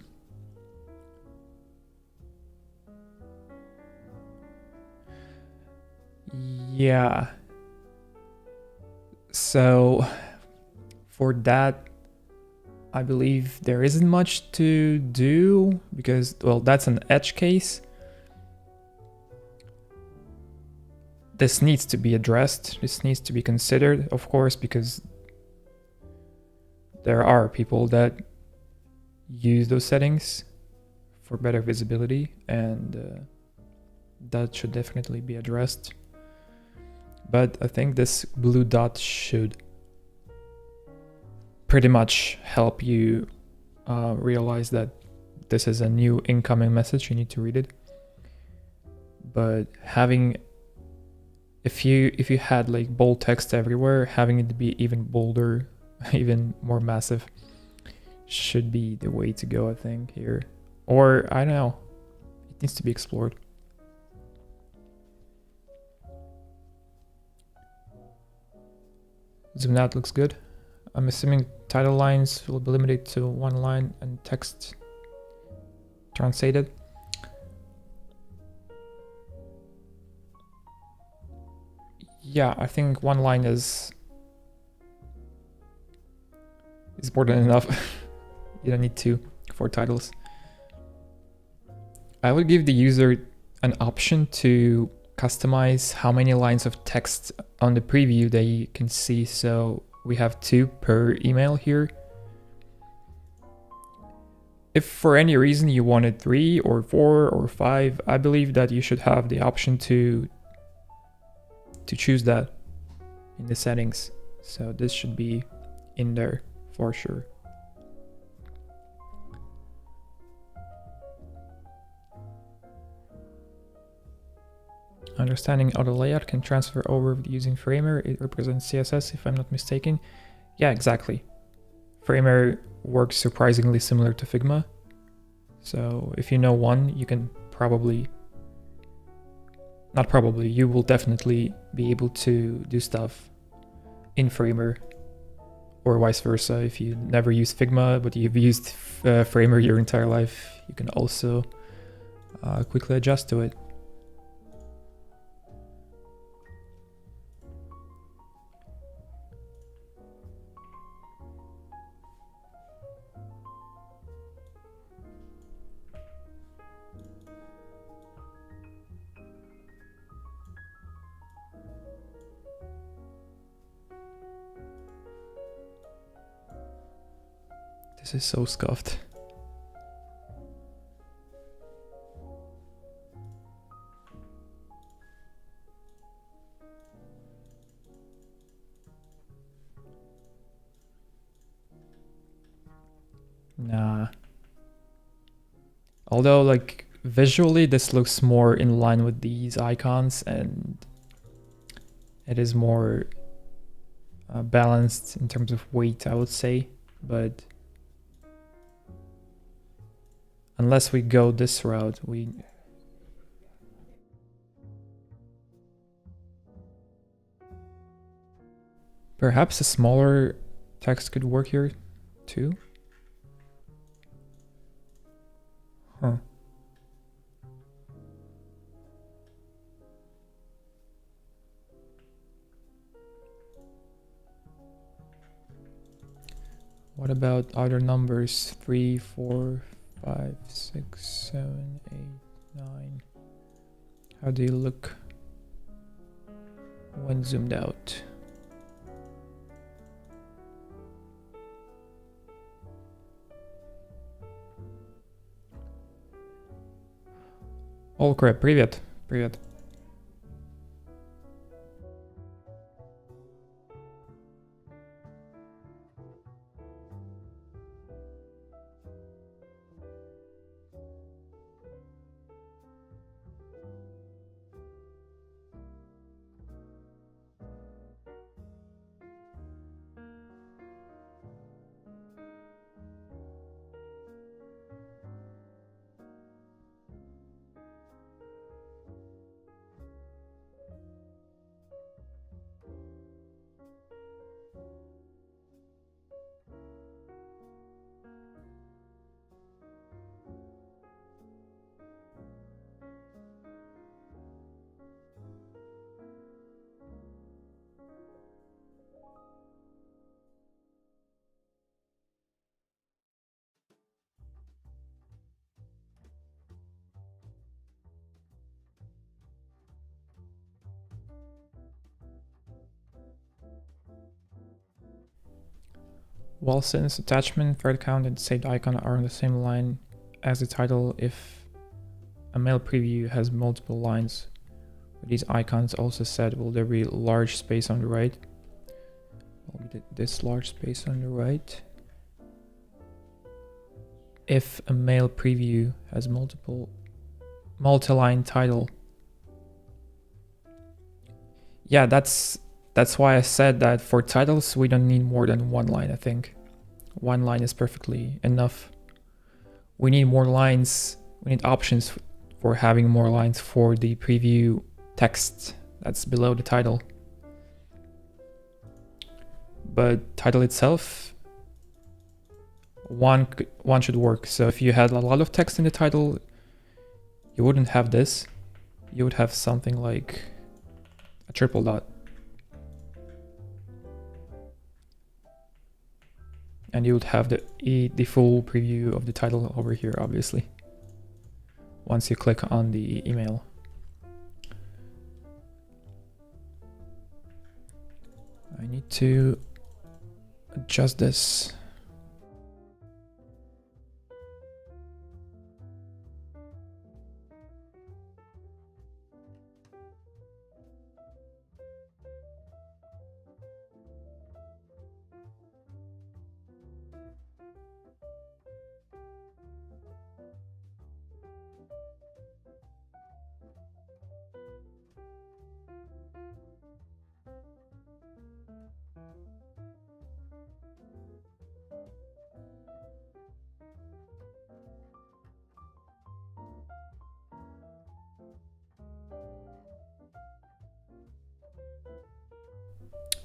Yeah. So for that, I believe there isn't much to do because, well, that's an edge case. This needs to be addressed. This needs to be considered, of course, because there are people that use those settings for better visibility, and that should definitely be addressed. But I think this blue dot should pretty much help you realize that this is a new incoming message, you need to read it. But having, if you had like bold text everywhere, having it be even bolder, even more massive, should be the way to go, I think, here. Or I don't know, it needs to be explored. Zoomed out looks good. I'm assuming title lines will be limited to one line and text translated. Yeah, I think one line is more than enough. You don't need two for titles. I would give the user an option to customize how many lines of text on the preview they can see. So we have 2 per email here. If for any reason you wanted 3 or 4 or 5, I believe that you should have the option to choose that in the settings. So this should be in there for sure. Understanding auto layout can transfer over using Framer. It represents CSS if I'm not mistaken. Yeah, exactly. Framer works surprisingly similar to Figma. So if you know one, you can you will definitely be able to do stuff in Framer, or vice versa. If you never used Figma, but you've used Framer your entire life, you can also quickly adjust to it. This is so scuffed. Nah. Although, like, visually this looks more in line with these icons, and it is more balanced in terms of weight, I would say. But unless we go this route, perhaps a smaller text could work here too. Huh. What about other numbers? 3, 4, 5, 6, 7, 8, 9. How do you look when zoomed out? All crap, привет, привет. Well, since attachment, thread count, and saved icon are on the same line as the title, if a mail preview has multiple lines with these icons also set, will there be large space on the right? I'll get this large space on the right. If a mail preview has multi-line title. Yeah, that's why I said that for titles, we don't need more than one line, I think. One line is perfectly enough. We need more lines. We need options for having more lines for the preview text that's below the title. But title itself, one should work. So if you had a lot of text in the title, you wouldn't have this. You would have something like a triple dot. And you would have the full preview of the title over here, obviously, once you click on the email. I need to adjust this.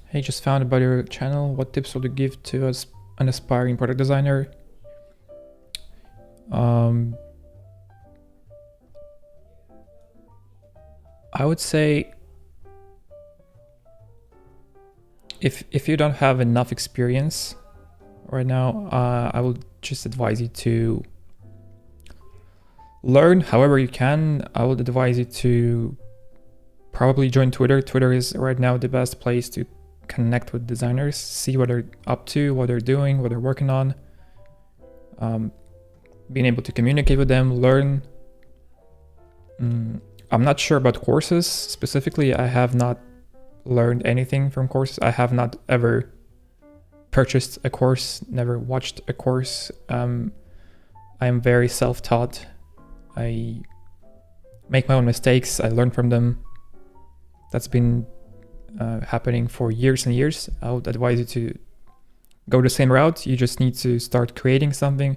Hey, just found about your channel. What tips would you give to an aspiring product designer? I would say if you don't have enough experience right now, I would just advise you to learn however you can. I would advise you to probably join Twitter. Twitter is right now the best place to connect with designers, see what they're up to, what they're doing, what they're working on. Being able to communicate with them, learn. I'm not sure about courses specifically. I have not learned anything from courses. I have not ever purchased a course, never watched a course. I'm very self-taught. I make my own mistakes. I learn from them. That's been happening for years and years. I would advise you to go the same route. You just need to start creating something.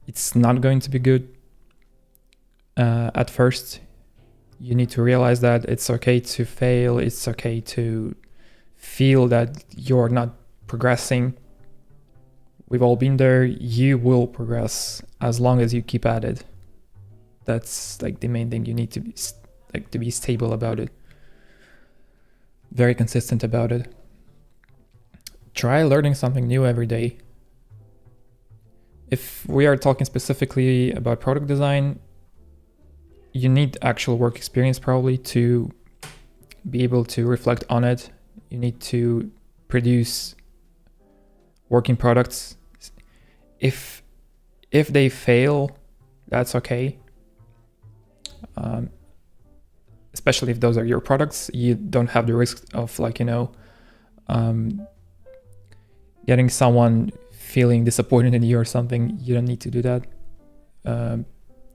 It's not going to be good at first. You need to realize that it's okay to fail. It's okay to feel that you're not progressing. We've all been there. You will progress as long as you keep at it. That's like the main thing. You need to be stable about it. Very consistent about it. Try learning something new every day. If we are talking specifically about product design, you need actual work experience probably to be able to reflect on it. You need to produce working products. If they fail, that's okay. Especially if those are your products, you don't have the risk of getting someone feeling disappointed in you or something. You don't need to do that.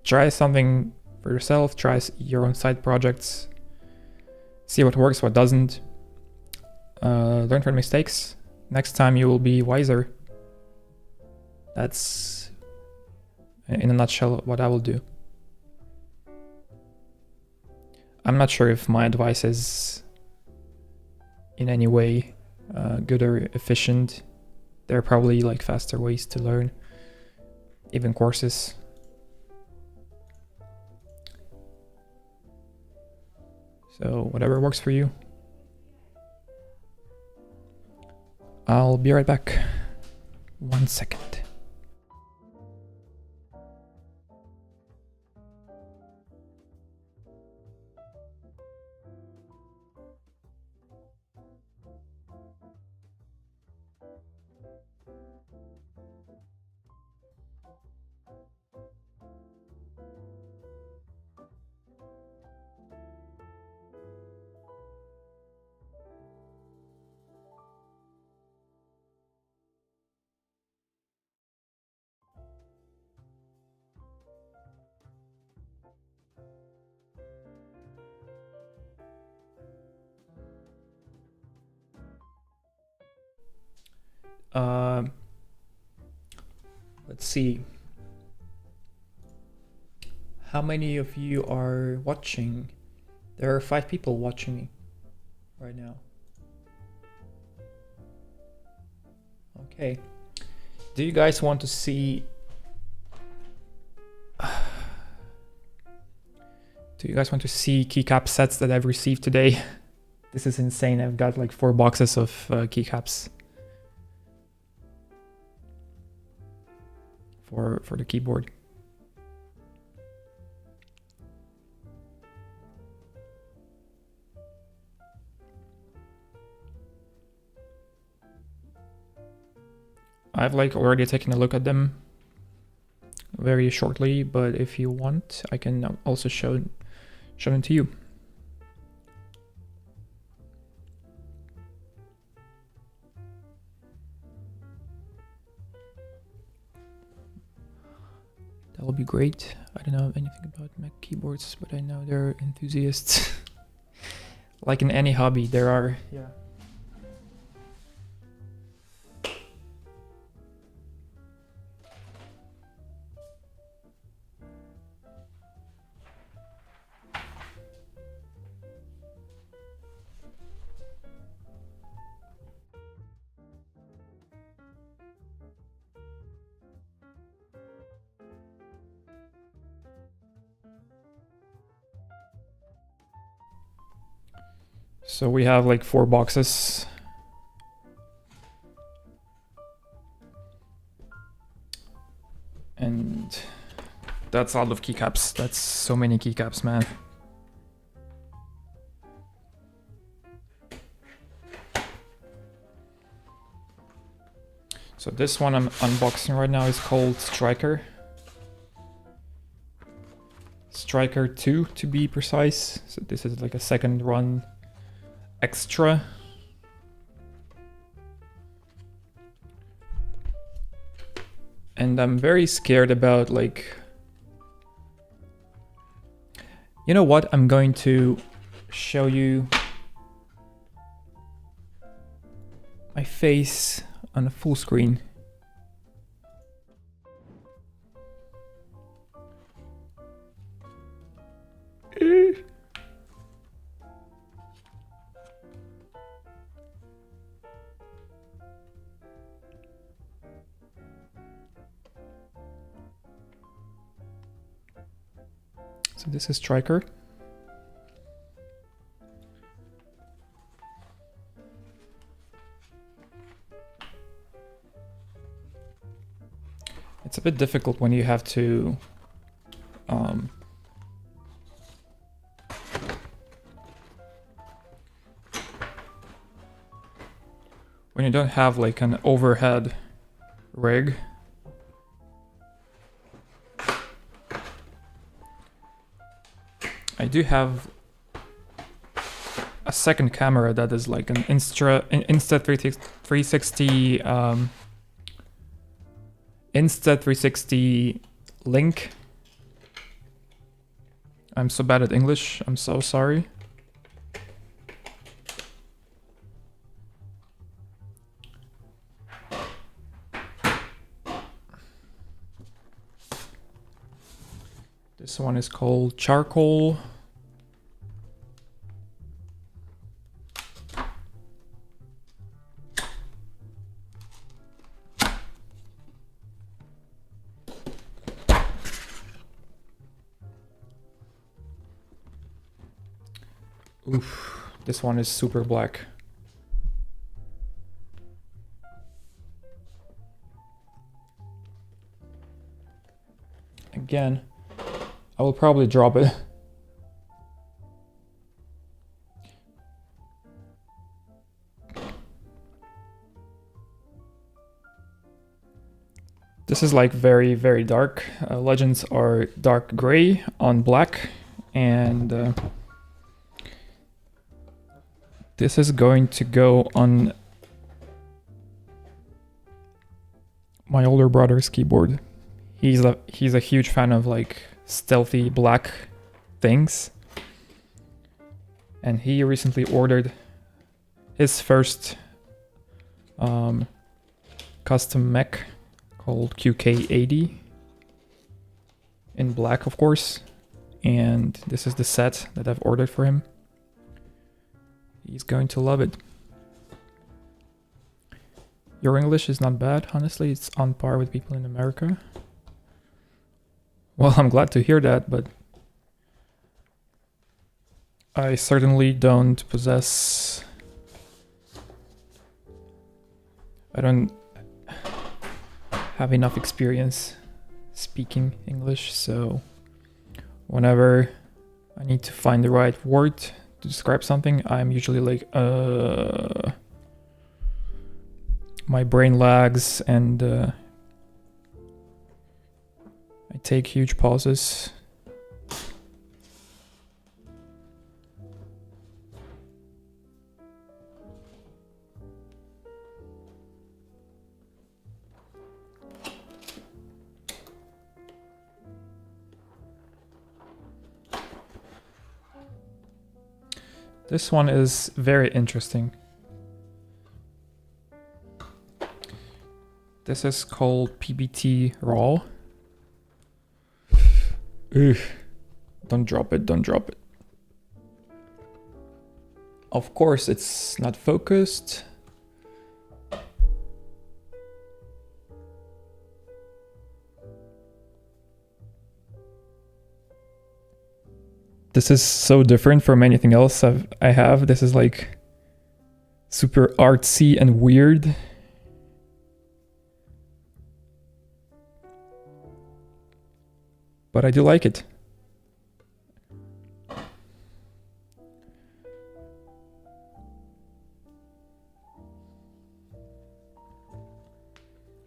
Try something for yourself, try your own side projects, see what works, what doesn't. Learn from mistakes. Next time you will be wiser. That's, in a nutshell, what I will do. I'm not sure if my advice is in any way good or efficient. There are probably like faster ways to learn, even courses. So whatever works for you. I'll be right back. 1 second. Let's see. How many of you are watching? There are 5 people watching me right now. Okay. Do you guys want to see... Do you guys want to see keycap sets that I've received today? This is insane. I've got like 4 boxes of keycaps for the keyboard. I've like already taken a look at them very shortly, but if you want, I can also show them to you. That will be great. I don't know anything about Mac keyboards, but I know there are enthusiasts. Like in any hobby, there are. Yeah. So we have like 4 boxes. And that's a lot of keycaps. That's so many keycaps, man. So this one I'm unboxing right now is called Striker. Striker 2 to be precise. So this is like a second run extra. And I'm very scared about like, you know what? I'm going to show you my face on a full screen. So this is Striker. It's a bit difficult when you have to when you don't have like an overhead rig. I do have a second camera that is like an Insta360 Insta360 link. I'm so bad at English, I'm so sorry. This one is called Charcoal. Oof, this one is super black. Again, I will probably drop it. This is like very, very dark. Legends are dark gray on black, and this is going to go on my older brother's keyboard. He's a huge fan of like stealthy black things, and he recently ordered his first custom mech called QK80 in black, of course. And this is the set that I've ordered for him. He's going to love it. Your English is not bad, honestly. It's on par with people in America. Well, I'm glad to hear that, but I certainly don't possess... I don't have enough experience speaking English, so whenever I need to find the right word to describe something, I'm usually like, my brain lags and I take huge pauses. This one is very interesting. This is called PBT Raw. Ugh. Don't drop it, don't drop it. Of course, it's not focused. This is so different from anything else I have. This is like super artsy and weird. But I do like it.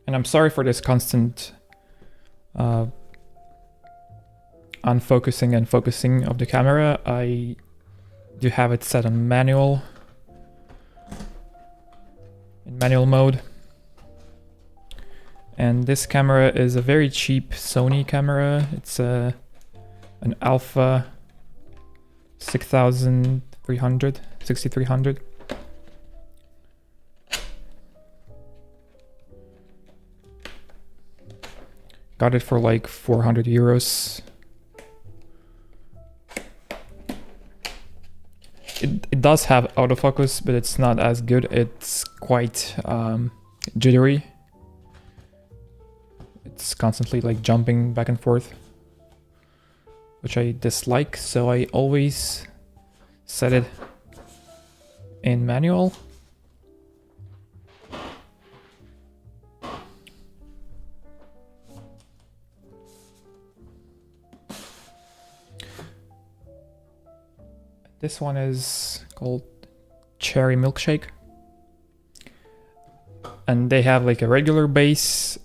And I'm sorry for this constant unfocusing and focusing of the camera. I do have it set on manual, in manual mode. And this camera is a very cheap Sony camera. It's an Alpha 6300. Got it for like 400 euros. It does have autofocus, but it's not as good. It's quite jittery. It's constantly like jumping back and forth, which I dislike, so I always set it in manual. This one is called Cherry Milkshake. And they have like a regular base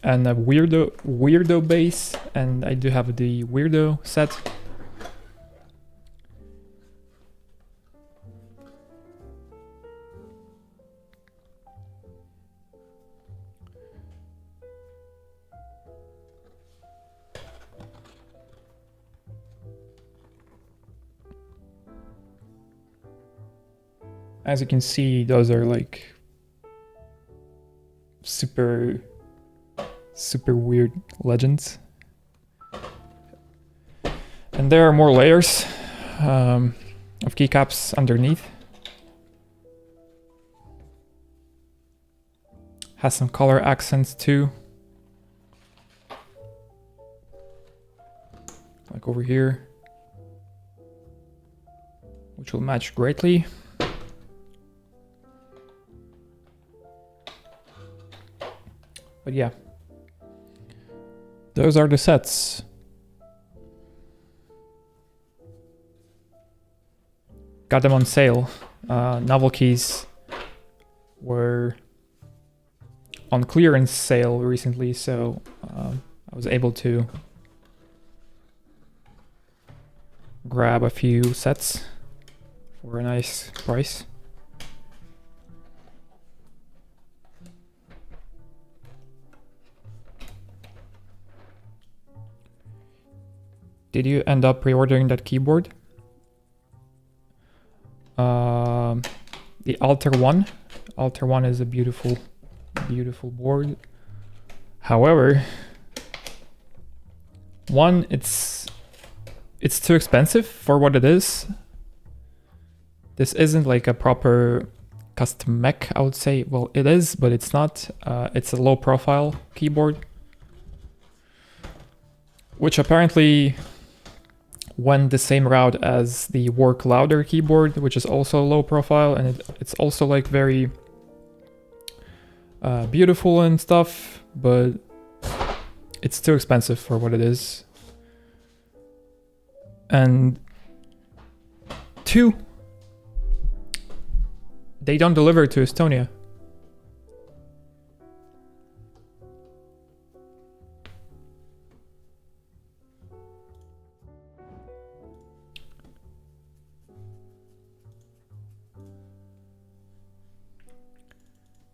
and a weirdo base, and I do have the weirdo set. As you can see, those are like super weird legends. And there are more layers of keycaps underneath. Has some color accents too. Like over here, which will match greatly. But yeah, those are the sets. Got them on sale. Novel keys were on clearance sale recently, so I was able to grab a few sets for a nice price. Did you end up pre-ordering that keyboard? The Alter One. Alter One is a beautiful beautiful board. However, one, it's too expensive for what it is. This isn't like a proper custom mech, I would say. Well, it is, but it's not. It's a low profile keyboard, which apparently went the same route as the Work Louder keyboard, which is also low profile, and it's also like very beautiful and stuff, but it's too expensive for what it is. And two, they don't deliver to Estonia.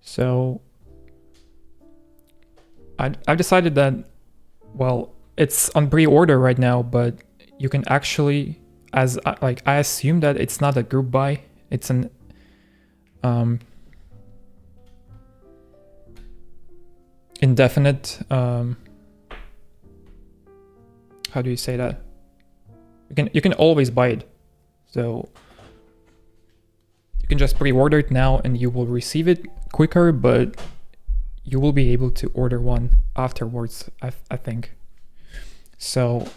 So I've decided that, well, it's on pre-order right now, but you can actually, as like, I assume that it's not a group buy, it's an indefinite, how do you say that? You can always buy it. So you can just pre-order it now and you will receive it quicker, but you will be able to order one afterwards, I think. So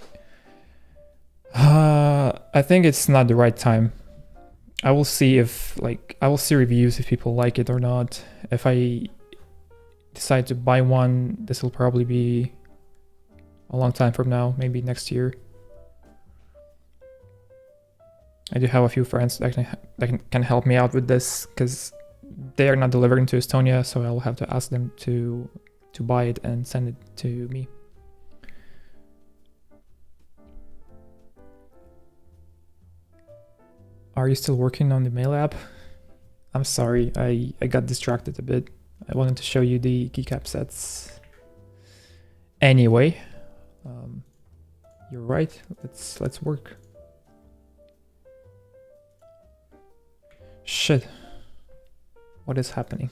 I think it's not the right time. I will see if, like, I will see reviews if people like it or not. If I decide to buy one, this will probably be a long time from now, maybe next year. I do have a few friends that can help me out with this, because they are not delivering to Estonia, so I'll have to ask them to buy it and send it to me. Are you still working on the mail app? I'm sorry, I got distracted a bit. I wanted to show you the Keycap sets. Anyway, you're right. Let's work. Shit. What is happening?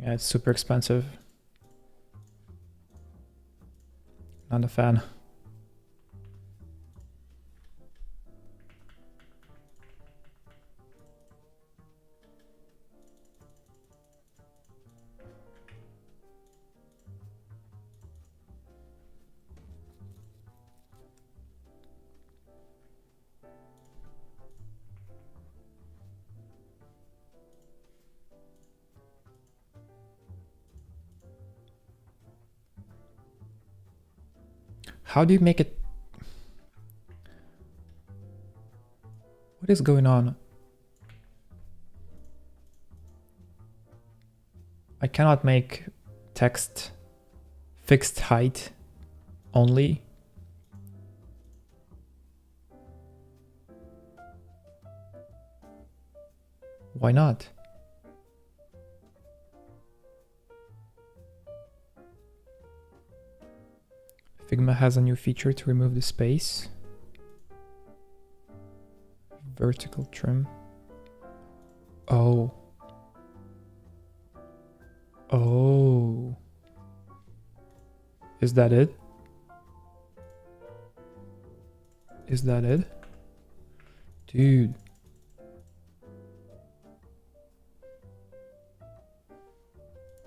Yeah, it's super expensive. Not a fan. How do you make it? What is going on? I cannot make text fixed height only. Why not? Figma has a new feature to remove the space. Vertical trim. Oh. Oh. Is that it? Is that it? Dude.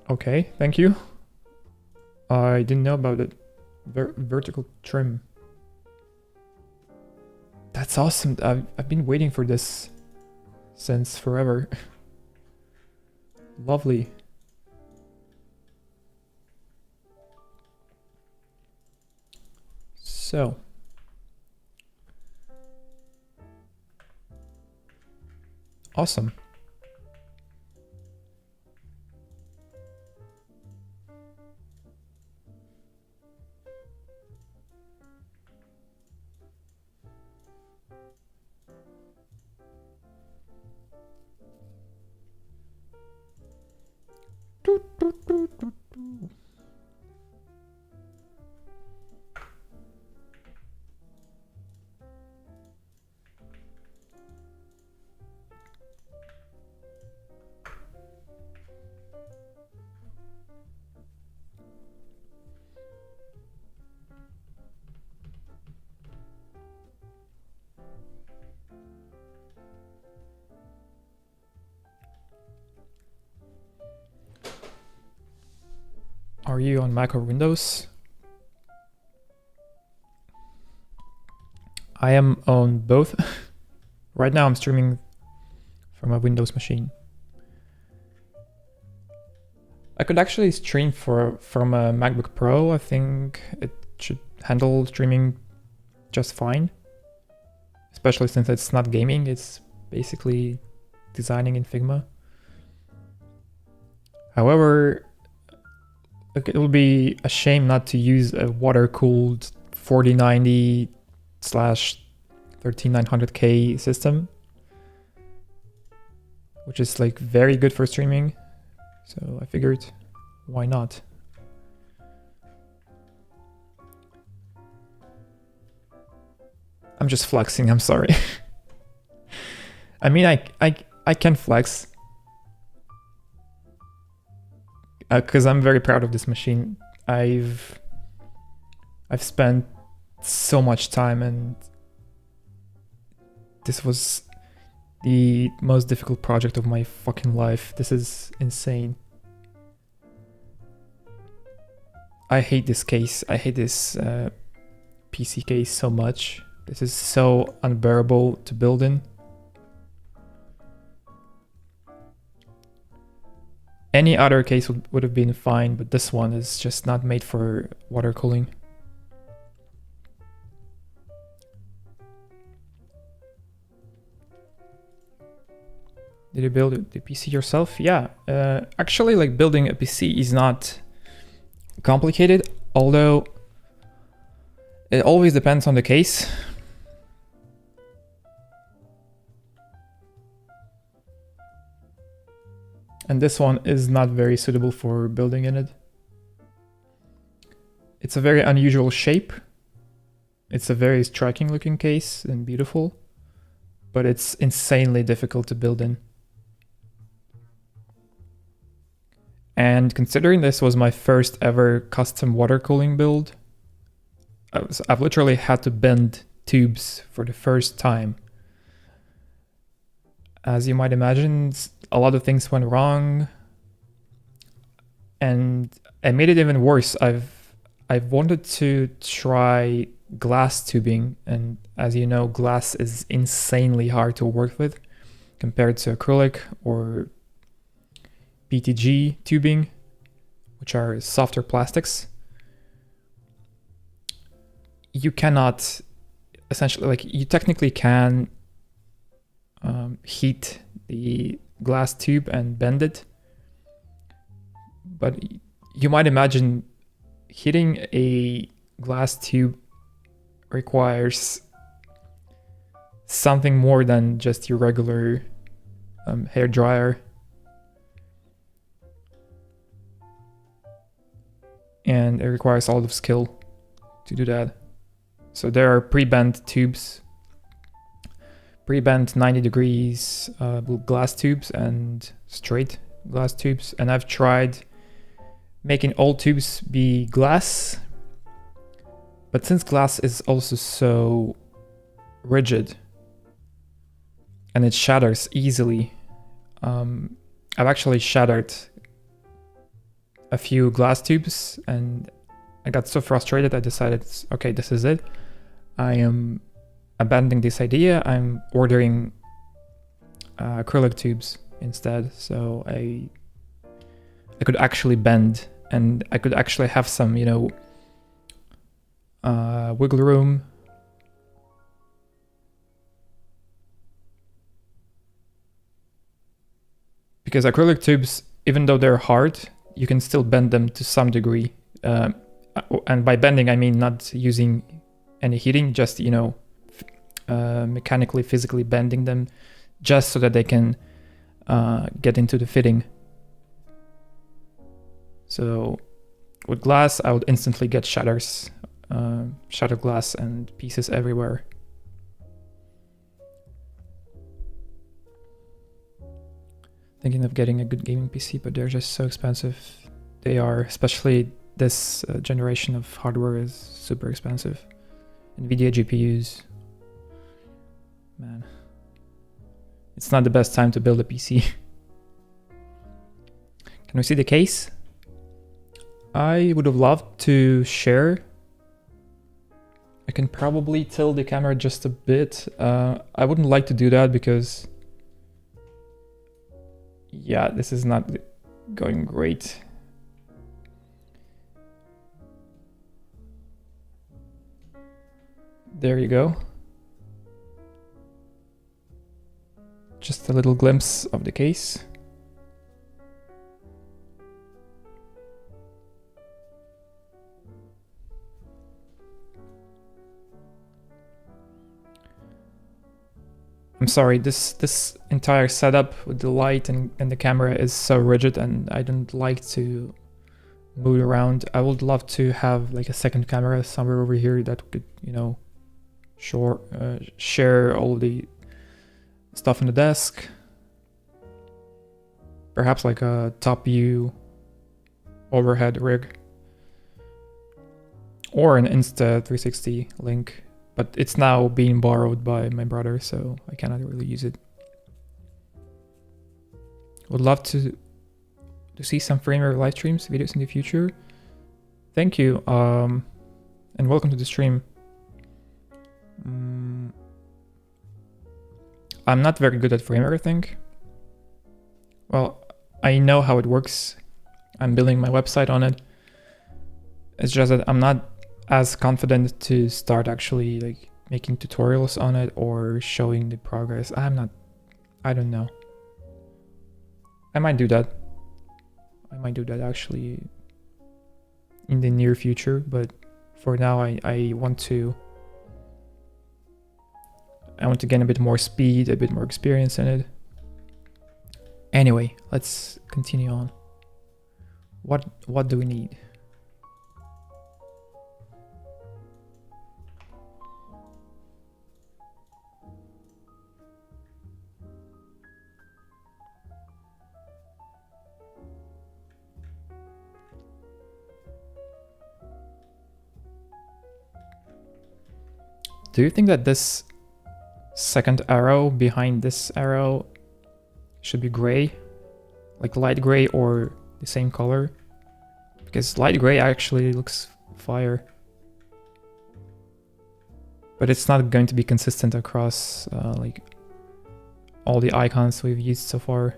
Okay, thank you. I didn't know about it. Vertical trim. That's awesome. I've been waiting for this since forever. Lovely. So. Awesome. Are you on Mac or Windows? I am on both. Right now I'm streaming from a Windows machine. I could actually stream from a MacBook Pro. I think it should handle streaming just fine. Especially since it's not gaming, it's basically designing in Figma. However, it will be a shame not to use a water-cooled 4090/13900K system, which is like very good for streaming. So I figured, why not? I'm just flexing, I'm sorry. I mean, I can flex. Because I'm very proud of this machine. I've spent so much time, and this was the most difficult project of my fucking life. This is insane. I hate this case. I hate this PC case so much. This is so unbearable to build in. Any other case would have been fine, but this one is just not made for water cooling. Did you build the PC yourself? Yeah, actually, like building a PC is not complicated, although it always depends on the case. And this one is not very suitable for building in it. It's a very unusual shape. It's a very striking looking case and beautiful, but it's insanely difficult to build in. And considering this was my first ever custom water cooling build, I've literally had to bend tubes for the first time. As you might imagine, a lot of things went wrong, and it made it even worse. I've wanted to try glass tubing, and as you know, glass is insanely hard to work with compared to acrylic or PETG tubing, which are softer plastics. You cannot, essentially, like, you technically can heat the glass tube and bend it, but you might imagine heating a glass tube requires something more than just your regular hair dryer. And it requires a lot of skill to do that. So there are pre-bent tubes, pre-bent 90 degrees glass tubes and straight glass tubes, and I've tried making all tubes be glass, but since glass is also so rigid and it shatters easily, I've actually shattered a few glass tubes, and I got so frustrated I decided, okay, this is it. I am abandoning this idea. I'm ordering acrylic tubes instead, so I could actually bend, and I could actually have some, you know, wiggle room. Because acrylic tubes, even though they're hard, you can still bend them to some degree. And by bending, I mean not using any heating, just, you know, mechanically, physically bending them just so that they can get into the fitting. So with glass, I would instantly get shatters, shattered glass and pieces everywhere. Thinking of getting a good gaming PC, but they're just so expensive. They are, especially this generation of hardware is super expensive. NVIDIA GPUs, man, it's not the best time to build a PC. Can we see the case? I would have loved to share. I can probably tilt the camera just a bit. I wouldn't like to do that because, yeah, this is not going great. There you go. Just a little glimpse of the case. I'm sorry, this entire setup with the light and the camera is so rigid, and I don't like to move around. I would love to have like a second camera somewhere over here that could, you know, share all the stuff on the desk. Perhaps like a top view overhead rig. Or an Insta360 link. But it's now being borrowed by my brother, so I cannot really use it. Would love to see some Framer live streams, videos in the future. Thank you, and welcome to the stream. I'm not very good at Framer, I think. Well, I know how it works. I'm building my website on it. It's just that I'm not as confident to start actually like making tutorials on it or showing the progress. I don't know. I might do that. I might do that actually in the near future, but for now I want to gain a bit more speed, a bit more experience in it. Anyway, let's continue on. What do we need? Do you think that this second arrow behind this arrow should be gray? Like light gray or the same color? Because light gray actually looks fire. But it's not going to be consistent across like all the icons we've used so far.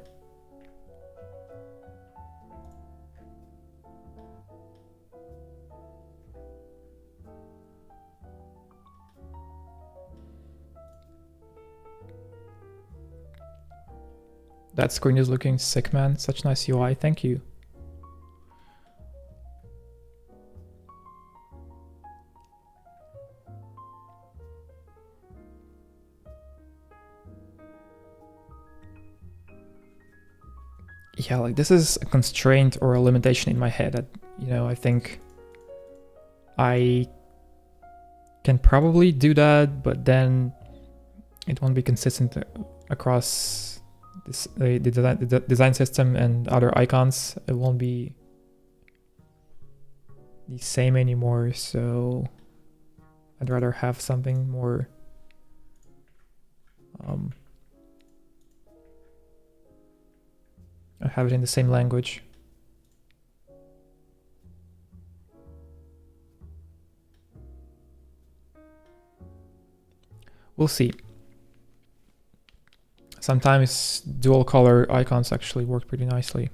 That screen is looking sick, man. Such nice UI. Thank you. Yeah, like this is a constraint or a limitation in my head that, you know, I think I can probably do that, but then it won't be consistent across the design system and other icons. It won't be the same anymore, so I'd rather have something more I have it in the same language. We'll see. Sometimes dual color icons actually work pretty nicely.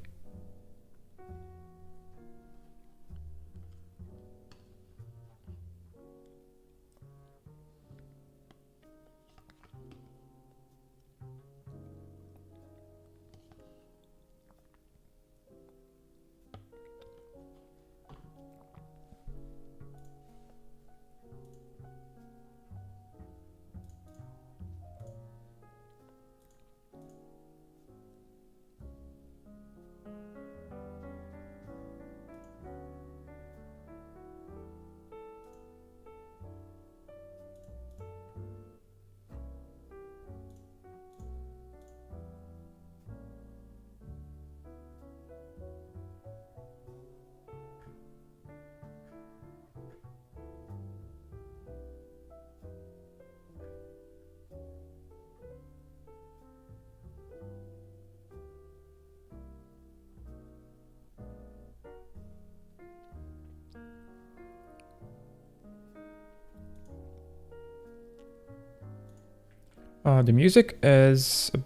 The music is a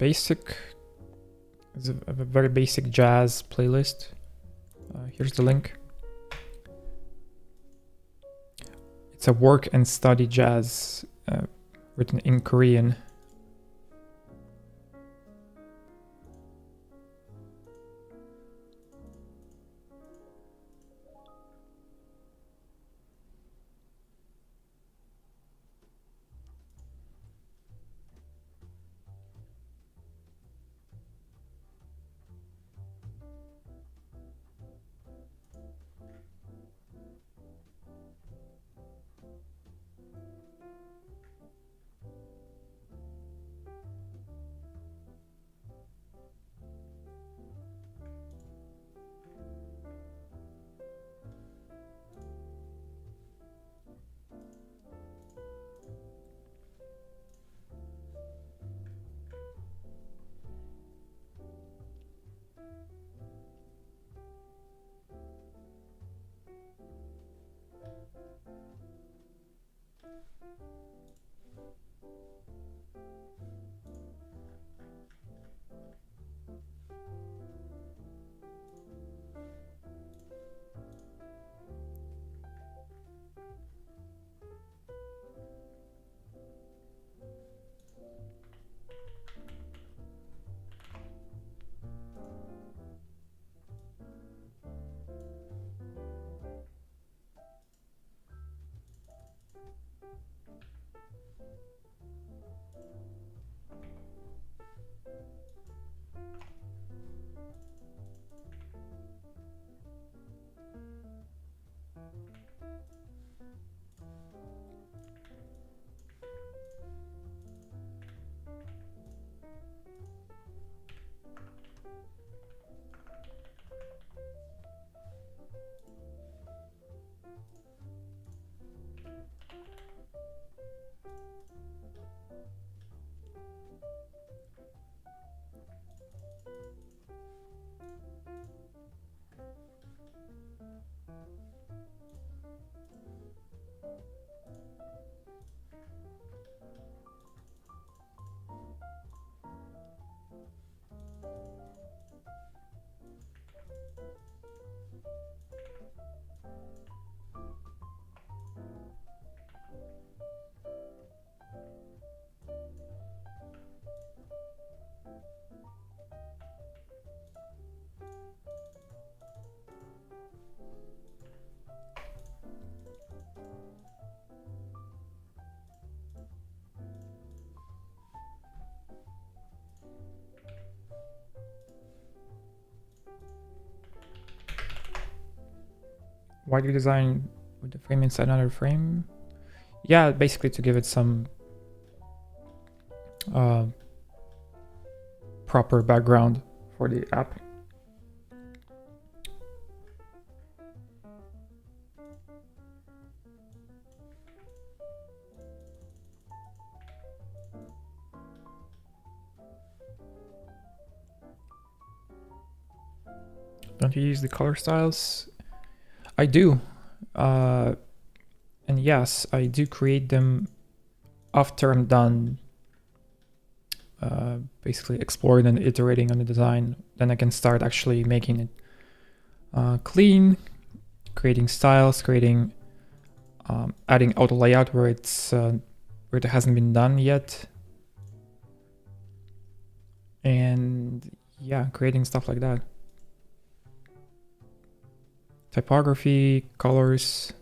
very basic jazz playlist. Here's the link. It's a work and study jazz written in Korean. Why do you design with the frame inside another frame? Yeah, basically to give it some proper background for the app. Don't you use the color styles? I do. And yes, I do create them after I'm done basically exploring and iterating on the design. Then I can start actually making it clean, creating styles, creating adding auto layout where it hasn't been done yet, and yeah, creating stuff like that. Typography, colors.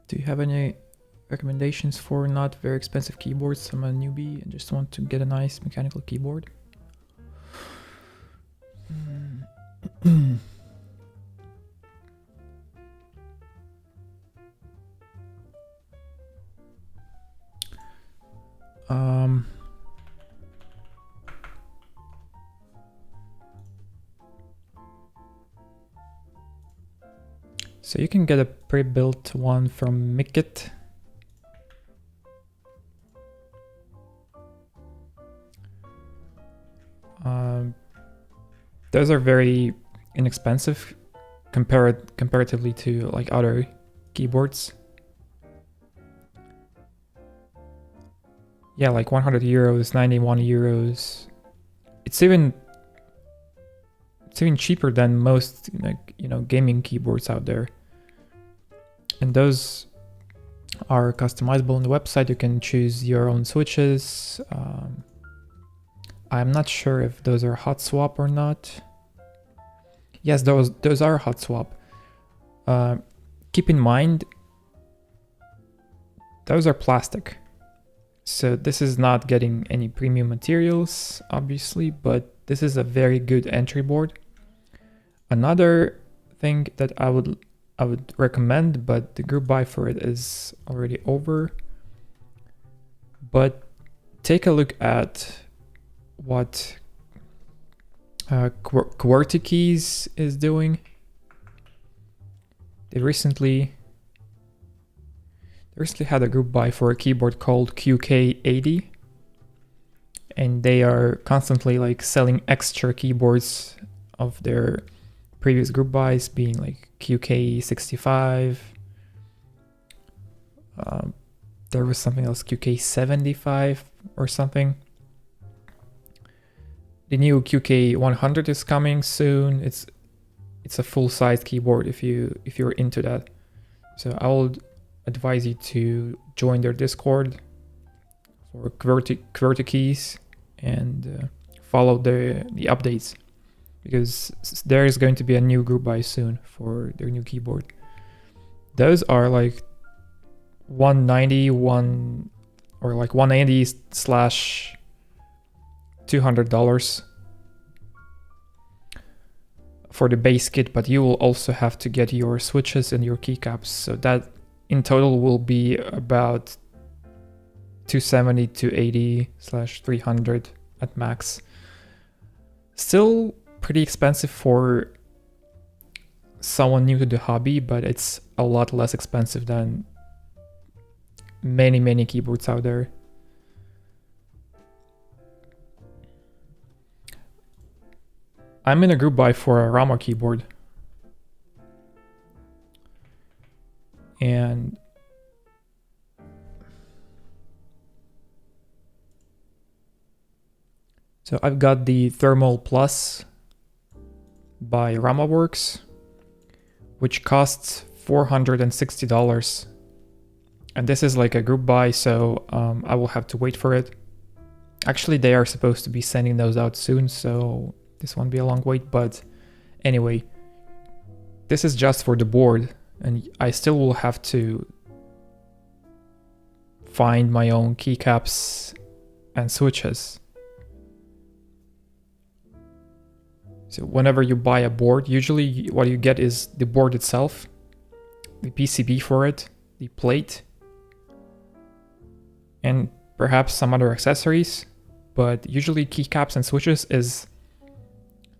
Do you have any recommendations for not very expensive keyboards. I'm a newbie and just want to get a nice mechanical keyboard. So you can get a pre-built one from Mikit. Those are very inexpensive comparatively to like other keyboards. Yeah, like 100 euros, 91 euros. It's even cheaper than most gaming keyboards out there. And those are customizable on the website. You can choose your own switches. I'm not sure if those are hot swap or not. Yes, those are hot swap. Keep in mind, those are plastic. So this is not getting any premium materials, obviously, but this is a very good entry board. Another thing that I would recommend, but the group buy for it is already over. But take a look at what QWERTY Keys is doing. They recently had a group buy for a keyboard called QK80, and they are constantly like selling extra keyboards of their previous group buys, being like QK65. There was something else, QK75 or something. The new QK100 is coming soon. It's a full-size keyboard if you're into that. So I would advise you to join their Discord for QWERTY Keys and follow the updates, because there is going to be a new group buy soon for their new keyboard. Those are like 190 or like 180 / $200 for the base kit, but you will also have to get your switches and your keycaps, so that in total will be about 270 to 80 / $300 at max. Still pretty expensive for someone new to the hobby, but it's a lot less expensive than many keyboards out there. I'm in a group buy for a Rama keyboard, and so I've got the Thermal Plus by RamaWorks, which costs $460, and this is like a group buy, so I will have to wait for it. Actually, they are supposed to be sending those out soon, so this won't be a long wait, but anyway, this is just for the board, and I still will have to find my own keycaps and switches. So whenever you buy a board, usually what you get is the board itself, the PCB for it, the plate, and perhaps some other accessories. But usually keycaps and switches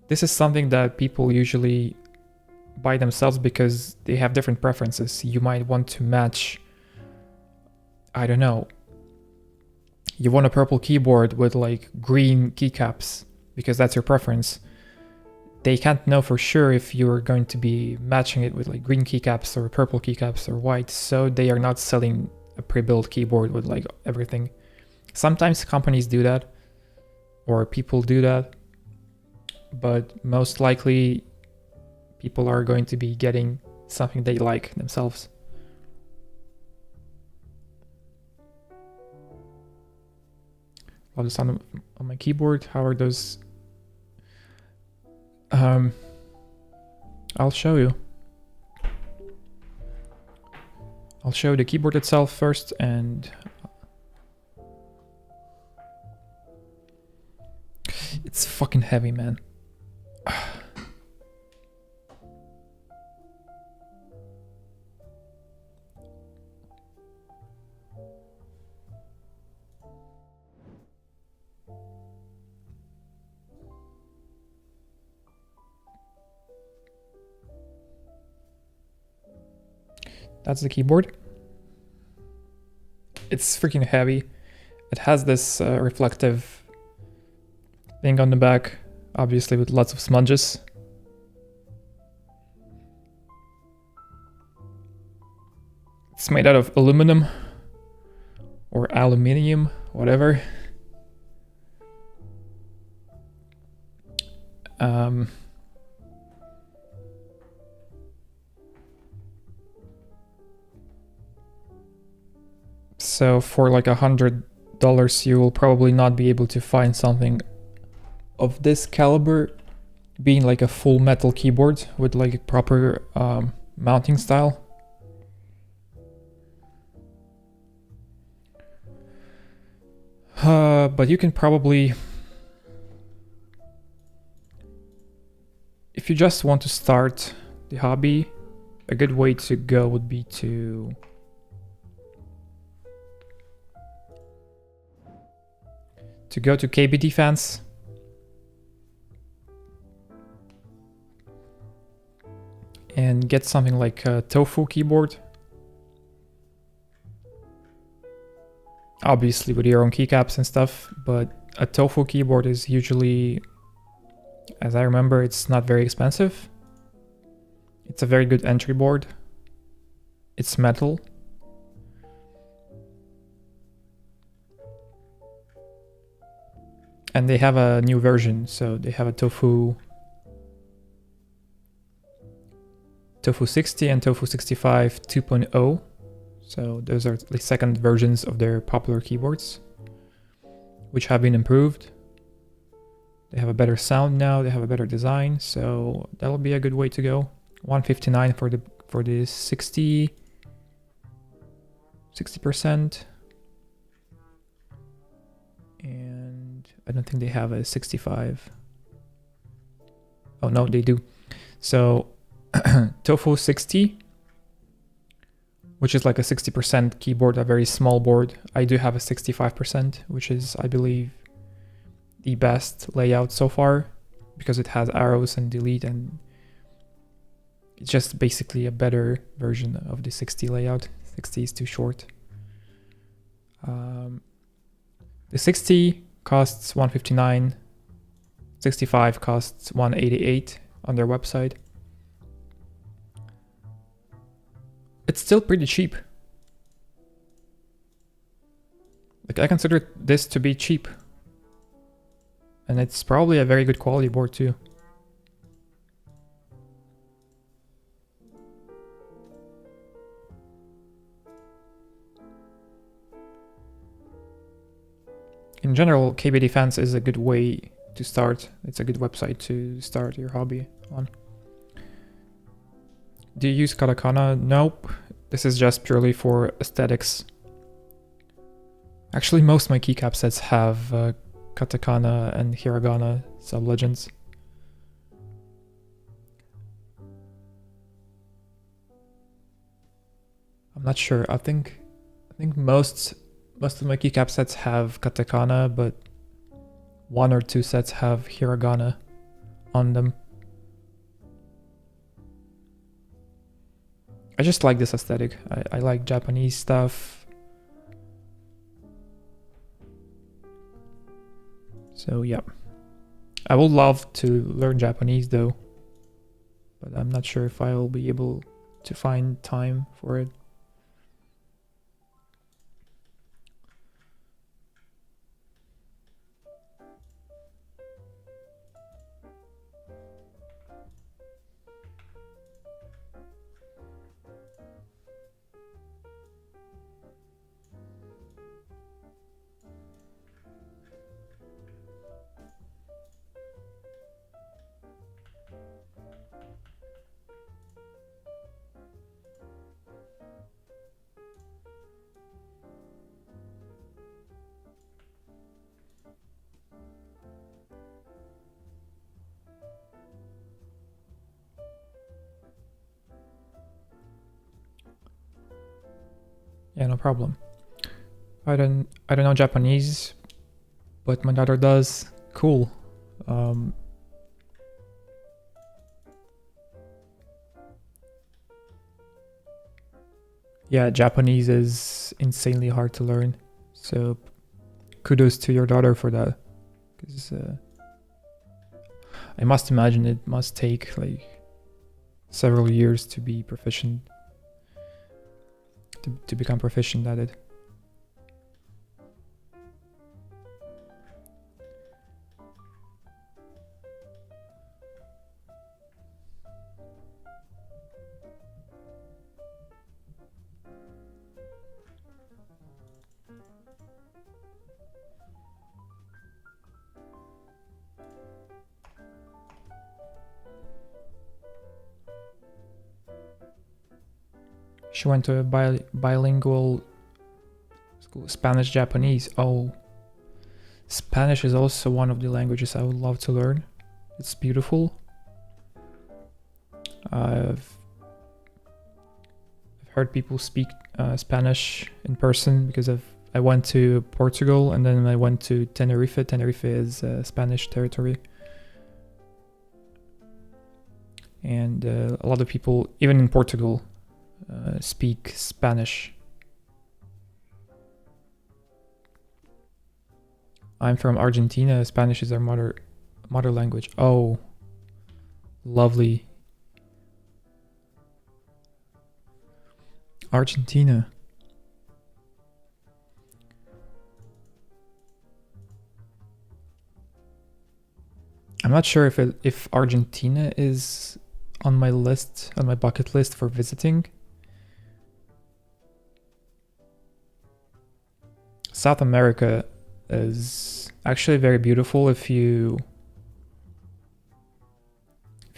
this is something that people usually buy themselves because they have different preferences. You might want to match, I don't know, you want a purple keyboard with like green keycaps because that's your preference. They can't know for sure if you're going to be matching it with like green keycaps or purple keycaps or white, so they are not selling a pre-built keyboard with like everything. Sometimes companies do that, or people do that, but most likely people are going to be getting something they like themselves. Love the sound on my keyboard. How are those? I'll show you. I'll show the keyboard itself first, and it's fucking heavy, man. That's the keyboard. It's freaking heavy. It has this reflective thing on the back, obviously with lots of smudges. It's made out of aluminum or aluminium, whatever. So for like $100, you will probably not be able to find something of this caliber being like a full metal keyboard with like a proper mounting style. But you can probably, if you just want to start the hobby, a good way to go would be to go to KB Defense. And get something like a Tofu keyboard. Obviously with your own keycaps and stuff, but a Tofu keyboard is usually, as I remember, it's not very expensive. It's a very good entry board. It's metal. And they have a new version, so they have a Tofu 60 and Tofu 65 2.0. So those are the second versions of their popular keyboards, which have been improved. They have a better sound now, they have a better design, so that'll be a good way to go. $159 for the 60%. And I don't think they have a 65. Oh no, they do. So Tofu 60, which is like a 60% keyboard, a very small board. I do have a 65%, which is, I believe, the best layout so far, because it has arrows and delete, and it's just basically a better version of the 60 layout. 60 is too short. The 60 costs $159, 65 costs $188 on their website. It's still pretty cheap. Like, I consider this to be cheap. And it's probably a very good quality board too. In general, KB Defense is a good way to start. It's a good website to start your hobby on. Do you use katakana? Nope. This is just purely for aesthetics. Actually, most of my keycap sets have katakana and hiragana sub-legends. I'm not sure. I think most of my keycap sets have katakana, but one or two sets have hiragana on them. I just like this aesthetic. I like Japanese stuff. So yeah. I would love to learn Japanese though, but I'm not sure if I'll be able to find time for it. Yeah, no problem. I don't know Japanese, but my daughter does. Cool. Yeah, Japanese is insanely hard to learn. So kudos to your daughter for that. Because I must imagine it must take like several years to be proficient, to become proficient at it. She went to a bilingual school, Spanish, Japanese. Oh, Spanish is also one of the languages I would love to learn. It's beautiful. I've heard people speak Spanish in person because I went to Portugal and then I went to Tenerife. Tenerife is Spanish territory. And a lot of people, even in Portugal, speak Spanish. I'm from Argentina. Spanish is our mother language. Oh, lovely. Argentina. I'm not sure if Argentina is on my list, on my bucket list for visiting. South America is actually very beautiful if you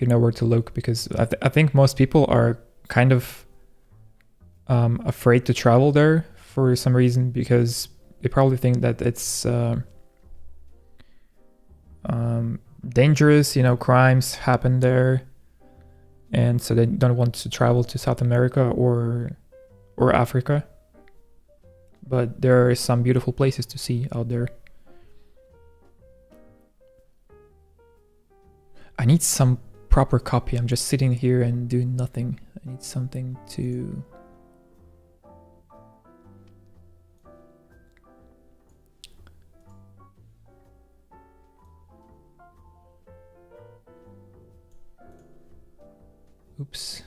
know where to look, because I think most people are kind of afraid to travel there for some reason, because they probably think that it's dangerous, crimes happen there, and so they don't want to travel to South America or Africa. But there are some beautiful places to see out there. I need some proper copy. I'm just sitting here and doing nothing. I need something to... Oops.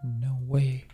No way.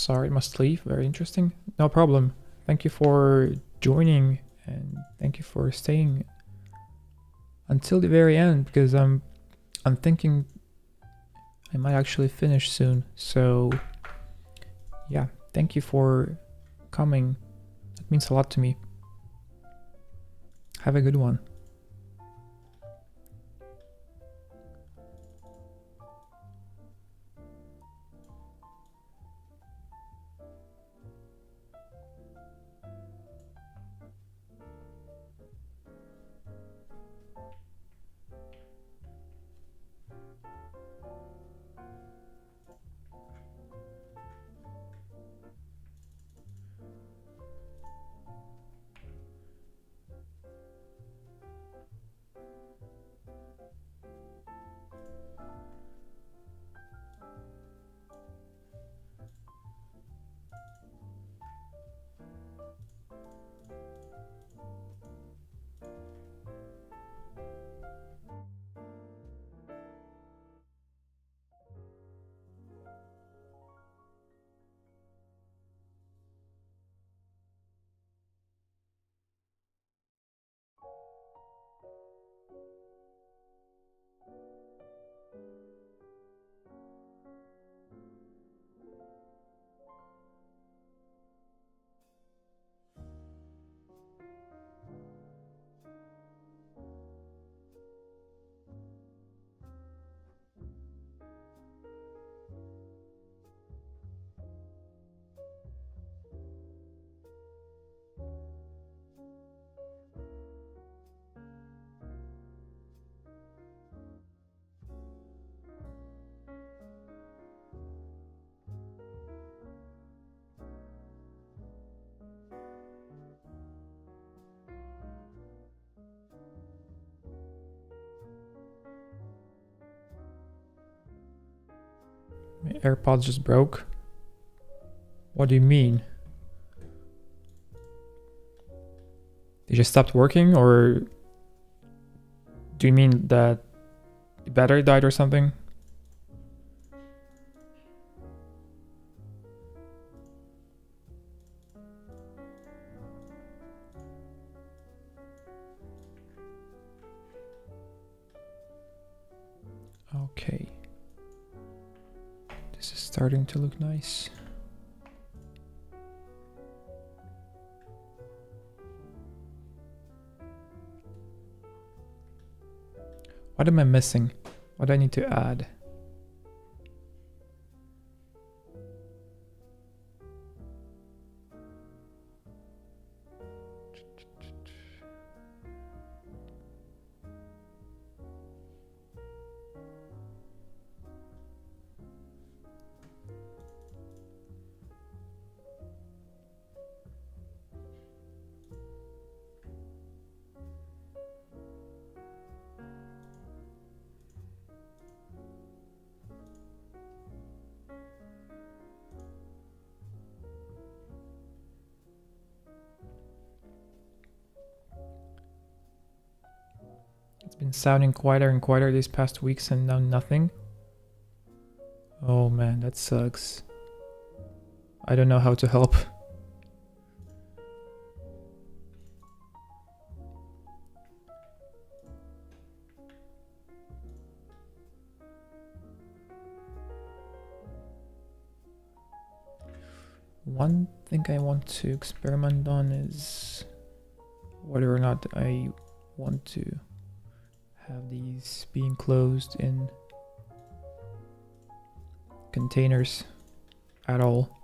Sorry, must leave. Very interesting. No problem. Thank you for joining and thank you for staying until the very end, because I'm thinking I might actually finish soon. So yeah, thank you for coming. That means a lot to me. Have a good one. My AirPods just broke. What do you mean? They just stopped working, or do you mean that the battery died or something? Okay. This is starting to look nice. What am I missing? What do I need to add? It's been sounding quieter and quieter these past weeks and now nothing. Oh man, that sucks. I don't know how to help. One thing I want to experiment on is whether or not I want to have these be enclosed in containers at all.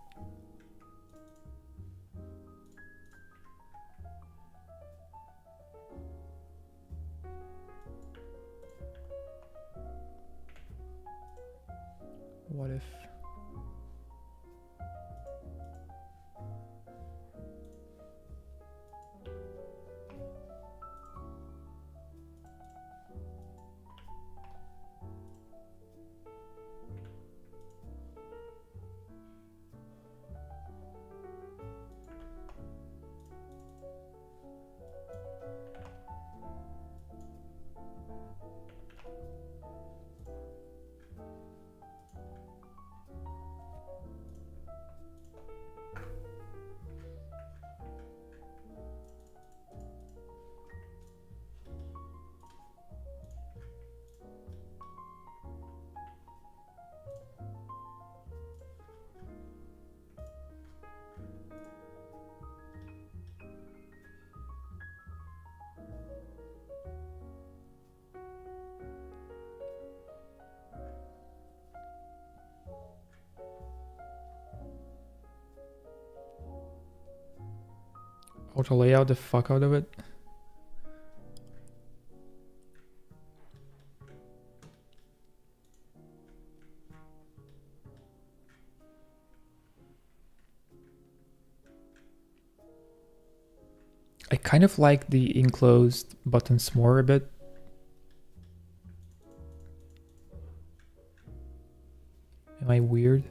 What if auto layout the fuck out of it. I kind of like the enclosed buttons more a bit. Am I weird?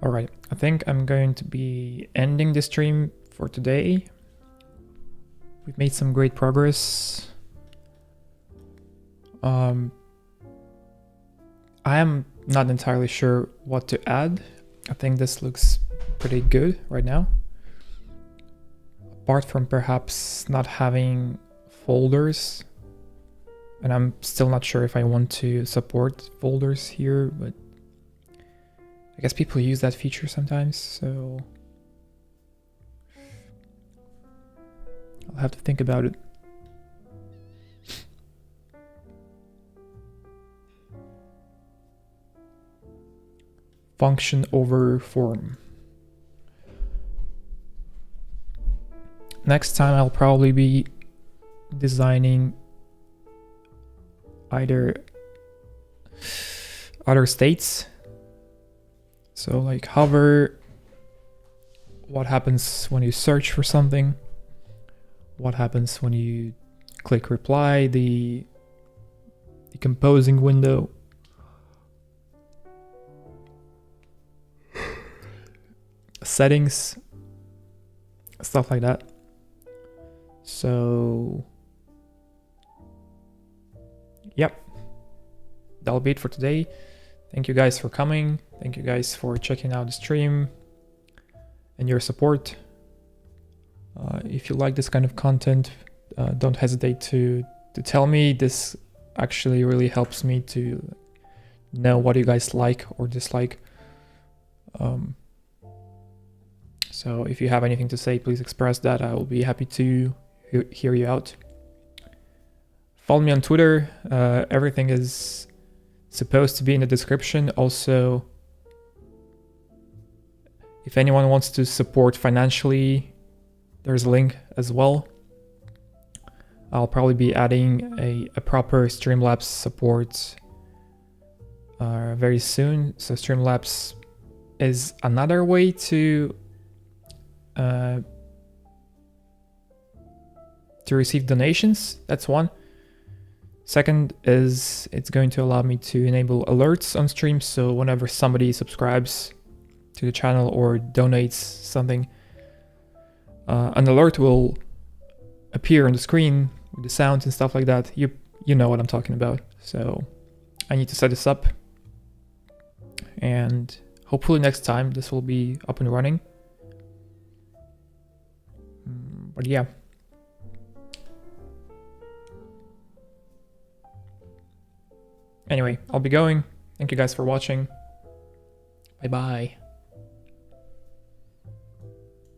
All right, I think I'm going to be ending the stream for today. We've made some great progress. I am not entirely sure what to add. I think this looks pretty good right now. Apart from perhaps not having folders, and I'm still not sure if I want to support folders here, but I guess people use that feature sometimes, so I'll have to think about it. Function over form. Next time I'll probably be designing either other states. So like hover, what happens when you search for something, what happens when you click reply, the composing window, settings, stuff like that. So yep, that'll be it for today. Thank you guys for coming. Thank you guys for checking out the stream and your support. If you like this kind of content, don't hesitate to tell me. This actually really helps me to know what you guys like or dislike. So if you have anything to say, please express that. I will be happy to hear you out. Follow me on Twitter. Everything is supposed to be in the description. Also, if anyone wants to support financially, there's a link as well. I'll probably be adding a proper Streamlabs support very soon. So Streamlabs is another way to receive donations. That's one. Second is it's going to allow me to enable alerts on stream. So whenever somebody subscribes to the channel or donates something, an alert will appear on the screen with the sounds and stuff like that. You know what I'm talking about. So I need to set this up, and hopefully next time this will be up and running. But yeah. Anyway, I'll be going. Thank you guys for watching. Bye bye.